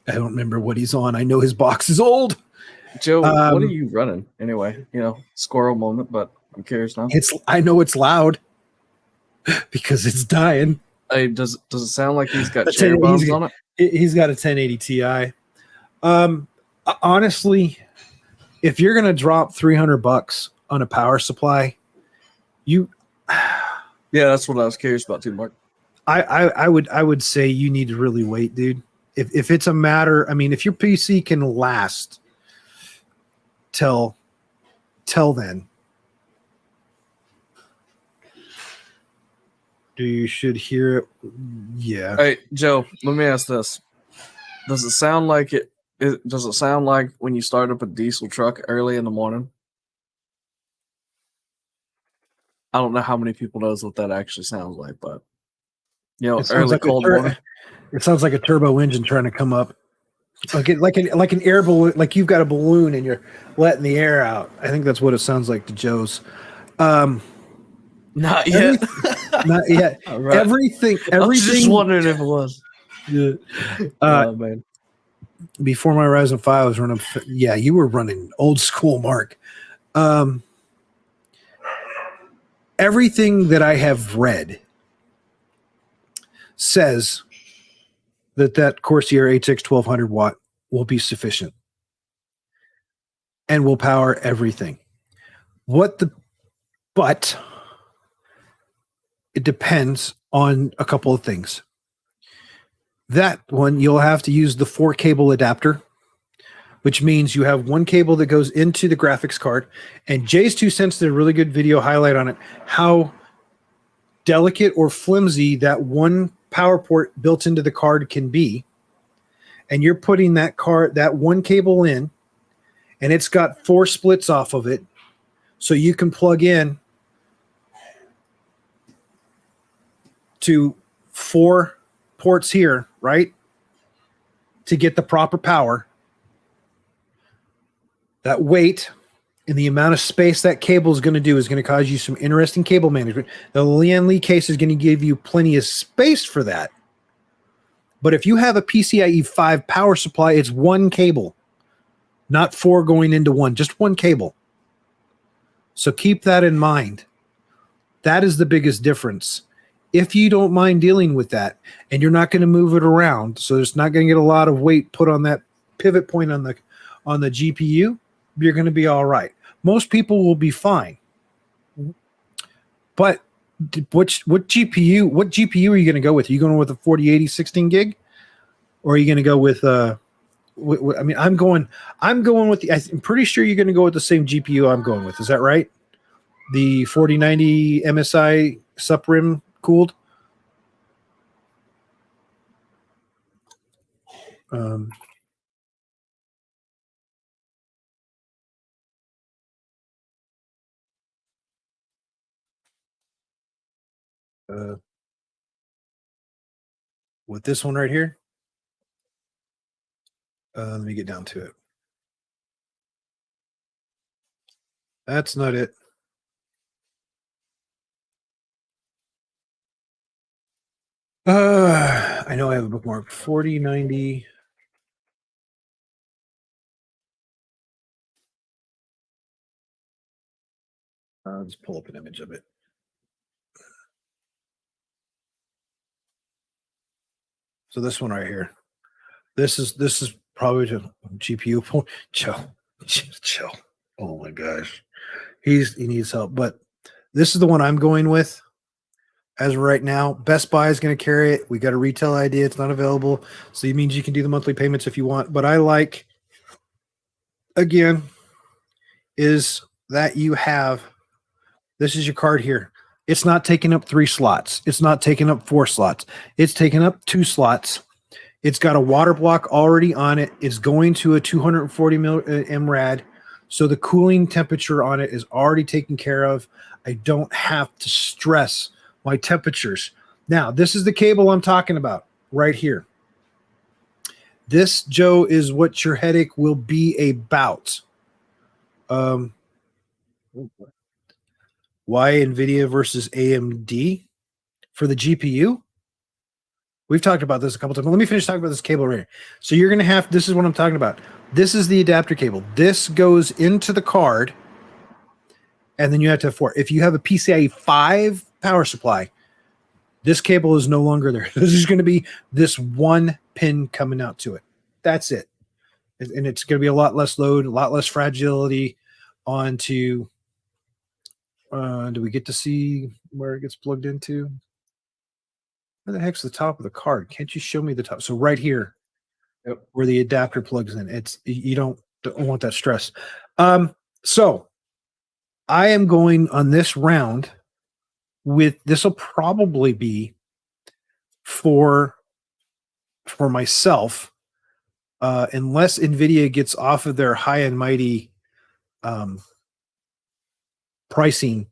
I don't remember what he's on. I know his box is old. Joe, what are you running anyway? Squirrel moment, but I'm curious now. I know it's loud because it's dying. Does it sound like he's got cherry bombs on it? He's got a 1080 Ti. Honestly, if you're going to drop $300 on a power supply, yeah, that's what I was curious about too, Mark. I would say you need to really wait, dude. If it's a matter, if your PC can last till then, you should hear it. Yeah. Hey, Joe, let me ask this: does it sound like does it sound like when you start up a diesel truck early in the morning? I don't know how many people knows what that actually sounds like, but early cold morning. It sounds like a turbo engine trying to come up, like an air balloon, like you've got a balloon and you're letting the air out. I think that's what it sounds like to Joe's. Not yet. Not yet. Right. Everything. I was just wondering if it was. Yeah. Man. Before my Ryzen 5, I was running. Yeah, you were running old school, Mark. Everything that I have read says that Corsair HX 1200 watt will be sufficient and will power everything. But it depends on a couple of things. That one, you'll have to use the 4-cable adapter, which means you have one cable that goes into the graphics card. And Jay's 2 cents did a really good video highlight on it, how delicate or flimsy that one power port built into the card can be. And you're putting that one cable in, and it's got 4 splits off of it. So you can plug in to 4 ports here, right? To get the proper power. That weight and the amount of space that cable is going to do is going to cause you some interesting cable management. The Lian Li case is going to give you plenty of space for that. But if you have a PCIe 5 power supply, it's one cable, not 4 going into one, just one cable. So keep that in mind. That is the biggest difference. If you don't mind dealing with that and you're not going to move it around, so it's not going to get a lot of weight put on that pivot point on the GPU, you're going to be all right. Most people will be fine. But what GPU are you going to go with? Are you going with a 4080 16 gig? Or are you going to go with I mean, I'm going with I'm pretty sure you're going to go with the same GPU I'm going with. Is that right? The 4090 MSI SUPRIM cooled. With this one right here. Let me get down to it. That's not it. I know I have a bookmark. 4090. I'll just pull up an image of it. So this one right here. This is probably the GPU point. Chill. Oh my gosh. He needs help. But this is the one I'm going with as of right now. Best Buy is going to carry it. We got a retail ID. It's not available. So it means you can do the monthly payments if you want. But I like, again, is that you have, this is your card here. It's not taking up 3 slots. It's not taking up 4 slots. It's taking up 2 slots. It's got a water block already on it. It's going to a 240 mRad. So the cooling temperature on it is already taken care of. I don't have to stress my temperatures. Now, this is the cable I'm talking about right here. This, Joe, is what your headache will be about. Why NVIDIA versus AMD for the GPU? We've talked about this a couple times. But let me finish talking about this cable right here. So you're going to have, this is what I'm talking about. This is the adapter cable. This goes into the card, and then you have to have 4. If you have a PCIe 5 power supply, this cable is no longer there. This is going to be this one pin coming out to it. That's it. And it's going to be a lot less load, a lot less fragility onto, do we get to see where it gets plugged into? Where the heck's the top of the card? Can't you show me the top? So right here, yep, where the adapter plugs in. It's, you don't want that stress. So I am going on this round with, this will probably be for myself, unless NVIDIA gets off of their high and mighty pricing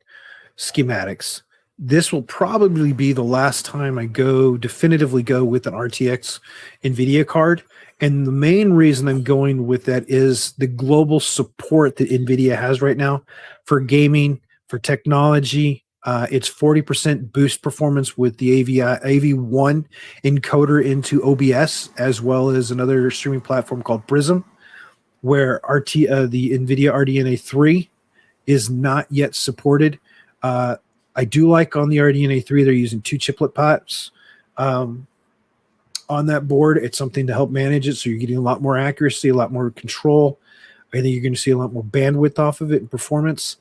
schematics. This will probably be the last time I definitively go with an RTX NVIDIA card. And the main reason I'm going with that is the global support that NVIDIA has right now for gaming, for technology. It's 40% boost performance with the AV1 encoder into OBS, as well as another streaming platform called Prism, where the NVIDIA RDNA 3 is not yet supported. I do like on the RDNA 3, they're using 2 chiplet pots on that board. It's something to help manage it, so you're getting a lot more accuracy, a lot more control. I think you're going to see a lot more bandwidth off of it and performance.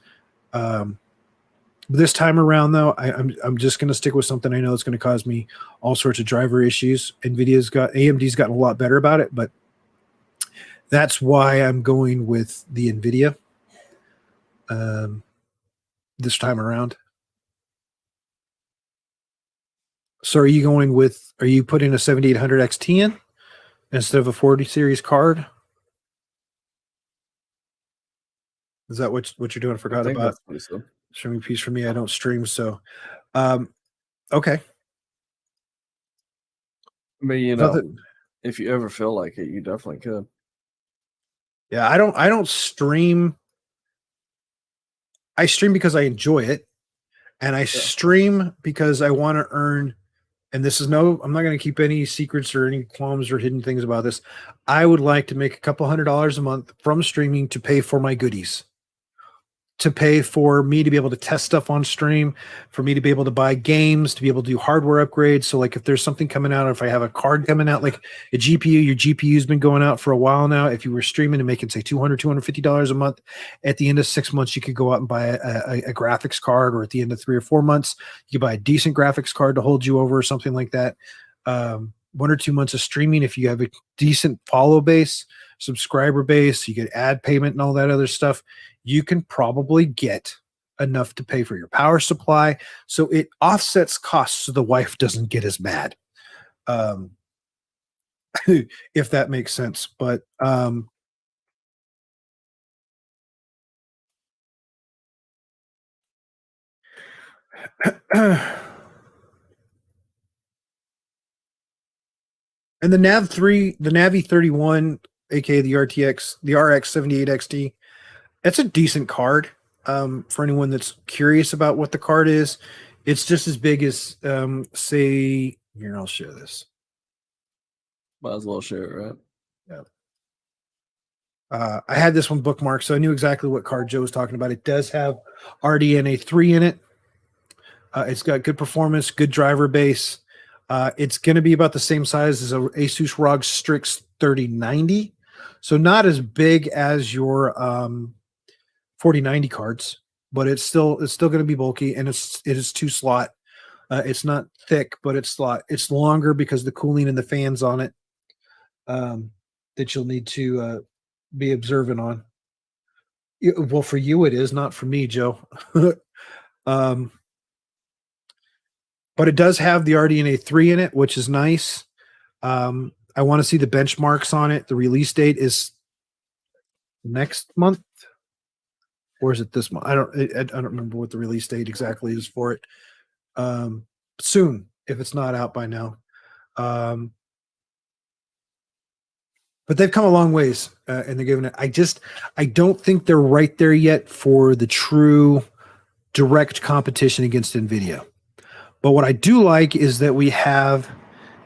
This time around, though, I'm just going to stick with something I know it's going to cause me all sorts of driver issues. AMD's gotten a lot better about it, but that's why I'm going with the NVIDIA this time around. So are you putting a 7800 XT in instead of a 40 series card? Is that what you're doing? I forgot about streaming piece for me. I don't stream. So, okay. But you know, Nothing. if you ever feel like it, you definitely could. Yeah, I don't stream. I stream because I enjoy it, and I stream because I want to earn. And this is I'm not going to keep any secrets or any qualms or hidden things about this. I would like to make a couple $100 a month from streaming to pay for my goodies, to pay for me to be able to test stuff on stream, for me to be able to buy games, to be able to do hardware upgrades. So like if there's something coming out, or if I have a card coming out, like a GPU, your GPU's been going out for a while now. If you were streaming and making say $250 a month, at the end of 6 months, you could go out and buy a graphics card, or at the end of 3 or 4 months, you could buy a decent graphics card to hold you over or something like that. 1 or 2 months of streaming, if you have a decent follow base, subscriber base, you get ad payment and all that other stuff, you can probably get enough to pay for your power supply. So it offsets costs so the wife doesn't get as mad. If that makes sense. But and the Nav3, the Navi 31, aka the RTX, the RX 78 XT, that's a decent card. For anyone that's curious about what the card is, it's just as big as say, here, I'll share this. Might as well share it, right? Yeah. I had this one bookmarked, so I knew exactly what card Joe was talking about. It does have RDNA 3 in it. It's got good performance, good driver base. It's going to be about the same size as a Asus ROG Strix 3090, so not as big as your 4090 cards, but it's still going to be bulky, and it is 2 slot. It's not thick, but it's slot. It's longer because the cooling and the fans on it that you'll need to be observant on. Well, for you it is, not for me, Joe. But it does have the RDNA 3 in it, which is nice. I want to see the benchmarks on it. The release date is next month, or is it this month? I don't remember what the release date exactly is for it. Soon, if it's not out by now. But they've come a long ways, and they're giving it. I don't think they're right there yet for the true direct competition against NVIDIA. But what I do like is that we have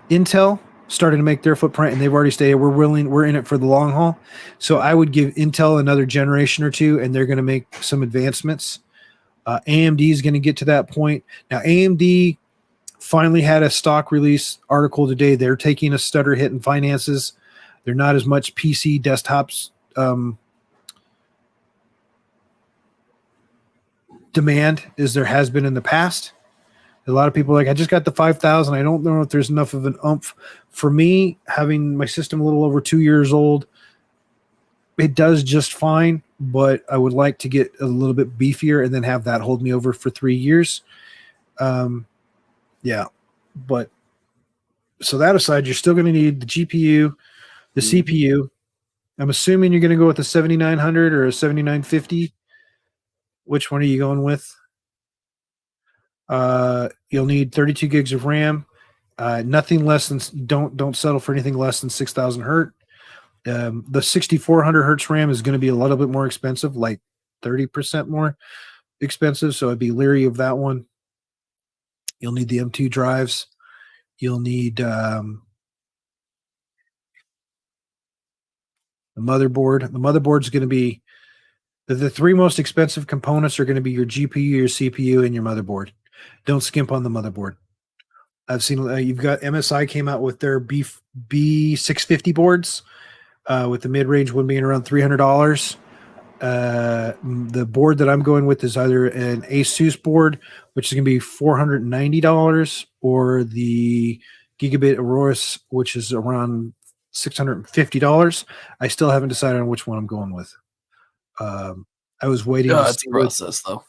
Intel starting to make their footprint, and they've already stated we're in it for the long haul. So I would give Intel another generation or two, and they're going to make some advancements. AMD is going to get to that point. Now, AMD finally had a stock release article today. They're taking a stutter hit in finances. They're not as much PC desktops demand as there has been in the past. A lot of people are like, I just got the 5,000. I don't know if there's enough of an oomph. For me, having my system a little over 2 years old, it does just fine, but I would like to get a little bit beefier and then have that hold me over for 3 years. Yeah. But so that aside, you're still going to need the GPU, the CPU. I'm assuming you're going to go with a 7900 or a 7950. Which one are you going with? You'll need 32 gigs of RAM. Nothing less than don't settle for anything less than 6,000 hertz. The 6400 hertz RAM is going to be a little bit more expensive, like 30% more expensive. So I'd be leery of that one. You'll need the M2 drives. You'll need the motherboard. The motherboard is going to be the 3 most expensive components are going to be your GPU, your CPU, and your motherboard. Don't skimp on the motherboard. I've seen you've got MSI came out with their B650 boards, with the mid-range one being around $300. The board that I'm going with is either an Asus board, which is going to be $490, or the Gigabit Aorus, which is around $650. I still haven't decided on which one I'm going with. I was waiting. It's a process, though.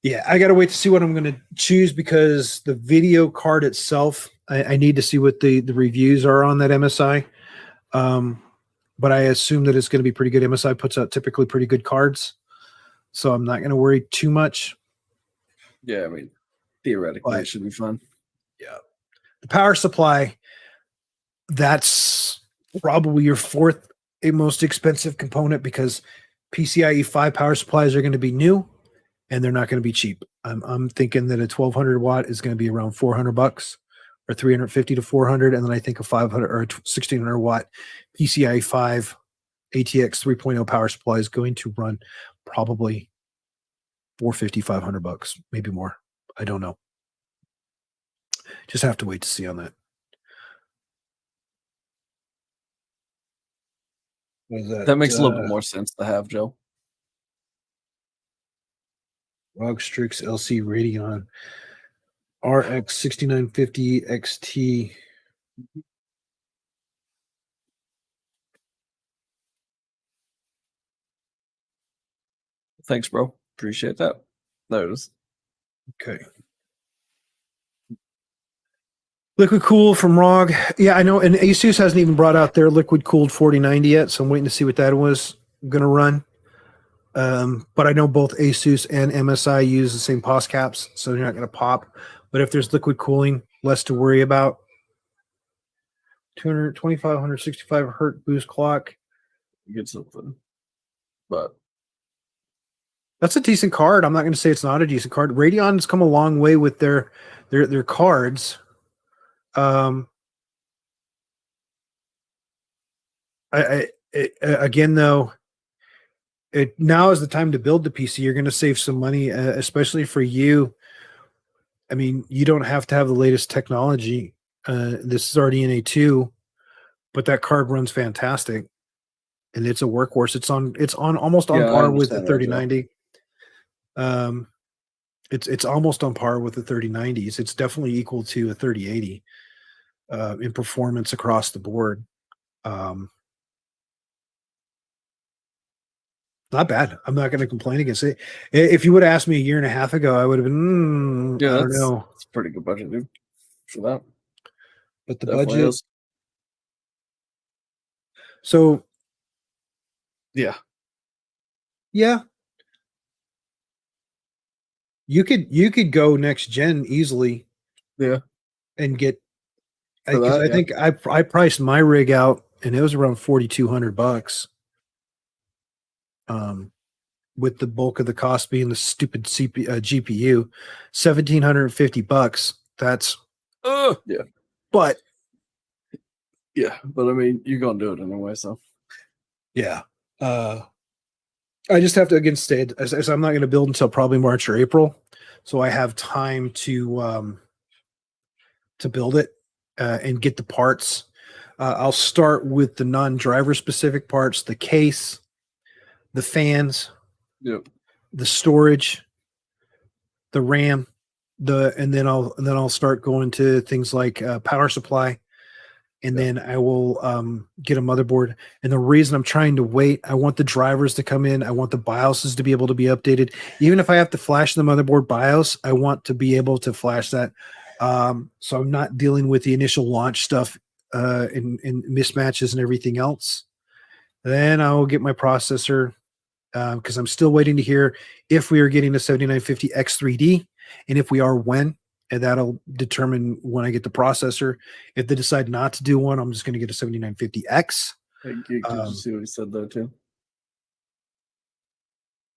Yeah, I got to wait to see what I'm going to choose, because the video card itself, I need to see what the reviews are on that MSI. But I assume that it's going to be pretty good. MSI puts out typically pretty good cards, so I'm not going to worry too much. Yeah, I mean, theoretically, it should be fun. Yeah. The power supply, That's probably your fourth most expensive component because PCIe 5 power supplies are going to be new and they're not going to be cheap. I'm thinking that a 1200 watt is going to be around $400 or 350 to 400, and then I think a 500 or a 1600 watt PCIe 5 ATX 3.0 power supply is going to run probably 450, $500, maybe more. I don't know. Just have to wait to see on that. That makes a little bit more sense to have, Joe. ROG Strix LC Radeon RX 6950 XT. Thanks, bro. Appreciate that. There it is. Okay. Liquid Cool from ROG. Yeah, I know. And Asus hasn't even brought out their liquid cooled 4090 yet, so I'm waiting to see what that was going to run. But I know both Asus and MSI use the same POS caps, so they're not going to pop. But if there's liquid cooling, less to worry about. 225, 165 hertz boost clock. Get something. But that's a decent card. I'm not going to say it's not a decent card. Radeon's come a long way with their cards. Again, though, now is the time to build the PC. You're going to save some money, especially for you. I mean, you don't have to have the latest technology. This is RDNA 2, but that card runs fantastic, and it's a workhorse. It's on almost on par with the 3090. It's almost on par with the 3090s. It's definitely equal to a 3080 in performance across the board. Not bad. I'm not going to complain against it. If you would have asked me a year and a half ago, I would have been, I don't know. It's a pretty good budget, dude, for that. But the definitely budget is. So, yeah. You could go next gen easily. Yeah. And get, because I think I priced my rig out and it was around $4,200. With the bulk of the cost being the stupid GPU, $1,750. That's yeah. But I mean, you're gonna do it anyway, so yeah. I just have to again stay as I'm not going to build until probably March or April, so I have time to build it and get the parts. I'll start with the non-driver specific parts: the case, the fans, the storage, the RAM, and then I'll start going to things like power supply, and then I will get a motherboard. And the reason I'm trying to wait, I want the drivers to come in. I want the BIOSes to be able to be updated. Even if I have to flash the motherboard BIOS, I want to be able to flash that. So I'm not dealing with the initial launch stuff and mismatches and everything else. Then I will get my processor because I'm still waiting to hear if we are getting a 7950 X3D, and if we are, when. And that'll determine when I get the processor. If they decide not to do one, I'm just going to get a 7950X. Hey, did you see what he said there too?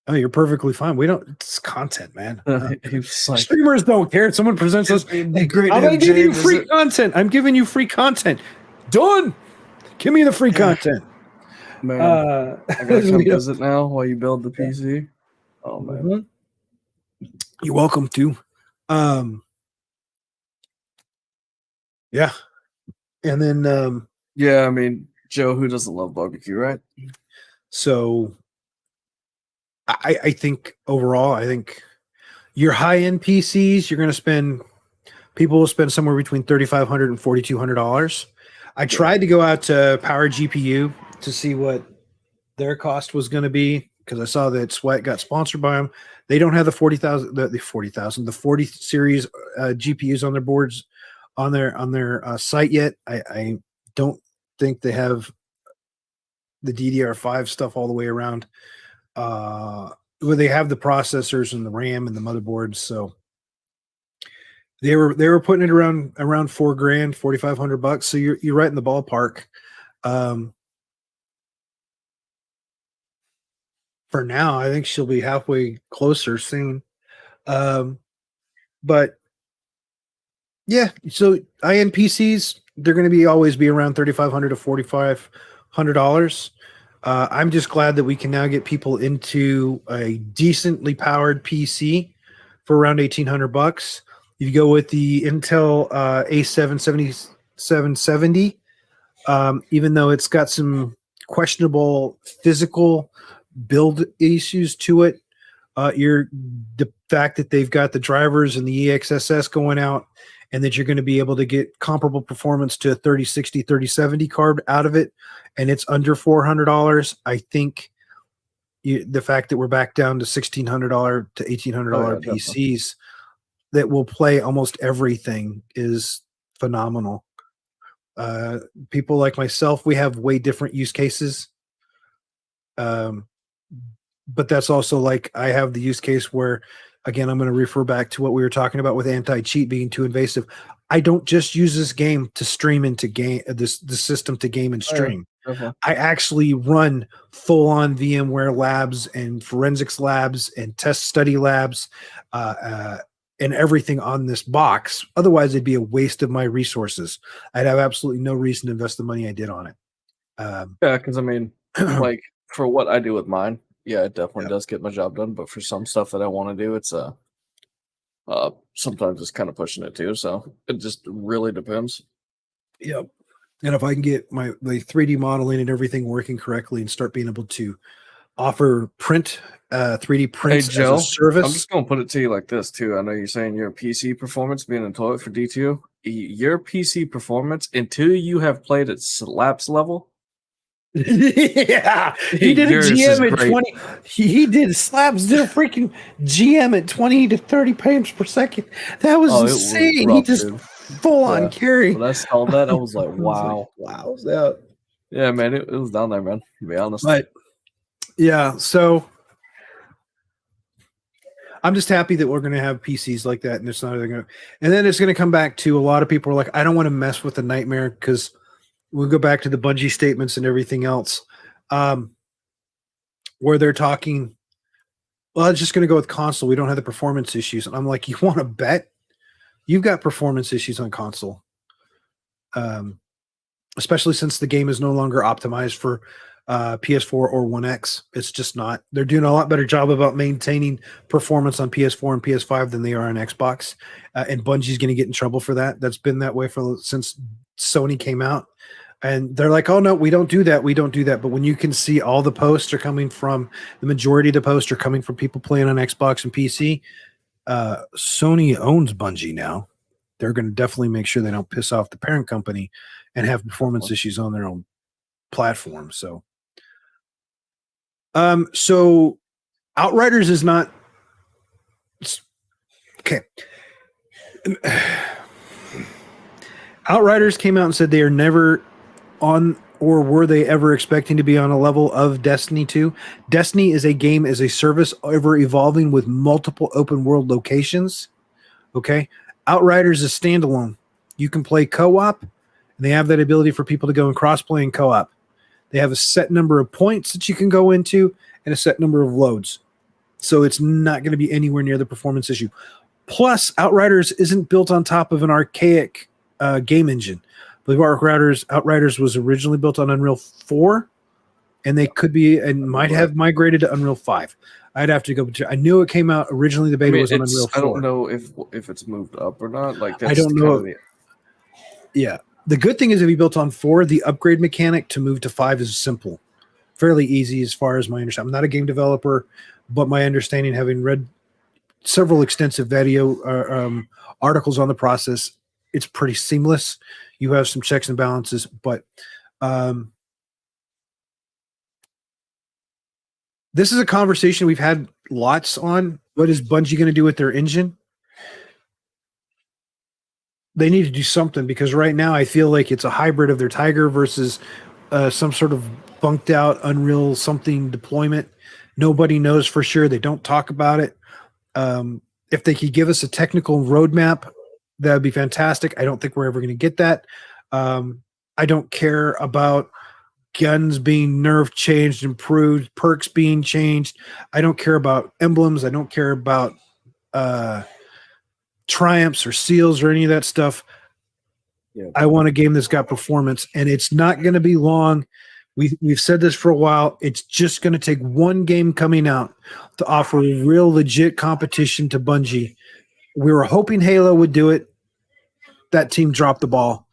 Oh, you're perfectly fine. We don't. It's content, man. He was like, streamers don't care. Someone presents us. Hey, great. I'm going to give you free content. I'm giving you free content. Done. Give me the free content. Man, I gotta come visit now while you build the PC. Oh man, you're welcome to. Yeah. And then yeah, I mean, Joe, who doesn't love barbecue, right? So I think overall, I think your high-end PCs, you're going to spend, people will spend somewhere between $3,500 and $4,200. I tried to go out to Power GPU to see what their cost was going to be, because I saw that Sweat got sponsored by them. They don't have the 40 series GPUs on their boards, on their site yet. I don't think they have the DDR5 stuff all the way around. Where they have the processors and the RAM and the motherboards. So They were putting it around $4,000, $4,500. So you're right in the ballpark. For now, I think she'll be halfway closer soon. But yeah, so IN PCs, they're going to be always be around $3,500 to $4,500. I'm just glad that we can now get people into a decently powered PC for around $1,800. You go with the Intel A7 7770, even though it's got some questionable physical build issues to it. The fact that they've got the drivers and the XeSS going out, and that you're going to be able to get comparable performance to a 3060, 3070 card out of it, and it's under $400. I think the fact that we're back down to $1,600 to $1,800 PCs that will play almost everything is phenomenal. People like myself, we have way different use cases. But that's also like I have the use case where, again, I'm going to refer back to what we were talking about with anti-cheat being too invasive. I don't just use this game to stream into game the system to game and stream. I actually run full-on VMware labs and forensics labs and test study labs and everything on this box. Otherwise, it'd be a waste of my resources. I'd have absolutely no reason to invest the money I did on it. Yeah, because I mean, like for what I do with mine, yeah, it definitely does get my job done. But for some stuff that I want to do, it's sometimes it's kind of pushing it too. So it just really depends. Yep. And if I can get my 3D modeling and everything working correctly and start being able to offer 3D prints Joe, as a service. I'm just gonna put it to you like this too. I know you're saying your PC performance being a toilet for D2. Your PC performance until you have played at Slap's level. Yeah, he did a GM at 20. He did Slabs did a freaking GM at 20 to 30 frames per second. That was insane. He just full on carry. When I saw that, I was like, wow. Wow. That? Yeah, man, it was down there, man, to be honest. But yeah, so I'm just happy that we're going to have PCs like that, and it's not going to. And then it's going to come back to a lot of people are like, I don't want to mess with the nightmare because we'll go back to the Bungie statements and everything else, where they're talking. Well, it's just going to go with console. We don't have the performance issues, and I'm like, you want to bet? You've got performance issues on console, especially since the game is no longer optimized for PS4 or One X. It's just not. They're doing a lot better job about maintaining performance on PS4 and PS5 than they are on Xbox, and Bungie's going to get in trouble for that. That's been that way since Sony came out, and they're like, "Oh no, we don't do that. We don't do that." But when you can see all the posts are coming from the majority of the posts are coming from people playing on Xbox and PC. Sony owns Bungie now. They're going to definitely make sure they don't piss off the parent company and have performance issues on their own platform. So Outriders is not okay. Outriders came out and said they are never on, or were they ever expecting to be on a level of Destiny 2? Destiny is a game as a service ever evolving with multiple open world locations. Okay. Outriders is standalone. You can play co-op, and they have that ability for people to go and cross-play in co-op. They have a set number of points that you can go into and a set number of loads. So it's not going to be anywhere near the performance issue. Plus, Outriders isn't built on top of an archaic game engine. I believe Outriders was originally built on Unreal 4, and they could be and might have migrated to Unreal 5. I'd have to go. I knew it came out originally. The beta was on Unreal 4. I don't know if it's moved up or not. Like that's I don't know. Yeah, the good thing is if you built on 4, the upgrade mechanic to move to 5 is simple, fairly easy as far as my understanding. I'm not a game developer, but my understanding, having read several extensive video articles on the process, it's pretty seamless. You have some checks and balances, but this is a conversation we've had lots on. What is Bungie going to do with their engine? They need to do something, because right now I feel like it's a hybrid of their Tiger versus some sort of bunked out Unreal something deployment. Nobody knows for sure. They don't talk about it. If they could give us a technical roadmap That would be fantastic. I don't think we're ever going to get that. I don't care about guns being nerfed, changed, improved, perks being changed. I don't care about emblems. I don't care about triumphs or seals or any of that stuff. Yeah. I want a game that's got performance, and it's not going to be long. We've said this for a while. It's just going to take one game coming out to offer real legit competition to Bungie. We were hoping Halo would do it. That team dropped the ball.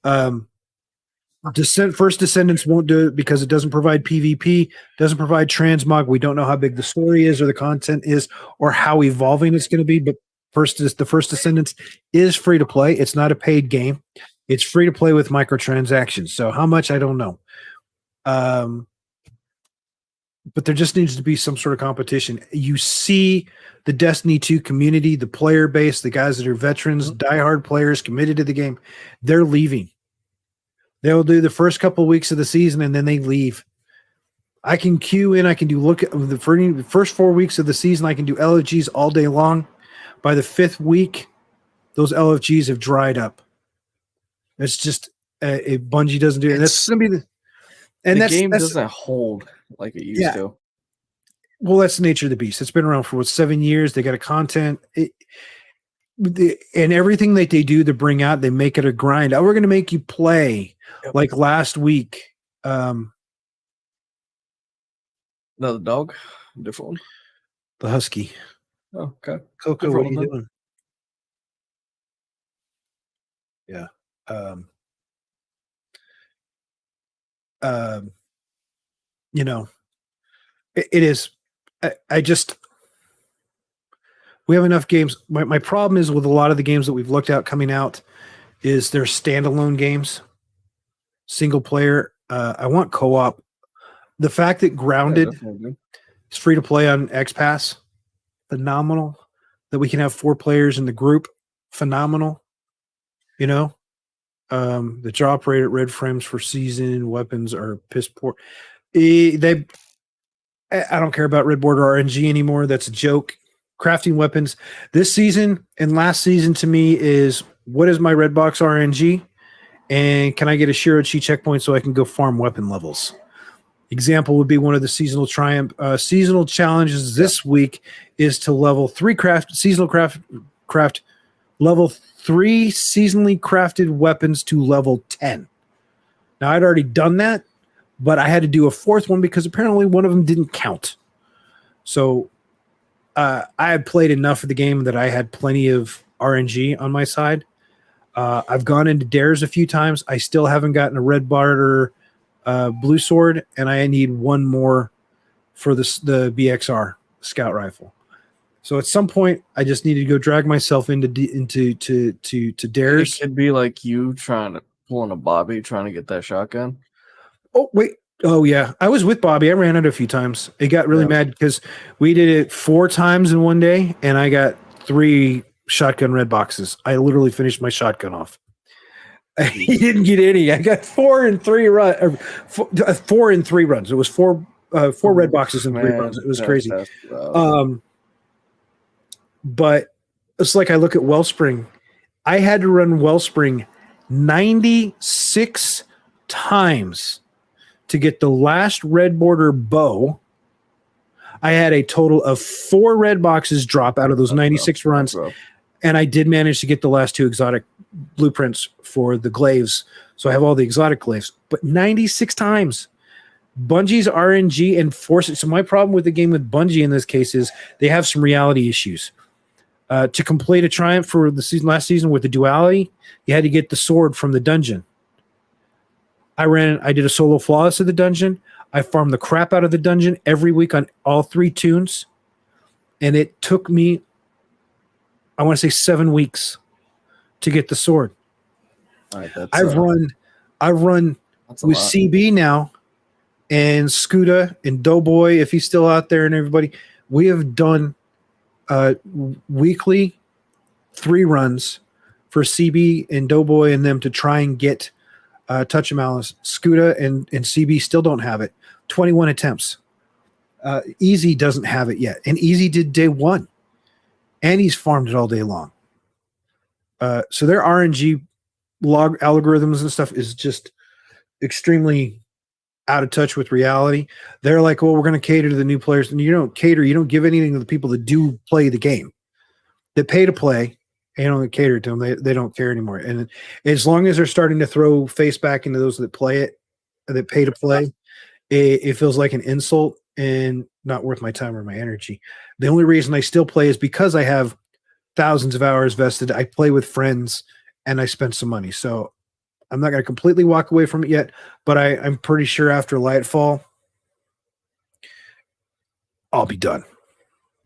First Descendants won't do it because it doesn't provide PvP, doesn't provide transmog. We don't know how big the story is or the content is or how evolving it's going to be. But the First Descendants is free to play. It's not a paid game. It's free to play with microtransactions. So how much, I don't know. But there just needs to be some sort of competition. You see the Destiny 2 community, the player base, the guys that are veterans, diehard players committed to the game, they're leaving. They'll do the first couple of weeks of the season and then they leave. I can queue in. I can do look at the first 4 weeks of the season. I can do LFGs all day long. By the 5th week, those LFGs have dried up. It's just Bungie doesn't do it. That's going to be the game doesn't hold like it used to. Well, that's the nature of the beast. It's been around for 7 years. They got a content. And everything that they do to bring out, they make it a grind. Oh, we're going to make you play. Yep. Like last week. Another dog? Different one? The husky. Oh, okay. Coco, what are you doing? Yeah. You know, it is. I just, we have enough games. My problem is with a lot of the games that we've looked at coming out is they're standalone games, single player. I want co-op. The fact that Grounded is free to play on XPass, phenomenal. That we can have 4 players in the group, phenomenal. You know, the drop rate at red frames for season weapons are piss poor. I don't care about red border RNG anymore. That's a joke. Crafting weapons this season and last season to me is, what is my red box RNG, and can I get a Shiro Chi checkpoint so I can go farm weapon levels? Example would be one of the seasonal seasonal challenges this week is to level 3 craft level 3 seasonally crafted weapons to level 10. Now I'd already done that, but I had to do a 4th one because apparently one of them didn't count. So I had played enough of the game that I had plenty of RNG on my side. I've gone into dares a few times. I still haven't gotten a red barter blue sword, and I need one more for the BXR scout rifle. So at some point, I just need to go drag myself into dares. It could be like you pulling a Bobby trying to get that shotgun. Oh wait. Oh yeah, I was with Bobby. I ran it a few times. It got really mad because we did it 4 times in one day, and I got 3 shotgun red boxes. I literally finished my shotgun off. He didn't get any. I got 4 in 3 runs. 4 in 3 runs. It was 4 red boxes in 3 runs. It was crazy. But it's like I look at Wellspring. I had to run Wellspring 96 times to get the last red border bow. I had a total of 4 red boxes drop out of those 96 runs. And I did manage to get the last 2 exotic blueprints for the glaives. So I have all the exotic glaives. But 96 times. Bungie's RNG and force. So my problem with the game with Bungie in this case is they have some reality issues. To complete a triumph for the last season with the duality, you had to get the sword from the dungeon. I did a solo flawless of the dungeon. I farmed the crap out of the dungeon every week on all 3 tunes. And it took me, I want to say 7 weeks to get the sword. All right, I've run with CB now and Scuda and Doughboy, if he's still out there, and everybody. We have done weekly 3 runs for CB and Doughboy and them to try and get Touch of Malice. Scuda and CB still don't have it. 21 attempts. Easy doesn't have it yet. And Easy did day 1. And he's farmed it all day long. So their RNG log algorithms and stuff is just extremely out of touch with reality. They're like, well, we're going to cater to the new players, and you don't cater. You don't give anything to the people that do play the game, that pay to play. And you don't cater to them. They don't care anymore. And as long as they're starting to throw face back into those that play it, that pay to play, it feels like an insult and not worth my time or my energy. The only reason I still play is because I have thousands of hours vested. I play with friends and I spend some money. So I'm not going to completely walk away from it yet, but I'm pretty sure after Lightfall, I'll be done.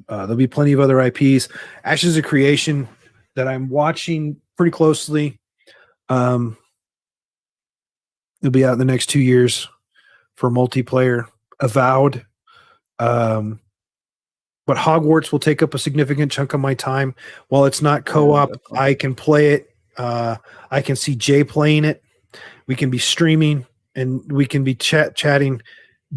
There'll be plenty of other IPs. Ashes of Creation that I'm watching pretty closely. It'll be out in the next 2 years for multiplayer. Avowed. But Hogwarts will take up a significant chunk of my time. While it's not co-op, I can play it. I can see Jay playing it. We can be streaming and we can be chatting,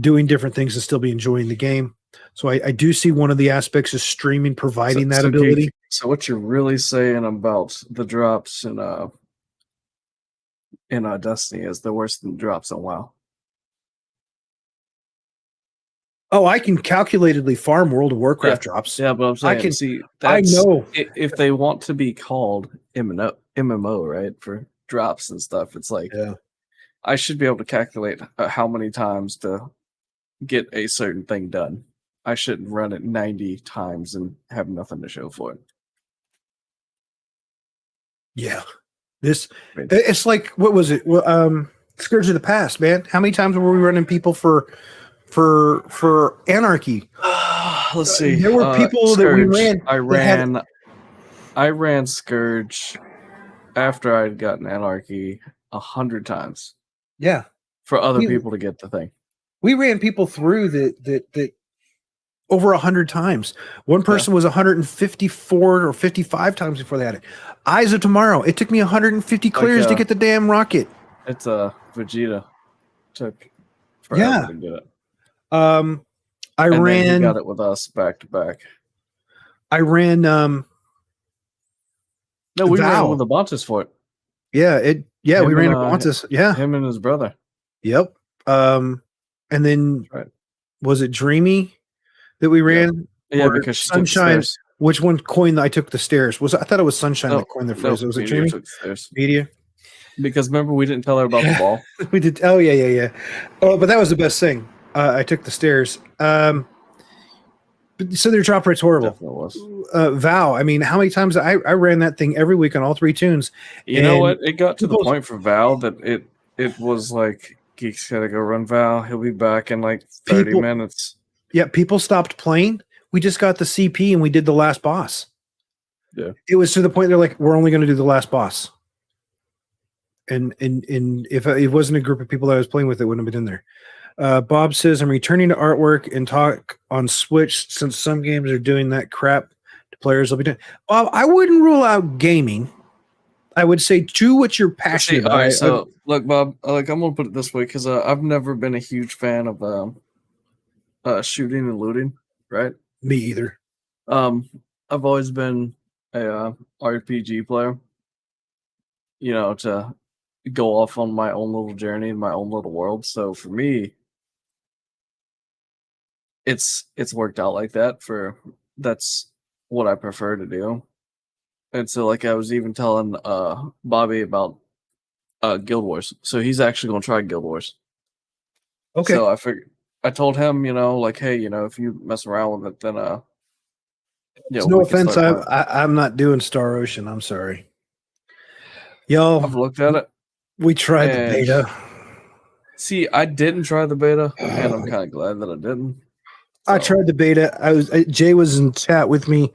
doing different things and still be enjoying the game. So I do see one of the aspects of streaming providing that ability. So what you're really saying about the drops in Destiny is they're worse than drops on WoW. Oh, I can calculatedly farm World of Warcraft drops. Yeah, but I'm saying, I know if they want to be called MMO, right, for drops and stuff, it's like I should be able to calculate how many times to get a certain thing done. I shouldn't run it 90 times and have nothing to show for it. Yeah. It's like, what was it? Well, Scourge of the Past, man. How many times were we running people for Anarchy? Let's see. There were people Scourge, that we ran. I ran Scourge after I'd gotten Anarchy 100 times. Yeah. For other people to get the thing. We ran people through that over 100 times. One person was 154 or 55 times before they had it. Eyes of Tomorrow. It took me 150 clears to get the damn rocket. It's Vegeta. Took forever to get it. Then he got it with us back to back. I ran no, we ran with the Bontas for it. Yeah, we ran Bontas. Yeah. Him and his brother. Yep. And then was it Dreamy that we ran? Yeah, because Sunshine. Which one coined I took the stairs? I thought it was Sunshine that coined the phrase. Was it Dreamy? Media. Because remember, we didn't tell her about the ball. We did. Oh yeah. Oh, but that was the best thing. I took the stairs. So their drop rate's horrible. Definitely was. Vow. I mean, how many times I ran that thing every week on all 3 tunes. You know what? It got to the point for Vow that it was like, Geek's gotta go run Vow. He'll be back in like 30 minutes. Yeah, people stopped playing. We just got the CP and we did the last boss. Yeah. It was to the point they're like, we're only going to do the last boss. And if it wasn't a group of people that I was playing with, it wouldn't have been in there. Bob says, I'm returning to artwork and talk on Switch since some games are doing that crap to players. Will be doing. Bob, I wouldn't rule out gaming. I would say do what you're passionate about. All right, so look, Bob, I'm gonna put it this way because I've never been a huge fan of shooting and looting. Right? Me either. I've always been a RPG player. You know, to go off on my own little journey in my own little world. So for me, it's worked out like that. That's what I prefer to do. And so, like, I was even telling Bobby about Guild Wars. So he's actually gonna try Guild Wars. Okay. So I told him, like, hey, if you mess around with it, then no offense, I'm not doing Star Ocean. I'm sorry. Yo, I've looked at it. We tried the beta. See, I didn't try the beta, and I'm kind of glad that I didn't. So. I tried the beta. Jay was in chat with me.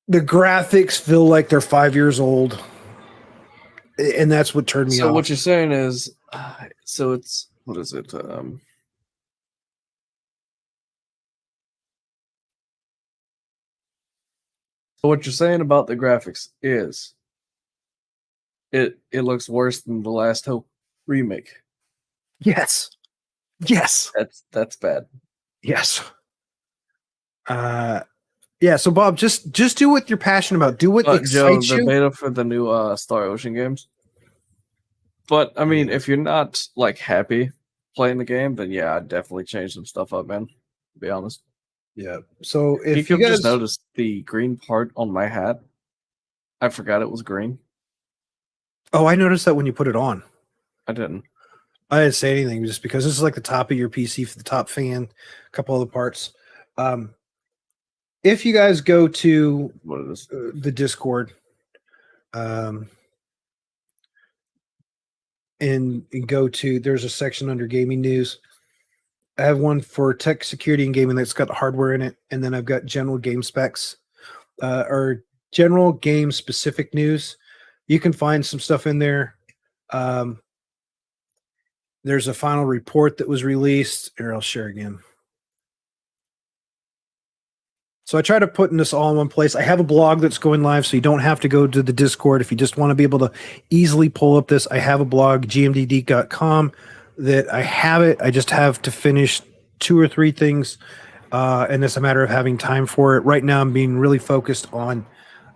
The graphics feel like they're 5 years old, and that's what turned me off. So what you're saying is, so it's what is it? So what you're saying about the graphics is it looks worse than the Last Hope remake. Yes. Yes. That's bad. Yes. Yeah, so Bob, just do what you're passionate about. Do what Joe, excites the you. beta for the new Star Ocean games. But I mean, if you're not like happy playing the game, then yeah, I'd definitely change some stuff up, man. To be honest. Yeah. So if You you just guys noticed the green part on my hat. I forgot it was green. Oh, I noticed that when you put it on. I didn't. I didn't say anything just because this is like the top of your PC for the top fan, a couple other parts. If you guys go to What it is? The Discord, and go to, there's a section under gaming news. I have one for tech, security, and gaming that's got hardware in it, and then I've got general game specs, or general game specific news. You can find some stuff in there. There's a final report that was released. Here, I'll share again. So I try to put in this all in one place. I have a blog that's going live, so you don't have to go to the Discord. If you just want to be able to easily pull up this, I have a blog, gmdd.com, that I have it. I just have to finish 2 or 3 things, and it's a matter of having time for it. Right now, I'm being really focused on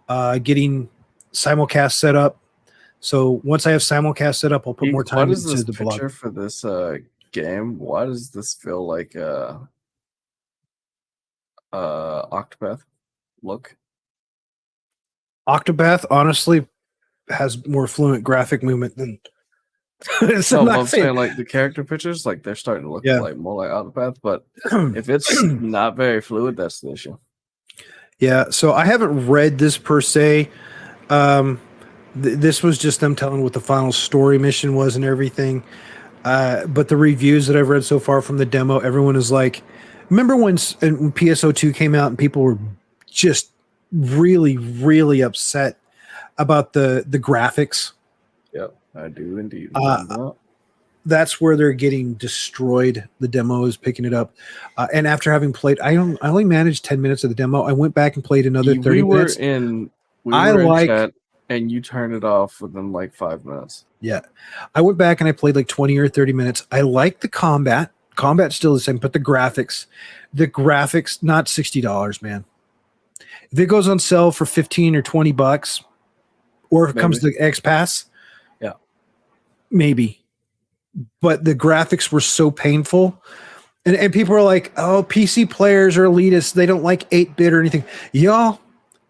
getting simulcast set up. So once I have simulcast set up, I'll put more time into the blog. Picture for this game? Why does this feel like Octopath look? Octopath honestly has more fluent graphic movement than so no, I'm saying like the character pictures, like they're starting to look like more like Octopath, but if it's not very fluid, that's the issue. Yeah, so I haven't read this per se. This was just them telling what the final story mission was and everything. But the reviews that I've read so far from the demo, everyone is like, remember when PSO2 came out and people were just really, really upset about the graphics? Yep, I do indeed. That's where they're getting destroyed. The demo is picking it up. And after having played, I only managed 10 minutes of the demo. I went back and played another 30 minutes. We were in chat and you turned it off within like 5 minutes. Yeah. I went back and I played like 20 or 30 minutes. I like the combat. Combat's still the same, but the graphics, not $60, man. If it goes on sale for 15 or 20 bucks, or if it comes to the X Pass, yeah, maybe. But the graphics were so painful. And people are like, oh, PC players are elitists. They don't like 8-bit or anything. Y'all,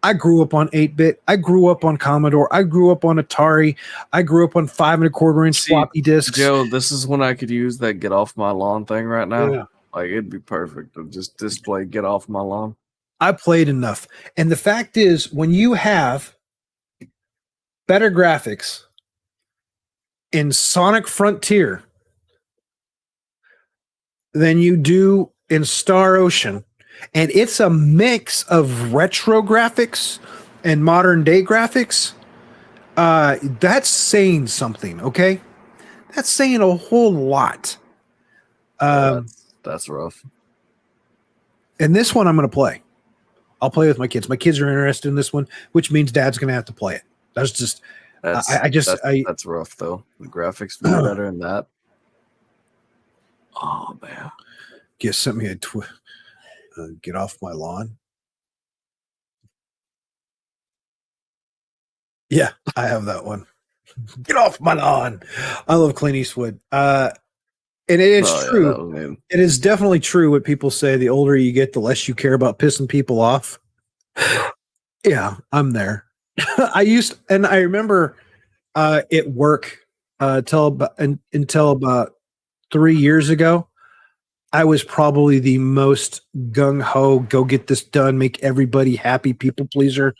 I grew up on 8-bit. I grew up on Commodore. I grew up on Atari. I grew up on 5 1/4-inch floppy disks. Joe, this is when I could use that get off my lawn thing right now. Yeah. Like, it'd be perfect to just display get off my lawn. I played enough. And the fact is, when you have better graphics in Sonic Frontier than you do in Star Ocean, and it's a mix of retro graphics and modern day graphics, that's saying something, okay? That's saying a whole lot. That's rough. And this one I'm going to play. I'll play with my kids. My kids are interested in this one, which means Dad's going to have to play it. That's just... That's rough though. The graphics feel better in that. Oh man! Sent me a get off my lawn. Yeah, I have that one. Get off my lawn. I love Clint Eastwood. And it's true. Yeah, it is definitely true what people say. The older you get, the less you care about pissing people off. Yeah, I'm there. I remember at work until about 3 years ago, I was probably the most gung-ho, go get this done, make everybody happy, people pleaser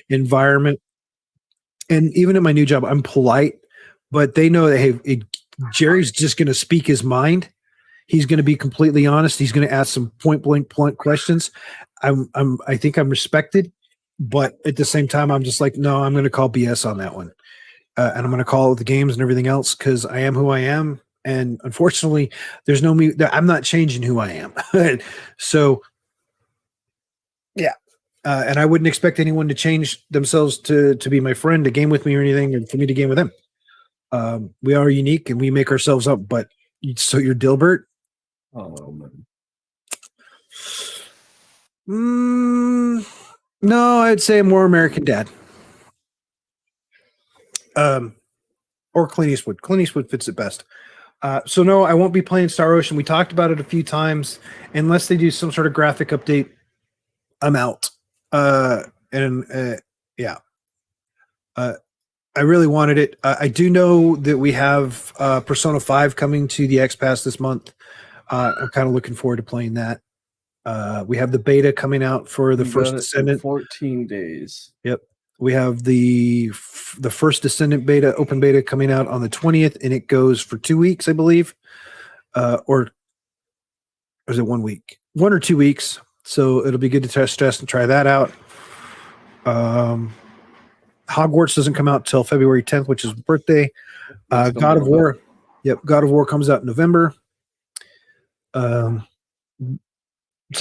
environment. And even at my new job, I'm polite, but they know that, hey, Jerry's just going to speak his mind. He's going to be completely honest. He's going to ask some point-blank questions. I think I'm respected. But at the same time, I'm just like, no, I'm going to call BS on that one. And I'm going to call it the games and everything else because I am who I am. And unfortunately, there's no me. I'm not changing who I am. So, yeah. And I wouldn't expect anyone to change themselves to be my friend, to game with me or anything, and for me to game with them. We are unique and we make ourselves up. But so you're Dilbert? Oh, man. No, I'd say more American Dad. Or Clint Eastwood. Clint Eastwood fits it best. So no, I won't be playing Star Ocean. We talked about it a few times. Unless they do some sort of graphic update, I'm out. Yeah. I really wanted it. I do know that we have Persona 5 coming to the X Pass this month. I'm kind of looking forward to playing that. We have the beta coming out for the first Descendant. 14 days. Yep. We have the first Descendant beta, open beta, coming out on the 20th, and it goes for 2 weeks, I believe. Or is it 1 week? 1 or 2 weeks. So it'll be good to test and try that out. Hogwarts doesn't come out till February 10th, which is birthday. God of War. Yep. God of War comes out in November. So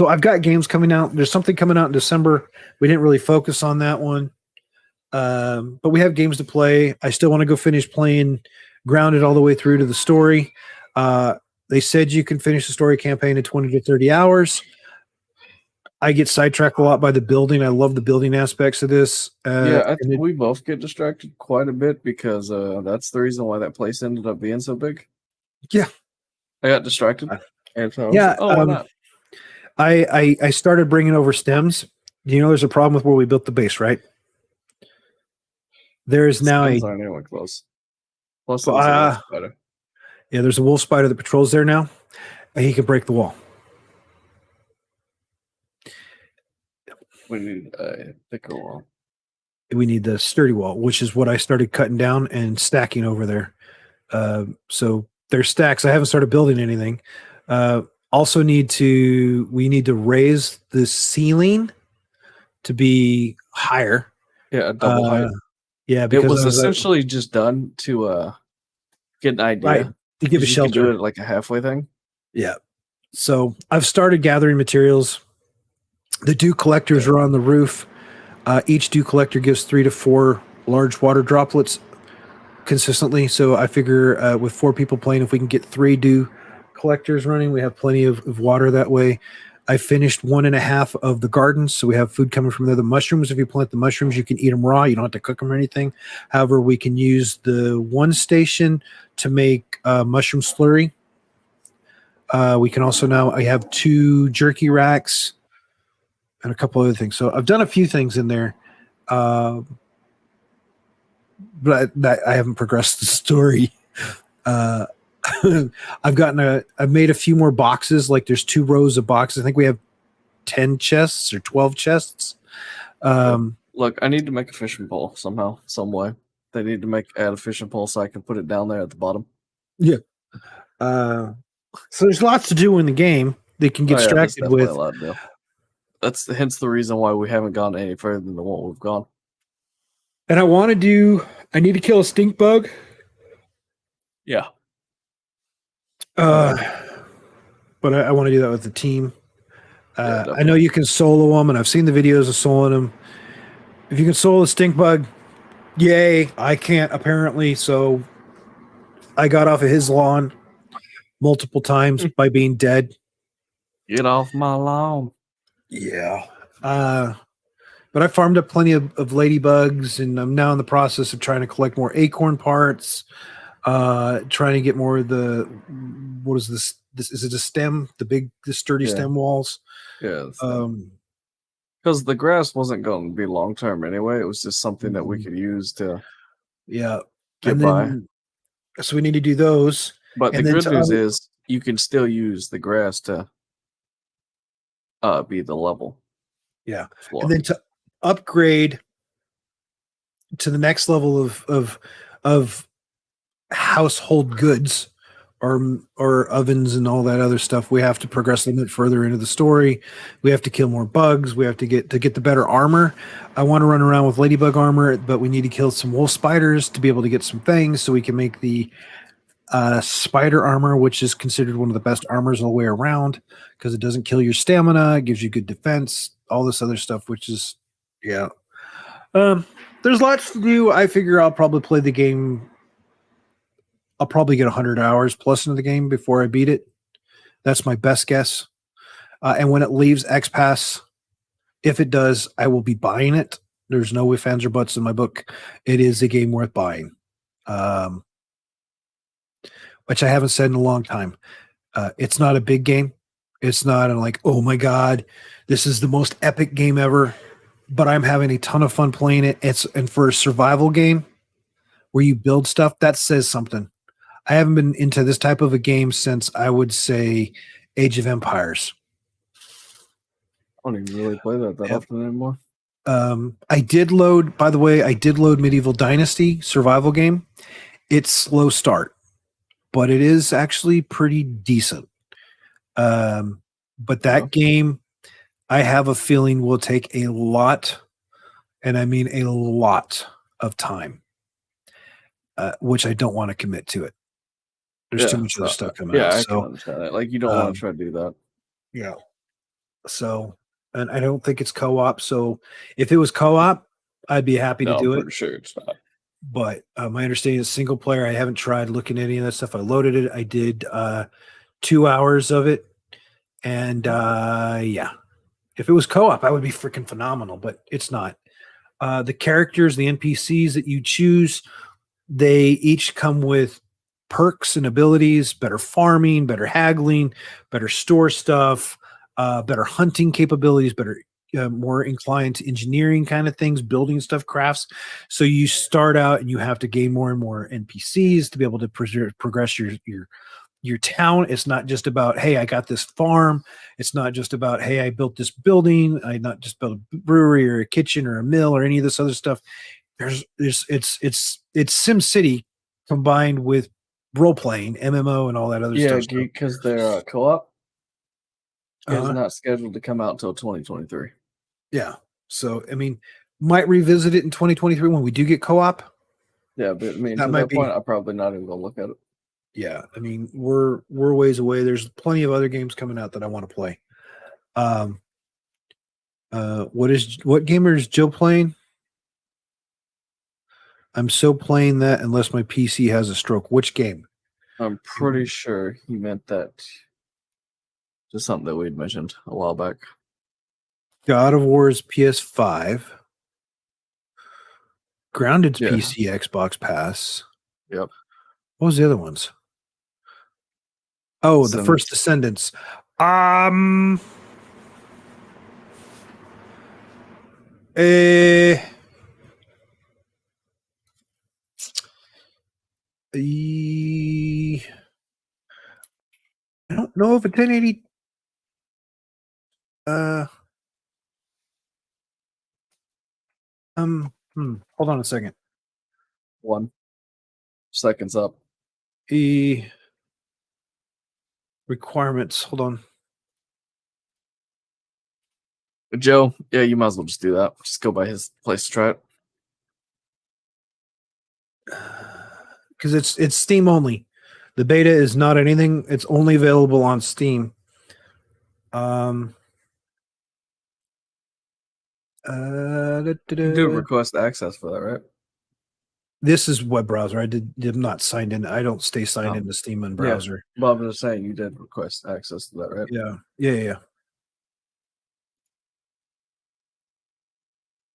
I've got games coming out. There's something coming out in December. We didn't really focus on that one. But we have games to play. I still want to go finish playing Grounded all the way through to the story. They said you can finish the story campaign in 20 to 30 hours. I get sidetracked a lot by the building. I love the building aspects of this. I think we both get distracted quite a bit because that's the reason why that place ended up being so big. Yeah. I got distracted. And so yeah. why not? I started bringing over stems. There's a problem with where we built the base, right? There is now stems aren't anywhere close. Plus, there's a wolf spider. Yeah, there's a wolf spider that patrols there now, and he can break the wall. We need a thicker wall. We need the sturdy wall, which is what I started cutting down and stacking over there. So there's stacks. I haven't started building anything. We need to raise the ceiling to be higher. Yeah, a double height. Yeah, because it was essentially just done to get an idea. Right, to give a shelter. You can do it like a halfway thing. Yeah. So I've started gathering materials. The dew collectors are on the roof. Each dew collector gives 3 to 4 large water droplets consistently. So I figure with 4 people playing, if we can get 3 dew collectors running, we have plenty of water that way. I finished 1.5 of the gardens, so we have food coming from there. The mushrooms, if you plant the mushrooms, you can eat them raw. You don't have to cook them or anything. However, we can use the one station to make mushroom slurry. We can also I have 2 jerky racks and a couple other things. So I've done a few things in there, but I haven't progressed the story. I've made a few more boxes. Like there's 2 rows of boxes. I think we have 10 chests or 12 chests. Look, I need to make a fishing pole somehow, some way. They need to add a fishing pole so I can put it down there at the bottom. Yeah. So there's lots to do in the game. They can get distracted with. A lot to do. That's hence the reason why we haven't gone any further than what we've gone. And I need to kill a stink bug. Yeah. But I want to do that with the team. I know you can solo them, and I've seen the videos of soloing them. If you can solo a stink bug, yay! I can't apparently, so I got off of his lawn multiple times by being dead. Get off my lawn. Yeah. But I farmed up plenty of ladybugs, and I'm now in the process of trying to collect more acorn parts. Trying to get more of the, what is this? Is it a stem? The sturdy stem walls? Yeah. Because the grass wasn't going to be long term anyway. It was just something that we could use to get by. So we need to do those. But the good news is you can still use the grass to be the level. Yeah. Floor. And then to upgrade to the next level of household goods or ovens and all that other stuff, we have to progress a bit further into the story. We have to kill more bugs. We have to get the better armor. I want to run around with ladybug armor, but we need to kill some wolf spiders to be able to get some things so we can make the spider armor, which is considered one of the best armors all the way around because it doesn't kill your stamina, it gives you good defense, all this other stuff, which is there's lots to do. I figure I'll probably play the game. I'll probably get 100 hours plus into the game before I beat it. That's my best guess. And when it leaves X Pass, If it does, I will be buying it. There's no ifs, ands, or buts in my book. It is a game worth buying, which I haven't said in a long time. It's not a big game. It's not like, oh my God, this is the most epic game ever. But I'm having a ton of fun playing it. And for a survival game where you build stuff, that says something. I haven't been into this type of a game since, I would say, Age of Empires. I don't even really play that often anymore. I did load Medieval Dynasty survival game. It's slow start, but it is actually pretty decent. But that game, I have a feeling will take a lot, and I mean a lot of time, which I don't want to commit to it. There's too much other stuff coming out. Yeah, I can understand that. Like, you don't want to try to do that. Yeah. So, and I don't think it's co-op. So if it was co-op, I'd be happy to do it. I'm pretty sure it's not. But my understanding is single player. I haven't tried looking at any of that stuff. I loaded it. I did 2 hours of it. And yeah, if it was co-op, I would be freaking phenomenal, but it's not. The characters, the NPCs that you choose, they each come with perks and abilities, better farming, better haggling, better store stuff, better hunting capabilities, better more inclined to engineering kind of things, building stuff, crafts. So you start out and you have to gain more and more NPCs to be able to progress your town. It's not just about, hey, I got this farm. It's not just about, hey, I built this building. I not just built a brewery or a kitchen or a mill or any of this other stuff. It's Sim City combined with role playing, MMO, and all that other stuff. Yeah, because they're co-op. It's not scheduled to come out until 2023. Yeah. So, I mean, might revisit it in 2023 when we do get co-op. Yeah, but I mean, to that point, I'm probably not even gonna look at it. Yeah, I mean, we're ways away. There's plenty of other games coming out that I want to play. What gamer is Joe playing? I'm so playing that unless my PC has a stroke. Which game? I'm pretty sure he meant that. Just something that we'd mentioned a while back. God of War is PS5. Grounded's PC, Xbox Pass. Yep. What was the other ones? Oh, the first Descendants. I don't know if a 1080. Hold on a second. 1 seconds up. Requirements. Hold on. Joe, yeah, you might as well just do that. Just go by his place to try it. Because it's Steam only. The beta is not anything. It's only available on Steam. You did request access for that, right? This is web browser. I did not signed in. I don't stay signed into Steam and browser. Yeah. Well, I'm just saying you did request access to that, right? Yeah.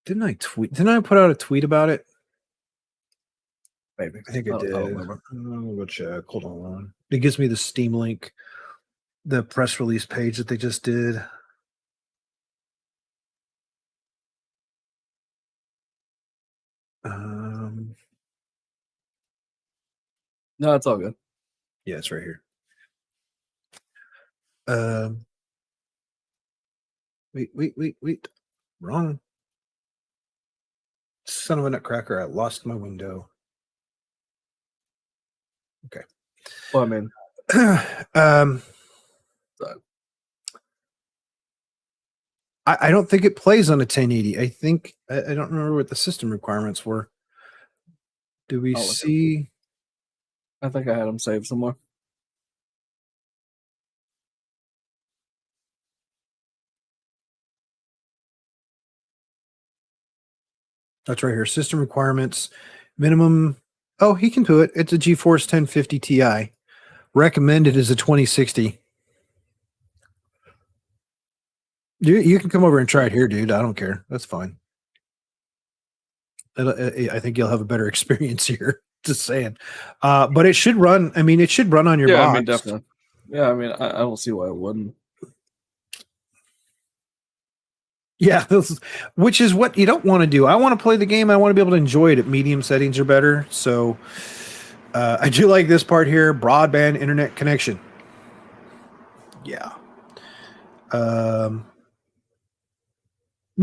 Didn't I tweet? Didn't I put out a tweet about it? Maybe. I think I did. I'll go check. Hold on. It gives me the Steam link, the press release page that they just did. No, it's all good. Yeah, it's right here. Wait. Wrong. Son of a nutcracker, I lost my window. Okay. Well, I mean, I don't think it plays on a 1080. I think I don't remember what the system requirements were. Do we see? I think I had them saved somewhere. That's right here. System requirements, minimum. Oh, he can do it. It's a GeForce 1050 Ti. Recommended is a 2060. You can come over and try it here, dude. I don't care. That's fine. I think you'll have a better experience here. Just saying. But it should run. I mean, it should run on your box. I mean, definitely. Yeah, I mean, I don't see why it wouldn't. Yeah, which is what you don't want to do. I want to play the game. I want to be able to enjoy it at medium settings or better. So I do like this part here: broadband internet connection. Yeah. But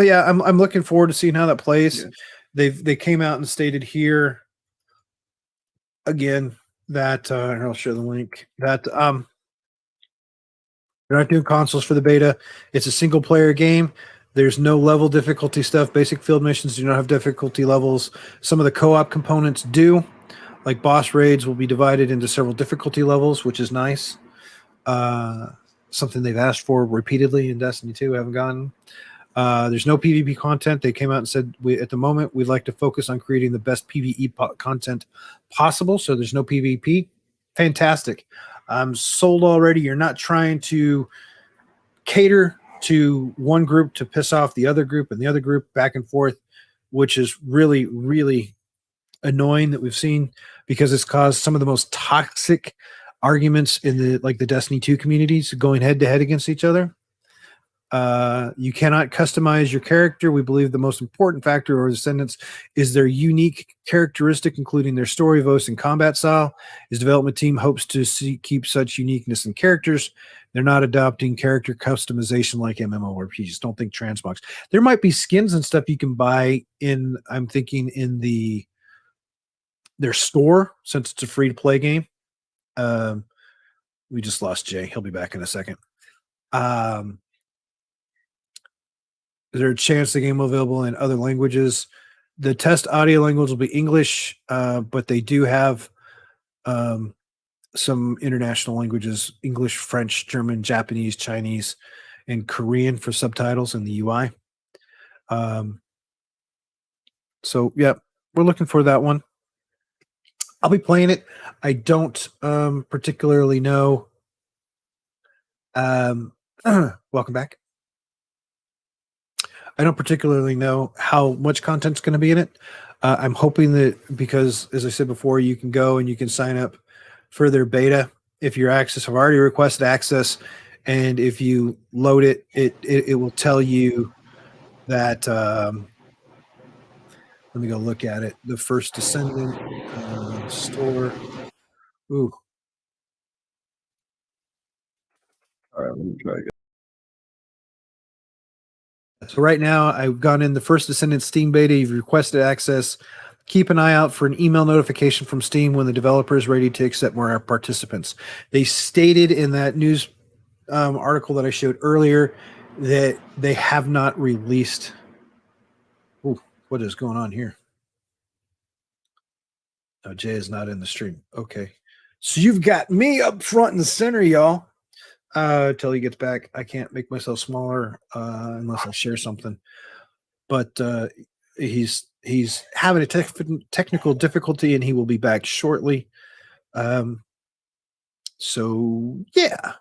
yeah, I'm looking forward to seeing how that plays. Yeah. They came out and stated here again that I'll share the link that they're not doing consoles for the beta. It's a single player game. There's no level difficulty stuff. Basic field missions do not have difficulty levels. Some of the co-op components do, like boss raids will be divided into several difficulty levels, which is nice. Something they've asked for repeatedly in Destiny 2, haven't gotten. There's no PvP content. They came out and said, at the moment, we'd like to focus on creating the best PvE content possible. So there's no PvP. Fantastic. I'm sold already. You're not trying to cater to one group to piss off the other group and the other group back and forth, which is really, really annoying that we've seen, because it's caused some of the most toxic arguments in the Destiny 2 communities going head to head against each other. You cannot customize your character. We believe the most important factor or descendants is their unique characteristic, including their story, voice, and combat style. His development team hopes to keep such uniqueness in characters. They're not adopting character customization like MMORPGs. Don't think transmogs. There might be skins and stuff you can buy in, I'm thinking, in their store, since it's a free-to-play game. We just lost Jay. He'll be back in a second. Is there a chance the game will be available in other languages? The test audio language will be English, but they do have some international languages: English, French, German, Japanese, Chinese, and Korean for subtitles in the UI. So, yeah, we're looking for that one. I'll be playing it. I don't particularly know. Welcome back. I don't particularly know how much content's going to be in it. I'm hoping that, because, as I said before, you can go and you can sign up for their beta if your access. I've already requested access, and if you load it, it will tell you that. Let me go look at it. The First Descendant store. Ooh. All right, let me try again. So right now, I've gone in the First Descendant Steam beta. You've requested access. Keep an eye out for an email notification from Steam when the developer is ready to accept more participants. They stated in that news article that I showed earlier that they have not released. Ooh, what is going on here? Oh, Jay is not in the stream. Okay. So you've got me up front in the center, y'all. Till he gets back. I can't make myself smaller unless I share something. But he's having a technical difficulty, and he will be back shortly. So yeah.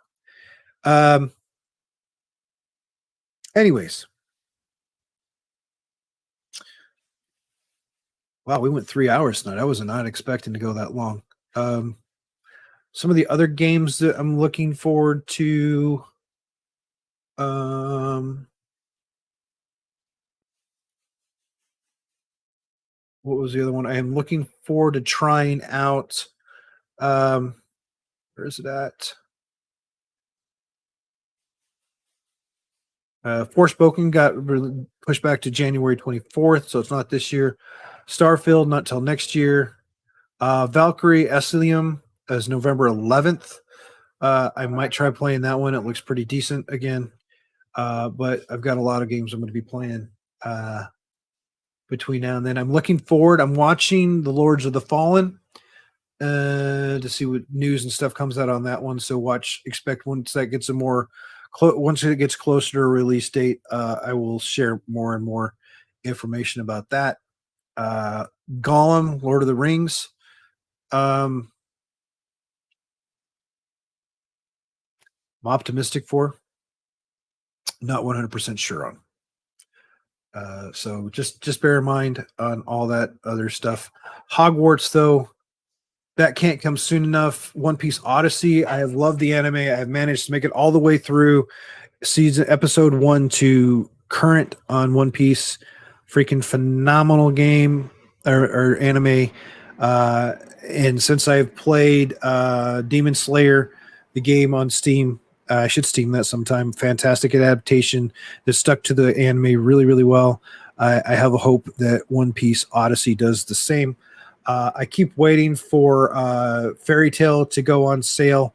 Anyways. Wow, we went 3 hours tonight. I was not expecting to go that long. Some of the other games that I'm looking forward to. What was the other one? I am looking forward to trying out. Where is it at? Forspoken got pushed back to January 24th, so it's not this year. Starfield, not till next year. Valkyrie Elysium is November 11th. I might try playing that one. It looks pretty decent again. But I've got a lot of games I'm going to be playing between now and then. I'm looking forward. I'm watching The Lords of the Fallen to see what news and stuff comes out on that one. So expect once that gets once it gets closer to a release date, I will share more and more information about that. Gollum, Lord of the Rings. I'm optimistic for. not 100% sure on. So just bear in mind on all that other stuff. Hogwarts, though, that can't come soon enough. One Piece Odyssey, I have loved the anime. I have managed to make it all the way through episode 1 to current on One Piece. Freaking phenomenal game or anime. And since I've played Demon Slayer, the game on Steam, I should Steam that sometime. Fantastic adaptation that stuck to the anime really, really well. I have a hope that One Piece Odyssey does the same. I keep waiting for Fairy Tail to go on sale.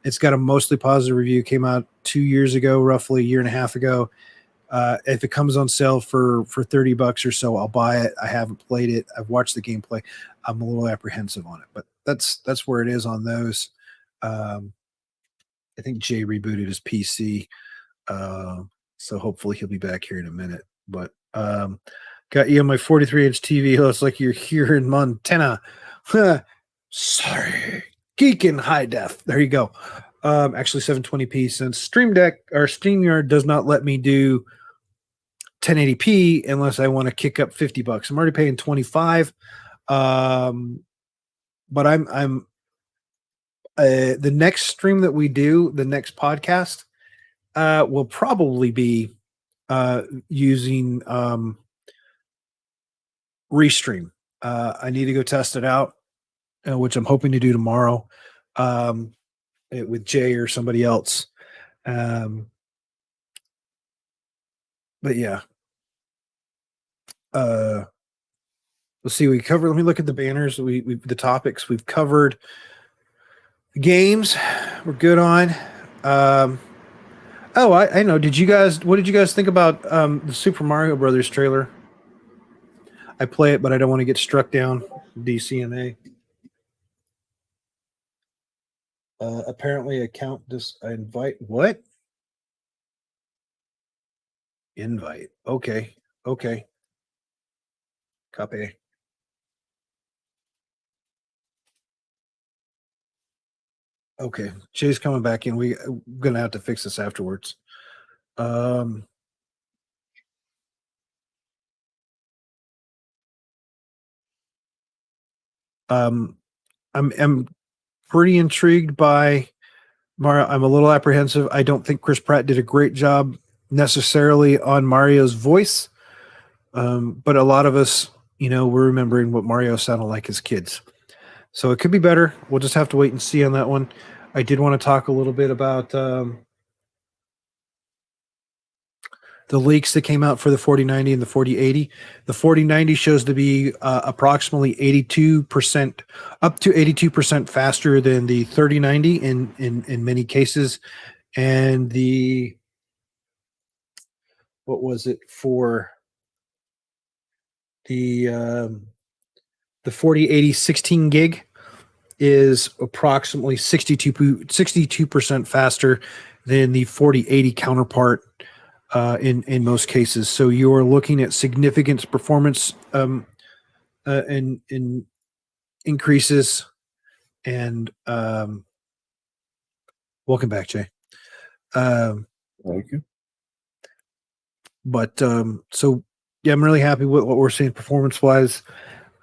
It's got a mostly positive review. Came out 2 years ago, roughly a year and a half ago. If it comes on sale for $30 or so, I'll buy it. I haven't played it. I've watched the gameplay. I'm a little apprehensive on it, but that's where it is on those. I think Jay rebooted his PC, so hopefully he'll be back here in a minute. But got you on my 43-inch TV. Looks like you're here in Montana. Sorry, geeking high def. There you go. Actually 720p, since Stream Deck or StreamYard does not let me do 1080p unless I want to kick up $50. I'm already paying 25. But I'm the next stream that we do, the next podcast, will probably be using Restream. I need to go test it out, which I'm hoping to do tomorrow with Jay or somebody else. But yeah. Let's see. We covered. Let me look at the banners. We the topics we've covered. Games we're good on. Oh, I know. What did you guys think about the Super Mario Brothers trailer? I play it, but I don't want to get struck down. DCMA. Apparently, account invite. What? Invite. Okay. Copy. Okay, Jay's coming back in. We're gonna have to fix this afterwards. I'm pretty intrigued by Mario. I'm a little apprehensive. I don't think Chris Pratt did a great job necessarily on Mario's voice, but a lot of us, we're remembering what Mario sounded like as kids. So it could be better. We'll just have to wait and see on that one. I did want to talk a little bit about the leaks that came out for the 4090 and the 4080. The 4090 shows to be approximately 82%, up to 82% faster than the 3090 in many cases. And what was it for the 4080 16 gig is approximately 62% faster than the 4080 counterpart in most cases. So you are looking at significant performance in increases. And welcome back, Jay. Thank you. But so yeah, I'm really happy with what we're seeing performance wise.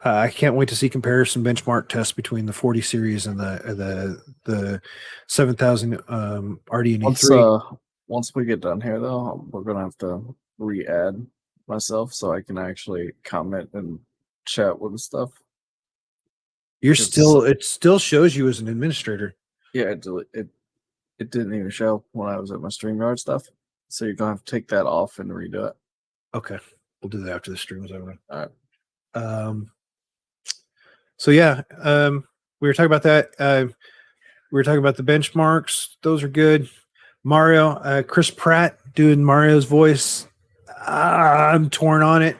I can't wait to see comparison benchmark tests between the 40 series and the 7000 RDNA 3. Once we get done here, though, we're gonna have to re-add myself so I can actually comment and chat with the stuff. It still shows you as an administrator. Yeah, it didn't even show when I was at my StreamYard stuff. So you're gonna have to take that off and redo it. Okay, we'll do that after the stream is over. All right. So yeah, we were talking about that. We were talking about the benchmarks; those are good. Mario, Chris Pratt doing Mario's voice. I'm torn on it.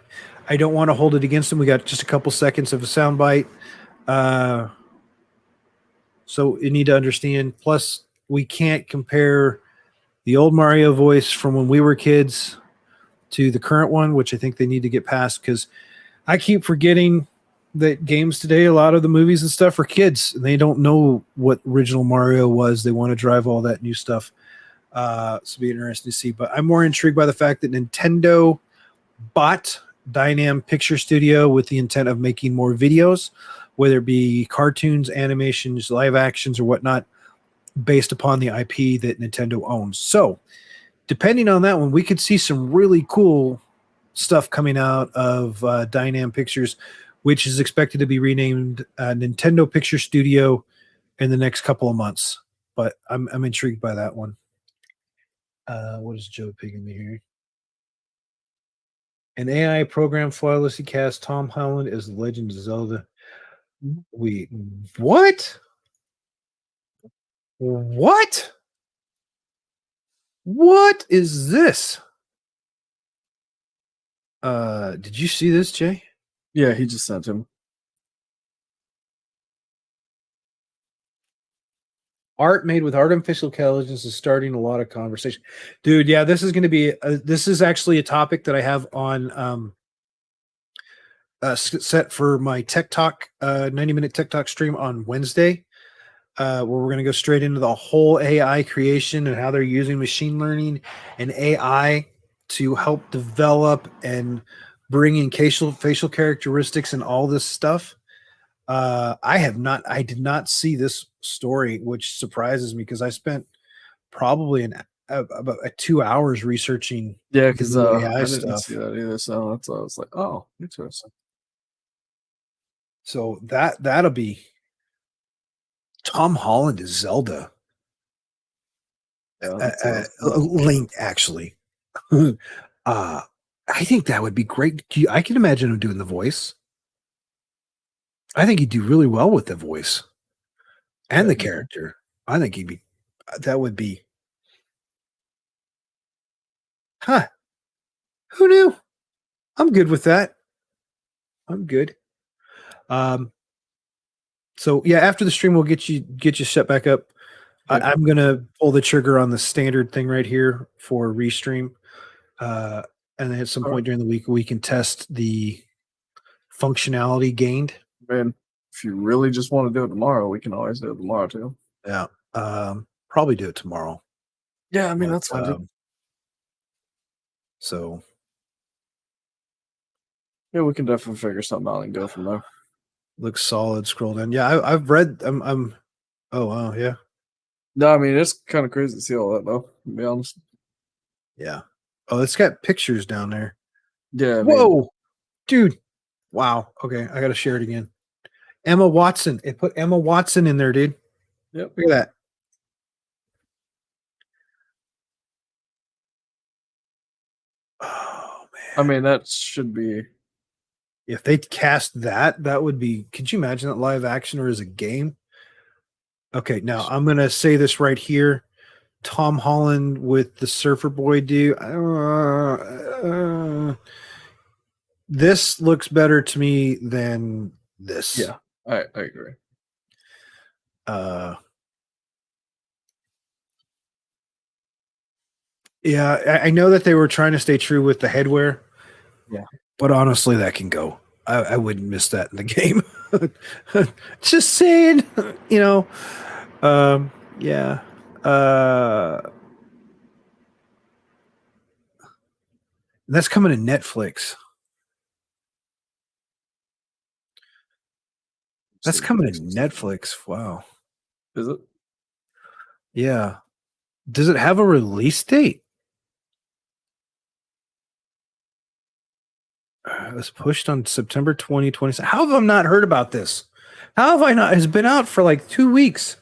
I don't want to hold it against him. We got just a couple seconds of a soundbite, so you need to understand. Plus, we can't compare the old Mario voice from when we were kids to the current one, which I think they need to get past, because I keep forgetting that games today, a lot of the movies and stuff are kids, and they don't know what original Mario was. They want to drive all that new stuff. So be interesting to see. But I'm more intrigued by the fact that Nintendo bought Dynam Picture Studio with the intent of making more videos, whether it be cartoons, animations, live actions, or whatnot, based upon the IP that Nintendo owns. So, depending on that one, we could see some really cool stuff coming out of Dynam Pictures, which is expected to be renamed Nintendo Picture Studio in the next couple of months. But I'm intrigued by that one. What is Joe picking me here? An AI program flawlessly cast Tom Holland as the Legend of Zelda. Wait, what? What? What is this? Did you see this, Jay? Yeah, he just sent him. Art made with artificial intelligence is starting a lot of conversation, dude. Yeah, this is going to be. This is actually a topic that I have on set for my Tech Talk 90-minute Tech Talk stream on Wednesday, where we're going to go straight into the whole AI creation and how they're using machine learning and AI to help develop and bring in facial characteristics and all this stuff. I did not see this story, which surprises me because I spent probably about 2 hours researching Yeah, the because new I AI didn't stuff. see that either. So that's why I was like, oh, interesting. So that'll be Tom Holland as Zelda. Yeah, that's Link, actually. I think that would be great. I can imagine him doing the voice. I think he'd do really well with the voice and the character. I think that would be, huh? Who knew? I'm good with that. I'm good. So yeah, after the stream, we'll get you set back up. I'm gonna pull the trigger on the standard thing right here for restream, and then at some point during the week, we can test the functionality gained. Man, if you really just want to do it tomorrow, we can always do it tomorrow too. Yeah, probably do it tomorrow. Yeah, I mean that's fine. Dude. So yeah, we can definitely figure something out and go from there. Looks solid. Scroll down. Yeah, I've read. I'm. Oh wow, yeah. No, I mean it's kind of crazy to see all that though. To be honest. Yeah. Oh, it's got pictures down there. Yeah. Whoa, dude. Wow. Okay, I gotta share it again. Emma Watson. It put Emma Watson in there, dude. Yep. Look at that. Oh man. I mean that should be. If they cast that, that would be. Could you imagine that live action or as a game? Okay, now I'm gonna say this right here. Tom Holland with the Surfer Boy dude. This looks better to me than this. Yeah, I agree. Yeah, I know that they were trying to stay true with the headwear. Yeah, but honestly, that can go. I wouldn't miss that in the game. Just saying, you know. Yeah. That's coming to Netflix. That's coming to Netflix. Wow. Is it? Yeah. Does it have a release date? It was pushed on September 2020. How have I not heard about this? How have I not? It's been out for like 2 weeks.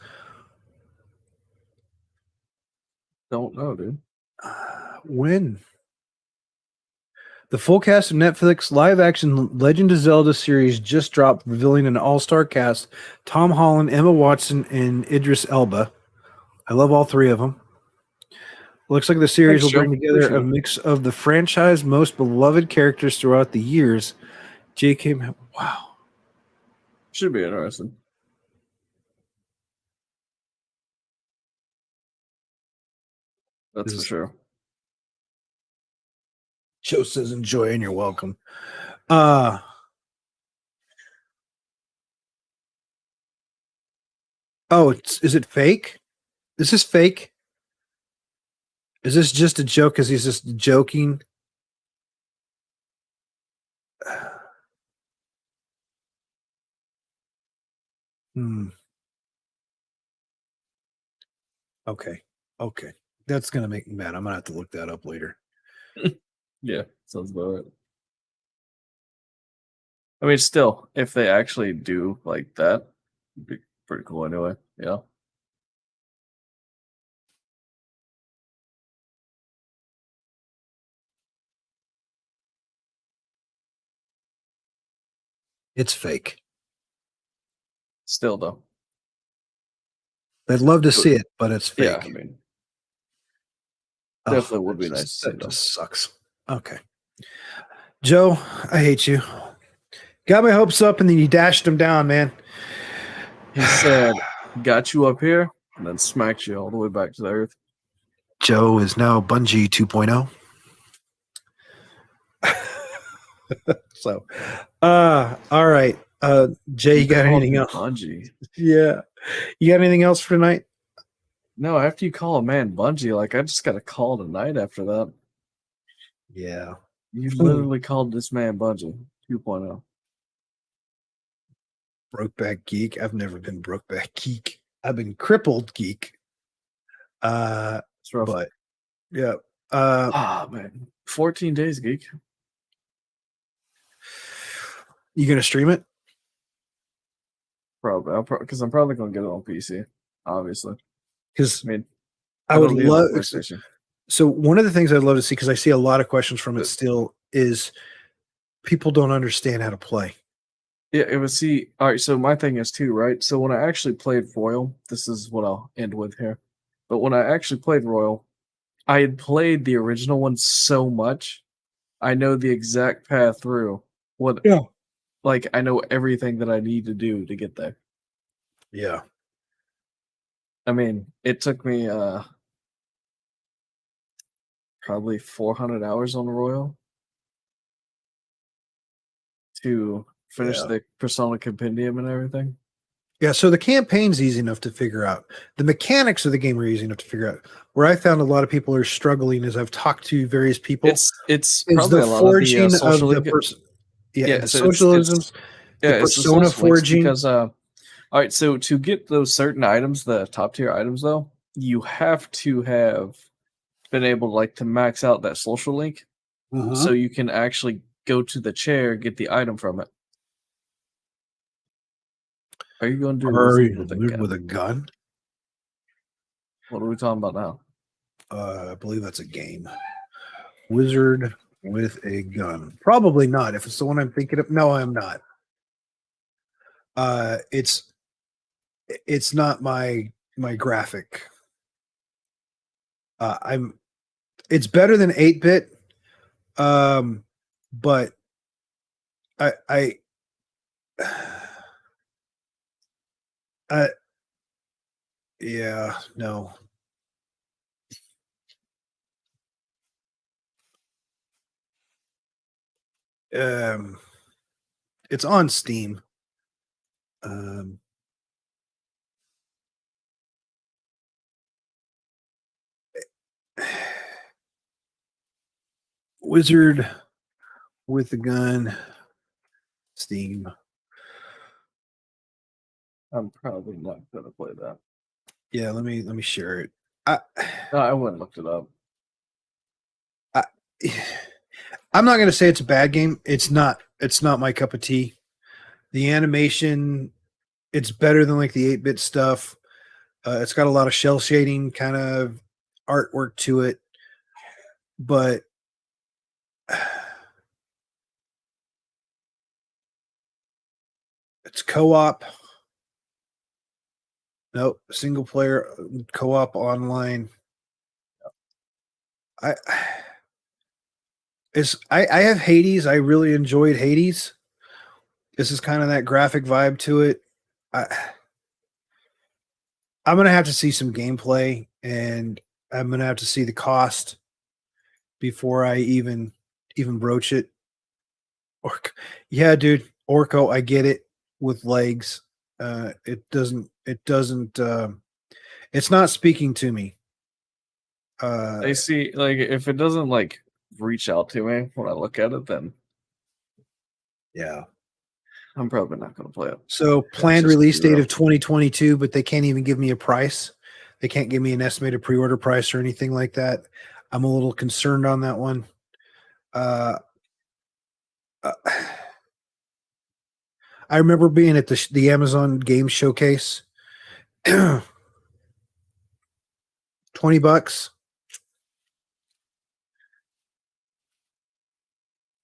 Don't know, dude. When? The full cast of Netflix live-action Legend of Zelda series just dropped, revealing an all-star cast: Tom Holland, Emma Watson, and Idris Elba. I love all three of them. Looks like the series will bring together a mix of the franchise's most beloved characters throughout the years. J.K. Wow. Should be interesting. That's for sure. Joe says enjoy and you're welcome. Oh, is it fake? This is fake. Is this just a joke because he's just joking? Okay. Okay. That's going to make me mad. I'm going to have to look that up later. Yeah, sounds about right. I mean, still, if they actually do like that, it'd be pretty cool anyway. Yeah. It's fake. Still, though. I'd love to see it, but it's fake. Yeah, I mean, definitely would be nice to see. That just sucks. Okay. Joe, I hate you. Got my hopes up and then you dashed them down, man. He said, got you up here and then smacked you all the way back to the earth. Joe is now Bungie 2.0. So, all right. Jay, you got anything else? Bungie. Yeah. You got anything else for tonight? No, after you call a man Bungie, like I just got a call tonight after that. Yeah. You literally called this man Bungie 2.0. Brokeback Geek. I've never been Brokeback Geek. I've been Crippled Geek. It's rough. But yeah. Man. 14 days, Geek. You gonna stream it? Probably, because I'm probably gonna get it on PC, obviously. Because I mean, I would love. So one of the things I'd love to see, because I see a lot of questions from it still, is people don't understand how to play. Yeah, it was all right. So my thing is too, right? So when I actually played Royal, this is what I'll end with here. But when I actually played Royal, I had played the original one so much, I know the exact path through. Like I know everything that I need to do to get there. Yeah. I mean, it took me probably 400 hours on the Royal to finish the Persona Compendium and everything. Yeah, so the campaign's easy enough to figure out. The mechanics of the game are easy enough to figure out. Where I found a lot of people are struggling is I've talked to various people. It's probably the a lot forging of the the person. Yeah, the so socialisms. The persona forging. Because all right, so to get those certain items, the top tier items, though, you have to have been able to max out that social link, so you can actually go to the chair, get the item from it. Are you going to do with a gun? What are we talking about now? I believe that's a game. Wizard with a gun. Probably not. If it's the one I'm thinking of, no, I'm not. It's not my graphic. It's better than 8-bit. But yeah, no. It's on Steam. Wizard with a gun, Steam. I'm probably not gonna play that. Yeah, let me share it. I went and looked it up. I'm not gonna say it's a bad game. It's not my cup of tea. The animation, it's better than like the 8-bit stuff. It's got a lot of shell shading kind of artwork to it, but it's co-op. Nope, single player co-op online. I have Hades. I really enjoyed Hades. This is kind of that graphic vibe to it. I'm gonna have to see some gameplay, and I'm gonna have to see the cost before I even broach it. Yeah, dude, Orko, I get it with legs. It doesn't. It's not speaking to me. I see, like, if it doesn't like reach out to me when I look at it, then yeah. I'm probably not going to play it. So planned release date of 2022, but they can't even give me a price. They can't give me an estimated pre-order price or anything like that. I'm a little concerned on that one. I remember being at the Amazon Game Showcase. $20.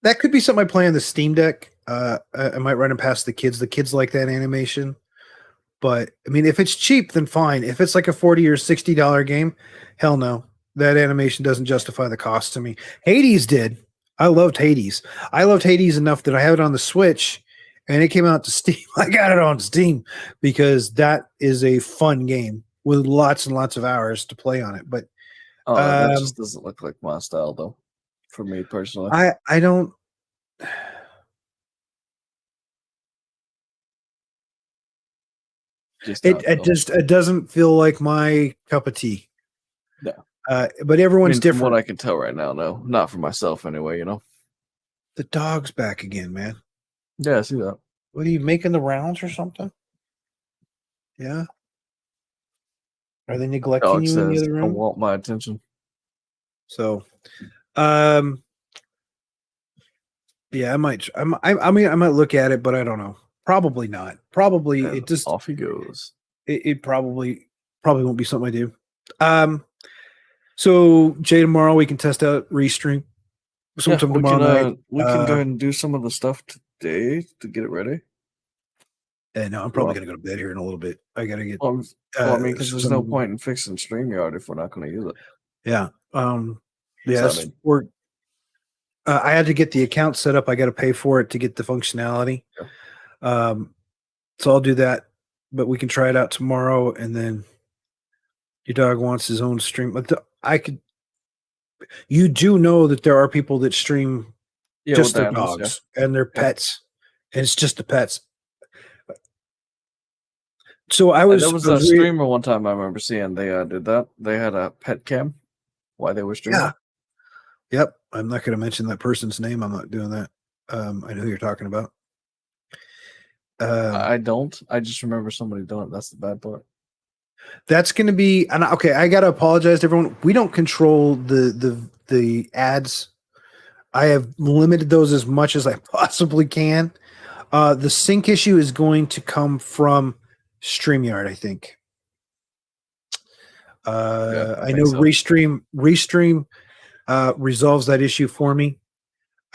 That could be something I play on the Steam Deck. I might run it past the kids. The kids like that animation. But I mean, if it's cheap, then fine. If it's like a $40 or $60 game, hell no. That animation doesn't justify the cost to me. Hades did. I loved Hades. I loved Hades enough that I have it on the Switch and it came out to Steam. I got it on Steam because that is a fun game with lots and lots of hours to play on it. But that just doesn't look like my style, though, for me personally. I don't. It doesn't feel like my cup of tea. No. But everyone's different. From what I can tell right now, no. Not for myself anyway, you know. The dog's back again, man. Yeah, I see that. What are you making the rounds or something? Yeah. Are they neglecting you in the other room? I want my attention. So, yeah, I might look at it, but I don't know. Probably not. Probably and it just off he goes. It probably won't be something I do. So Jay, tomorrow we can test out Restream. Sometime tomorrow night. We can go ahead and do some of the stuff today to get it ready. No, I'm probably gonna go to bed here in a little bit. I gotta get. I mean, because there's no point in fixing StreamYard if we're not going to use it. Yeah. Yes. I had to get the account set up. I got to pay for it to get the functionality. Yeah. So I'll do that, but we can try it out tomorrow. And then your dog wants his own stream. But you do know that there are people that stream just their dogs and their pets, and it's just the pets. So there was a streamer one time I remember seeing they did that. They had a pet cam while they were streaming. Yeah. Yep. I'm not going to mention that person's name. I'm not doing that. I know who you're talking about. I don't. I just remember somebody doing it. That's the bad part. That's going to be okay. I got to apologize to everyone. We don't control the ads. I have limited those as much as I possibly can. The sync issue is going to come from StreamYard, I think. I know so. Restream resolves that issue for me,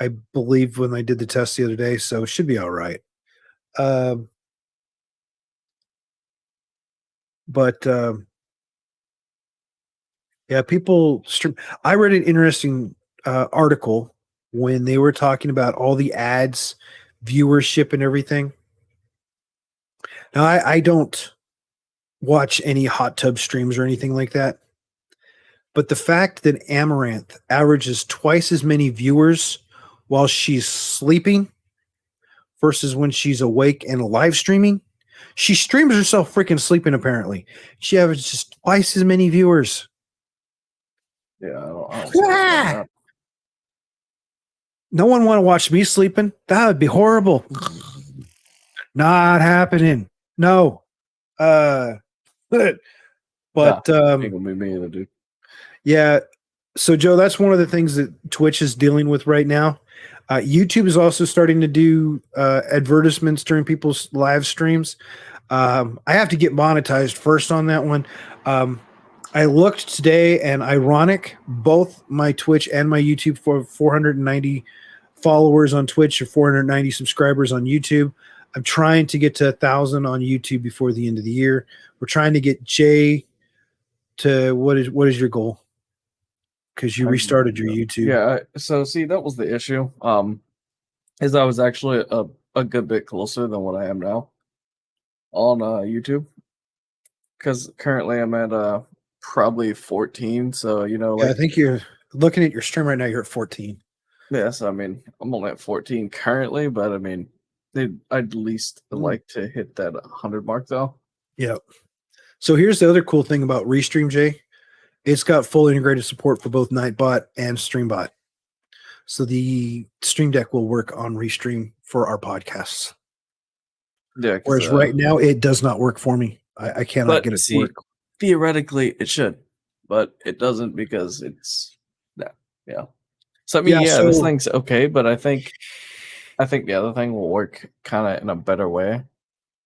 I believe, when I did the test the other day, so it should be all right. Yeah, people stream. I read an interesting article when they were talking about all the ads, viewership, and everything. Now, I don't watch any hot tub streams or anything like that. But the fact that Amaranth averages twice as many viewers while she's sleeping versus when she's awake and live streaming, she streams herself freaking sleeping, apparently. She averages twice as many viewers. Yeah, I don't no one want to watch me sleeping. That would be horrible. Not happening. No. But me either, dude. Yeah. So Joe, that's one of the things that Twitch is dealing with right now. YouTube is also starting to do advertisements during people's live streams. I have to get monetized first on that one. I looked today, and ironic, both my Twitch and my YouTube for 490 followers on Twitch or 490 subscribers on YouTube. I'm trying to get to 1,000 on YouTube before the end of the year. We're trying to get Jay to what is your goal? Because you restarted your YouTube. Yeah. So see, that was the issue. Is I was actually a good bit closer than what I am now on YouTube. Because currently I'm at probably 14. So I think you're looking at your stream right now. You're at 14. Yes, I mean I'm only at 14 currently, but I mean I'd at least like to hit that 100 mark though. Yeah. So here's the other cool thing about Restream, Jay. It's got full integrated support for both Nightbot and StreamBot. So the Stream Deck will work on Restream for our podcasts. Yeah, Whereas right now it does not work for me. I cannot get it to work. Theoretically, it should, but it doesn't because it's yeah. So I mean, this thing's okay, but I think the other thing will work kind of in a better way.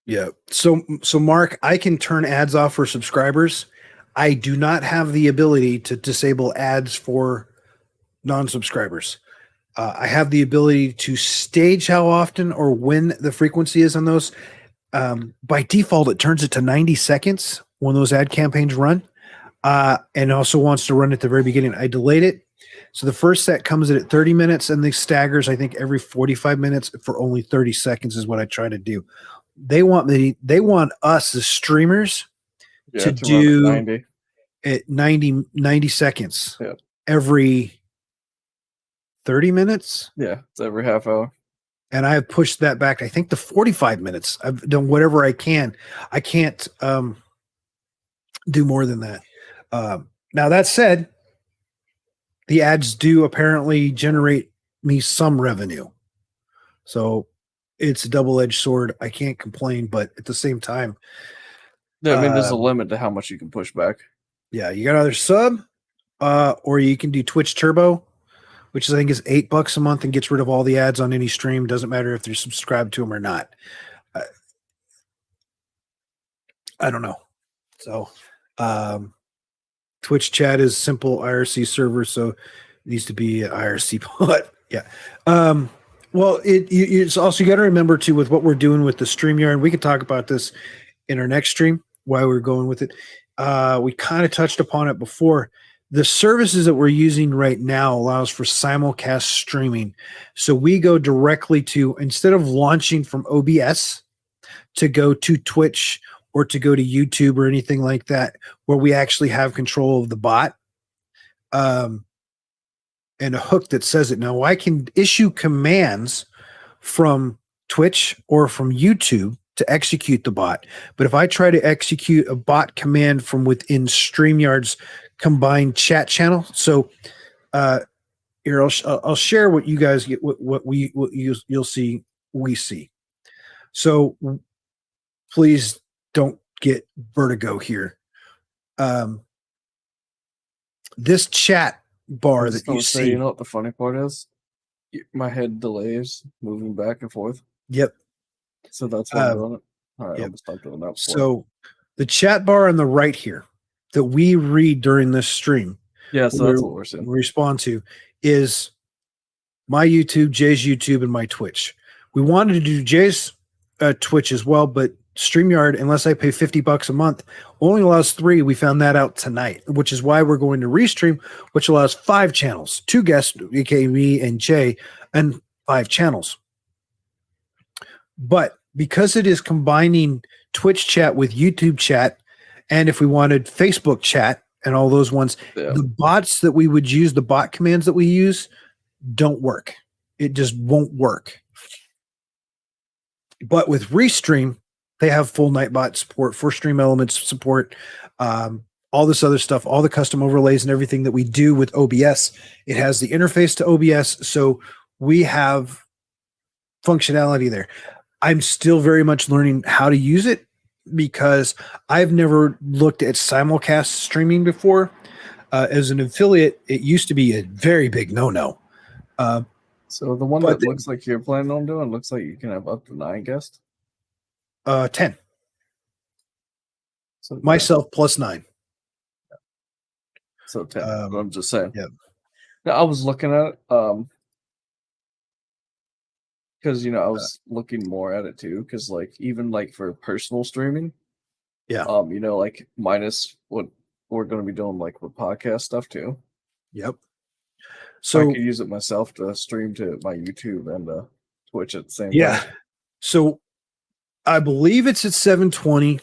Yeah. So Mark, I can turn ads off for subscribers. I do not have the ability to disable ads for non-subscribers. I have the ability to stage how often or when the frequency is on those. By default, it turns it to 90 seconds when those ad campaigns run, and also wants to run at the very beginning. I delayed it. So the first set comes in at 30 minutes, and the staggers, I think, every 45 minutes for only 30 seconds is what I try to do. They want us as streamers to do at 90 seconds every 30 minutes. Yeah, it's every half hour. And I've pushed that back, I think, to 45 minutes. I've done whatever I can. I can't do more than that. Now, that said, the ads do apparently generate me some revenue. So it's a double-edged sword. I can't complain, but at the same time. Yeah, I mean, there's a limit to how much you can push back. Yeah, you got either sub or you can do Twitch Turbo, which I think is $8 a month and gets rid of all the ads on any stream. Doesn't matter if you're subscribed to them or not. I don't know. So Twitch chat is simple IRC server, so it needs to be an IRC bot. Yeah. Well, it's also, you got to remember too, with what we're doing with the StreamYard, and we can talk about this in our next stream, why we're going with it. We kind of touched upon it before. The services that we're using right now allows for simulcast streaming. So we go directly to, instead of launching from OBS to go to Twitch or to go to YouTube or anything like that, where we actually have control of the bot and a hook that says it. Now, I can issue commands from Twitch or from YouTube to execute the bot. But if I try to execute a bot command from within StreamYard's combined chat channel, so here I'll share what you guys get, what you'll see, we see. So please don't get vertigo here. This chat bar that you see. You know what the funny part is? My head delays moving back and forth. Yep. So that's why I'm doing it. All right, yep. I'll just start doing that. So the chat bar on the right here that we read during this stream, so that's what we're seeing. Respond to is my YouTube, Jay's YouTube, and my Twitch. We wanted to do Jay's Twitch as well, but StreamYard, unless I pay $50 a month, only allows 3. We found that out tonight, which is why we're going to Restream, which allows 5 channels, 2 guests, aka me and Jay, and 5 channels. But because it is combining Twitch chat with YouTube chat, and if we wanted Facebook chat and all those ones, the bots that we would use, the bot commands that we use, don't work. It just won't work. But with Restream, they have full Nightbot support, for Stream Elements support, all this other stuff, all the custom overlays and everything that we do with OBS. It has the interface to OBS, so we have functionality there. I'm still very much learning how to use it because I've never looked at simulcast streaming before. As an affiliate, it used to be a very big no-no. So the one that looks like you're planning on doing looks like you can have up to 9 guests. 10. So myself plus 9. So 10. I'm just saying. Yeah. Now, I was looking at it because I was looking more at it too. Because even for personal streaming, minus what we're going to be doing with podcast stuff too. Yep. So I could use it myself to stream to my YouTube and Twitch at the same time. Yeah. So I believe it's at 720.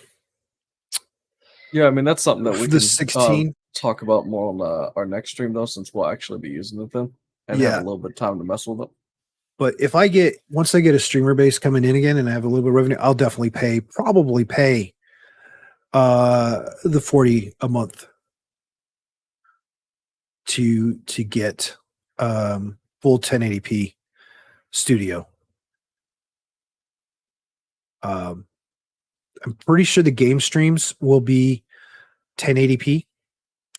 Yeah, I mean that's something that we the can 16 talk about more on our next stream though, since we'll actually be using it then and have a little bit of time to mess with it. But if once I get a streamer base coming in again and I have a little bit of revenue, I'll definitely probably pay the $40 a month to get full 1080p studio. I'm pretty sure the game streams will be 1080p,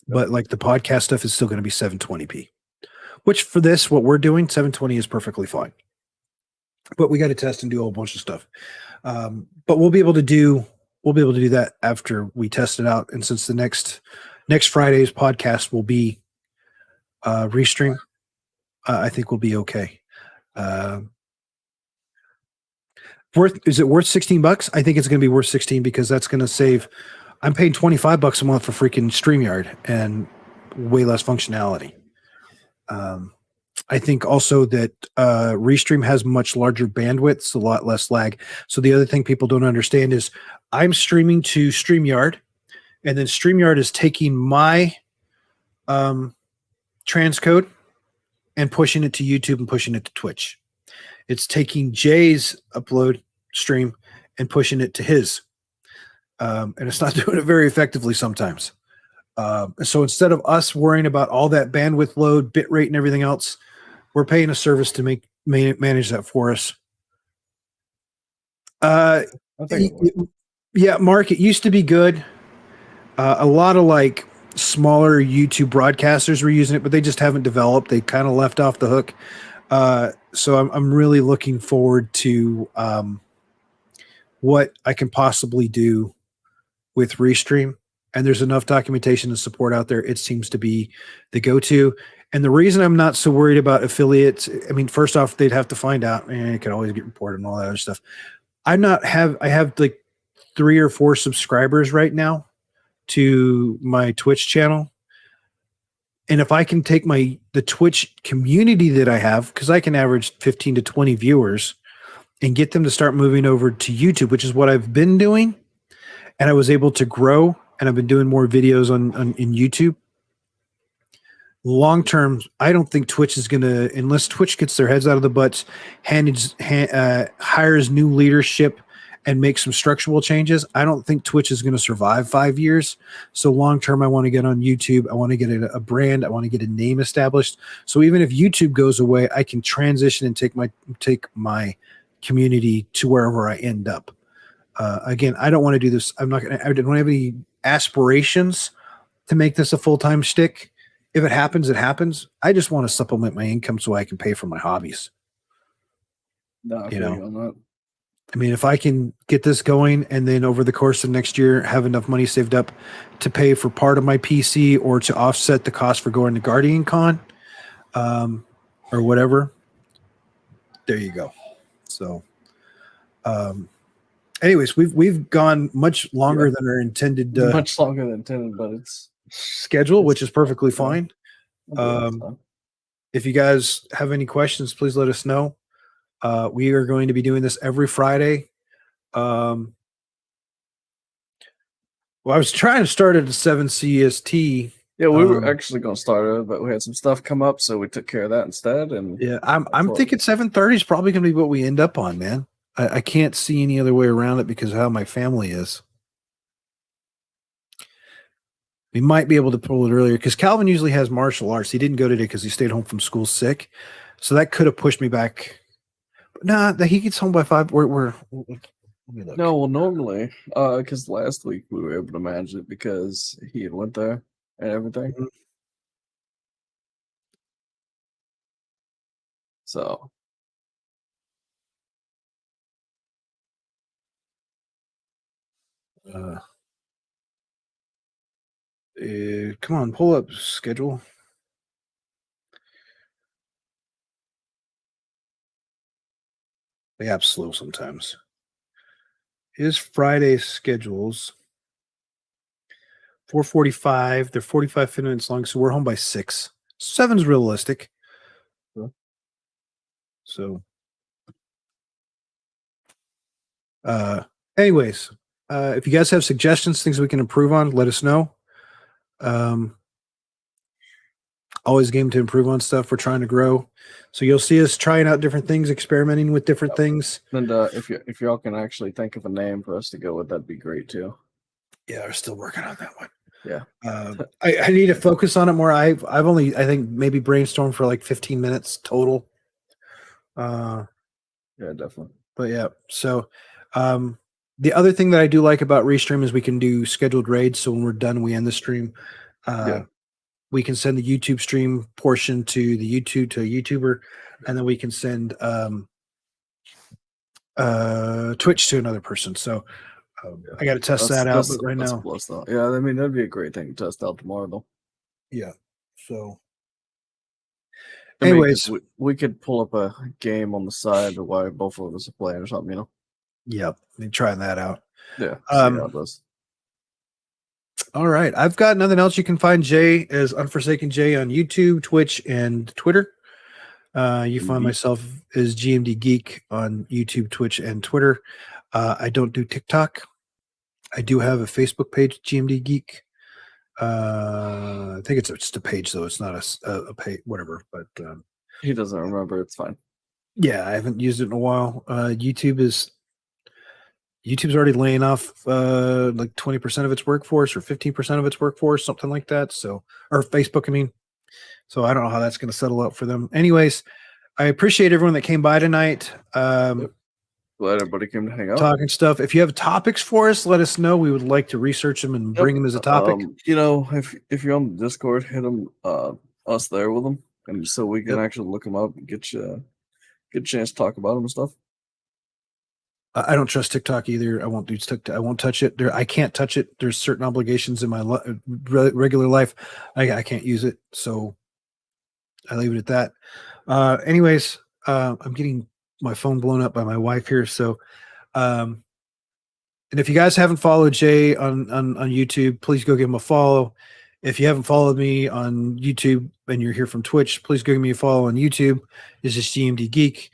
but like the podcast stuff is still going to be 720p. Which for this, what we're doing, 720 is perfectly fine. But we got to test and do a whole bunch of stuff. But we'll be able to do that after we test it out. And since the next Friday's podcast will be restream, I think we'll be okay. Is it worth $16? I think it's going to be worth 16 because that's going to save. I'm paying $25 a month for freaking StreamYard and way less functionality. I think also that Restream has much larger bandwidths, a lot less lag. So the other thing people don't understand is I'm streaming to StreamYard, and then StreamYard is taking my transcode and pushing it to YouTube and pushing it to Twitch. It's taking Jay's upload stream and pushing it to his. And it's not doing it very effectively sometimes. So instead of us worrying about all that bandwidth load, bit rate, and everything else, we're paying a service to manage that for us. Yeah, Mark, it used to be good. A lot of like smaller YouTube broadcasters were using it, but they just haven't developed. They kind of left off the hook. So I'm really looking forward to what I can possibly do with Restream. And there's enough documentation and support out there. It seems to be the go-to. And the reason I'm not so worried about affiliates, I mean, first off, they'd have to find out, and it could always get reported and all that other stuff. I have like 3 or 4 subscribers right now to my Twitch channel. And if I can take the Twitch community that I have, because I can average 15 to 20 viewers, and get them to start moving over to YouTube, which is what I've been doing, and I was able to grow, and I've been doing more videos in YouTube. Long term, I don't think Twitch is going to, unless Twitch gets their heads out of the butts, hires new leadership and makes some structural changes. I don't think Twitch is going to survive 5 years. So long term, I want to get on YouTube. I want to get a brand. I want to get a name established. So even if YouTube goes away, I can transition and take my community to wherever I end up. Again, I don't want to do this. I don't have any aspirations to make this a full-time shtick. If it happens, it happens. I just want to supplement my income so I can pay for my hobbies. No, I mean, if I can get this going and then over the course of next year have enough money saved up to pay for part of my PC or to offset the cost for going to Guardian Con or whatever, there you go. So, anyways, we've gone much longer than our intended. Much longer than intended, but it's schedule, which is perfectly fine. If you guys have any questions, please let us know. We are going to be doing this every Friday. Well, I was trying to start at 7 CST. Yeah, we were actually going to start it, but we had some stuff come up, so we took care of that instead. And yeah, I'm thinking 7:30 is probably going to be what we end up on, man. I can't see any other way around it because of how my family is. We might be able to pull it earlier because Calvin usually has martial arts. He didn't go today because he stayed home from school sick, so that could have pushed me back. Nah, he gets home by 5. We're no, well, normally, because last week we were able to manage it because he had went there and everything. Mm-hmm. So. Come on, pull up schedule. The app's slow sometimes. His Friday schedules 4:45. They're 45 minutes long, so we're home by 6. 7's realistic. Sure. So, anyways, if you guys have suggestions, things we can improve on, let us know. Always game to improve on stuff. We're trying to grow, so you'll see us trying out different things, experimenting with different things. And if y'all can actually think of a name for us to go with, that'd be great too. Yeah, we're still working on that one. Yeah. I need to focus on it more. I've only, I think, maybe brainstormed for like 15 minutes total. Yeah, definitely. But yeah, so the other thing that I do like about Restream is we can do scheduled raids. So when we're done, we end the stream. We can send the YouTube stream portion to the YouTube to a YouTuber, and then we can send Twitch to another person. So I got to test that out. But right now, plus, though. Yeah, I mean that'd be a great thing to test out tomorrow, though. Yeah. So, anyways, we could pull up a game on the side while both of us are playing or something, you know. Yep, me trying that out. Yeah. See how it does. All right, I've got nothing else. You can find Jay as Unforsaken Jay on YouTube, Twitch, and Twitter. You find myself as GMD Geek on YouTube, Twitch, and Twitter. I don't do TikTok. I do have a Facebook page, GMD Geek. I think it's just a page, though. It's not a page, whatever. But he doesn't remember. It's fine. Yeah, I haven't used it in a while. YouTube's already laying off like 20% of its workforce or 15% of its workforce, something like that. So, or Facebook, I mean. So I don't know how that's going to settle out for them. Anyways, I appreciate everyone that came by tonight. Glad everybody came to hang out. Talking stuff. If you have topics for us, let us know. We would like to research them and bring them as a topic. You know, if you're on the Discord, hit them us there with them, and so we can actually look them up and get a chance to talk about them and stuff. I don't trust TikTok either. I won't do TikTok. I won't touch it. I can't touch it. There's certain obligations in my regular life. I can't use it, so I leave it at that. Anyways, I'm getting my phone blown up by my wife here. So, and if you guys haven't followed Jay on YouTube, please go give him a follow. If you haven't followed me on YouTube and you're here from Twitch, please go give me a follow on YouTube. This is GMD Geek.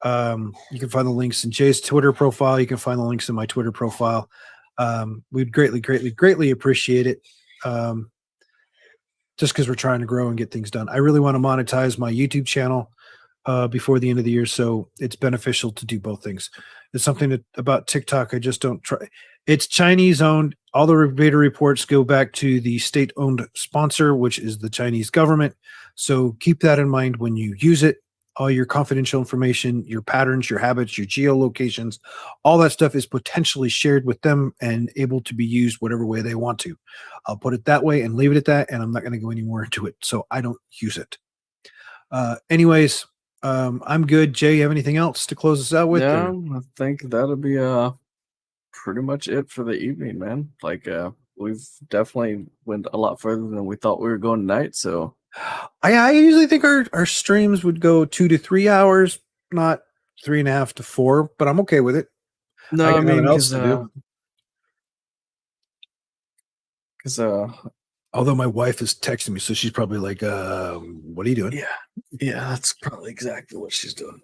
You can find the links in Jay's Twitter profile. You can find the links in my Twitter profile. We'd greatly appreciate it. Just because we're trying to grow and get things done. I really want to monetize my YouTube channel before the end of the year, so it's beneficial to do both things. It's something that about TikTok I just don't try. It's Chinese owned. All the beta reports go back to the state owned sponsor, which is the Chinese government. So keep that in mind when you use it. All your confidential information, your patterns, your habits, your geolocations, all that stuff is potentially shared with them and able to be used whatever way they want to. I'll put it that way and leave it at that, and I'm not going to go any more into it. So I don't use it. Anyways, I'm good. Jay, you have anything else to close us out with? Yeah, I think that'll be pretty much it for the evening, man. Like we've definitely went a lot further than we thought we were going tonight. So I usually think our streams would go 2 to 3 hours, not 3.5 to 4, but I'm okay with it. No, I mean, else to do. Because although my wife is texting me, so she's probably like, what are you doing? Yeah, that's probably exactly what she's doing.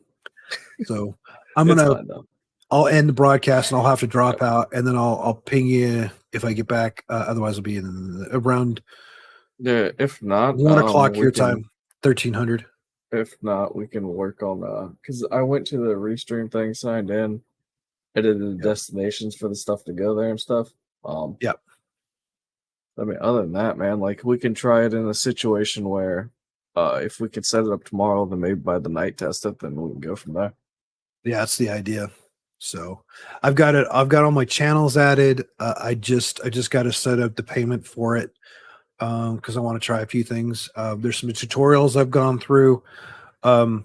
So I'll end the broadcast and I'll have to drop out, and then I'll ping you if I get back. Otherwise, I'll be in around. Yeah, if not, 1 o'clock your time, 1300. If not, we can work on because I went to the Restream thing, signed in, edited the destinations for the stuff to go there and stuff. Yep. I mean, other than that, man, like we can try it in a situation where if we could set it up tomorrow, then maybe by the night test it, then we can go from there. Yeah, that's the idea. So I've got all my channels added. I just got to set up the payment for it because I want to try a few things. There's some tutorials I've gone through. I mean,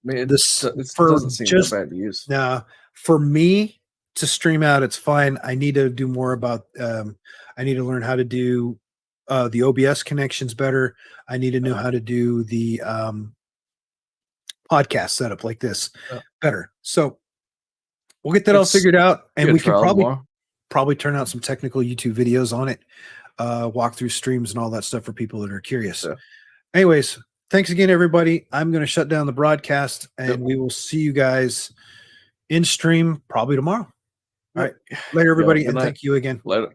it doesn't seem that bad to use. Now, for me to stream out, it's fine. I need to do more about. I need to learn how to do the OBS connections better. I need to know how to do the podcast setup like this better. So we'll get that all figured out, and we can probably turn out some technical YouTube videos on it, walk through streams and all that stuff for people that are curious. Yeah. Anyways, thanks again, everybody. I'm going to shut down the broadcast, and we will see you guys in stream probably tomorrow. All right. Later, everybody, and thank you again. Later.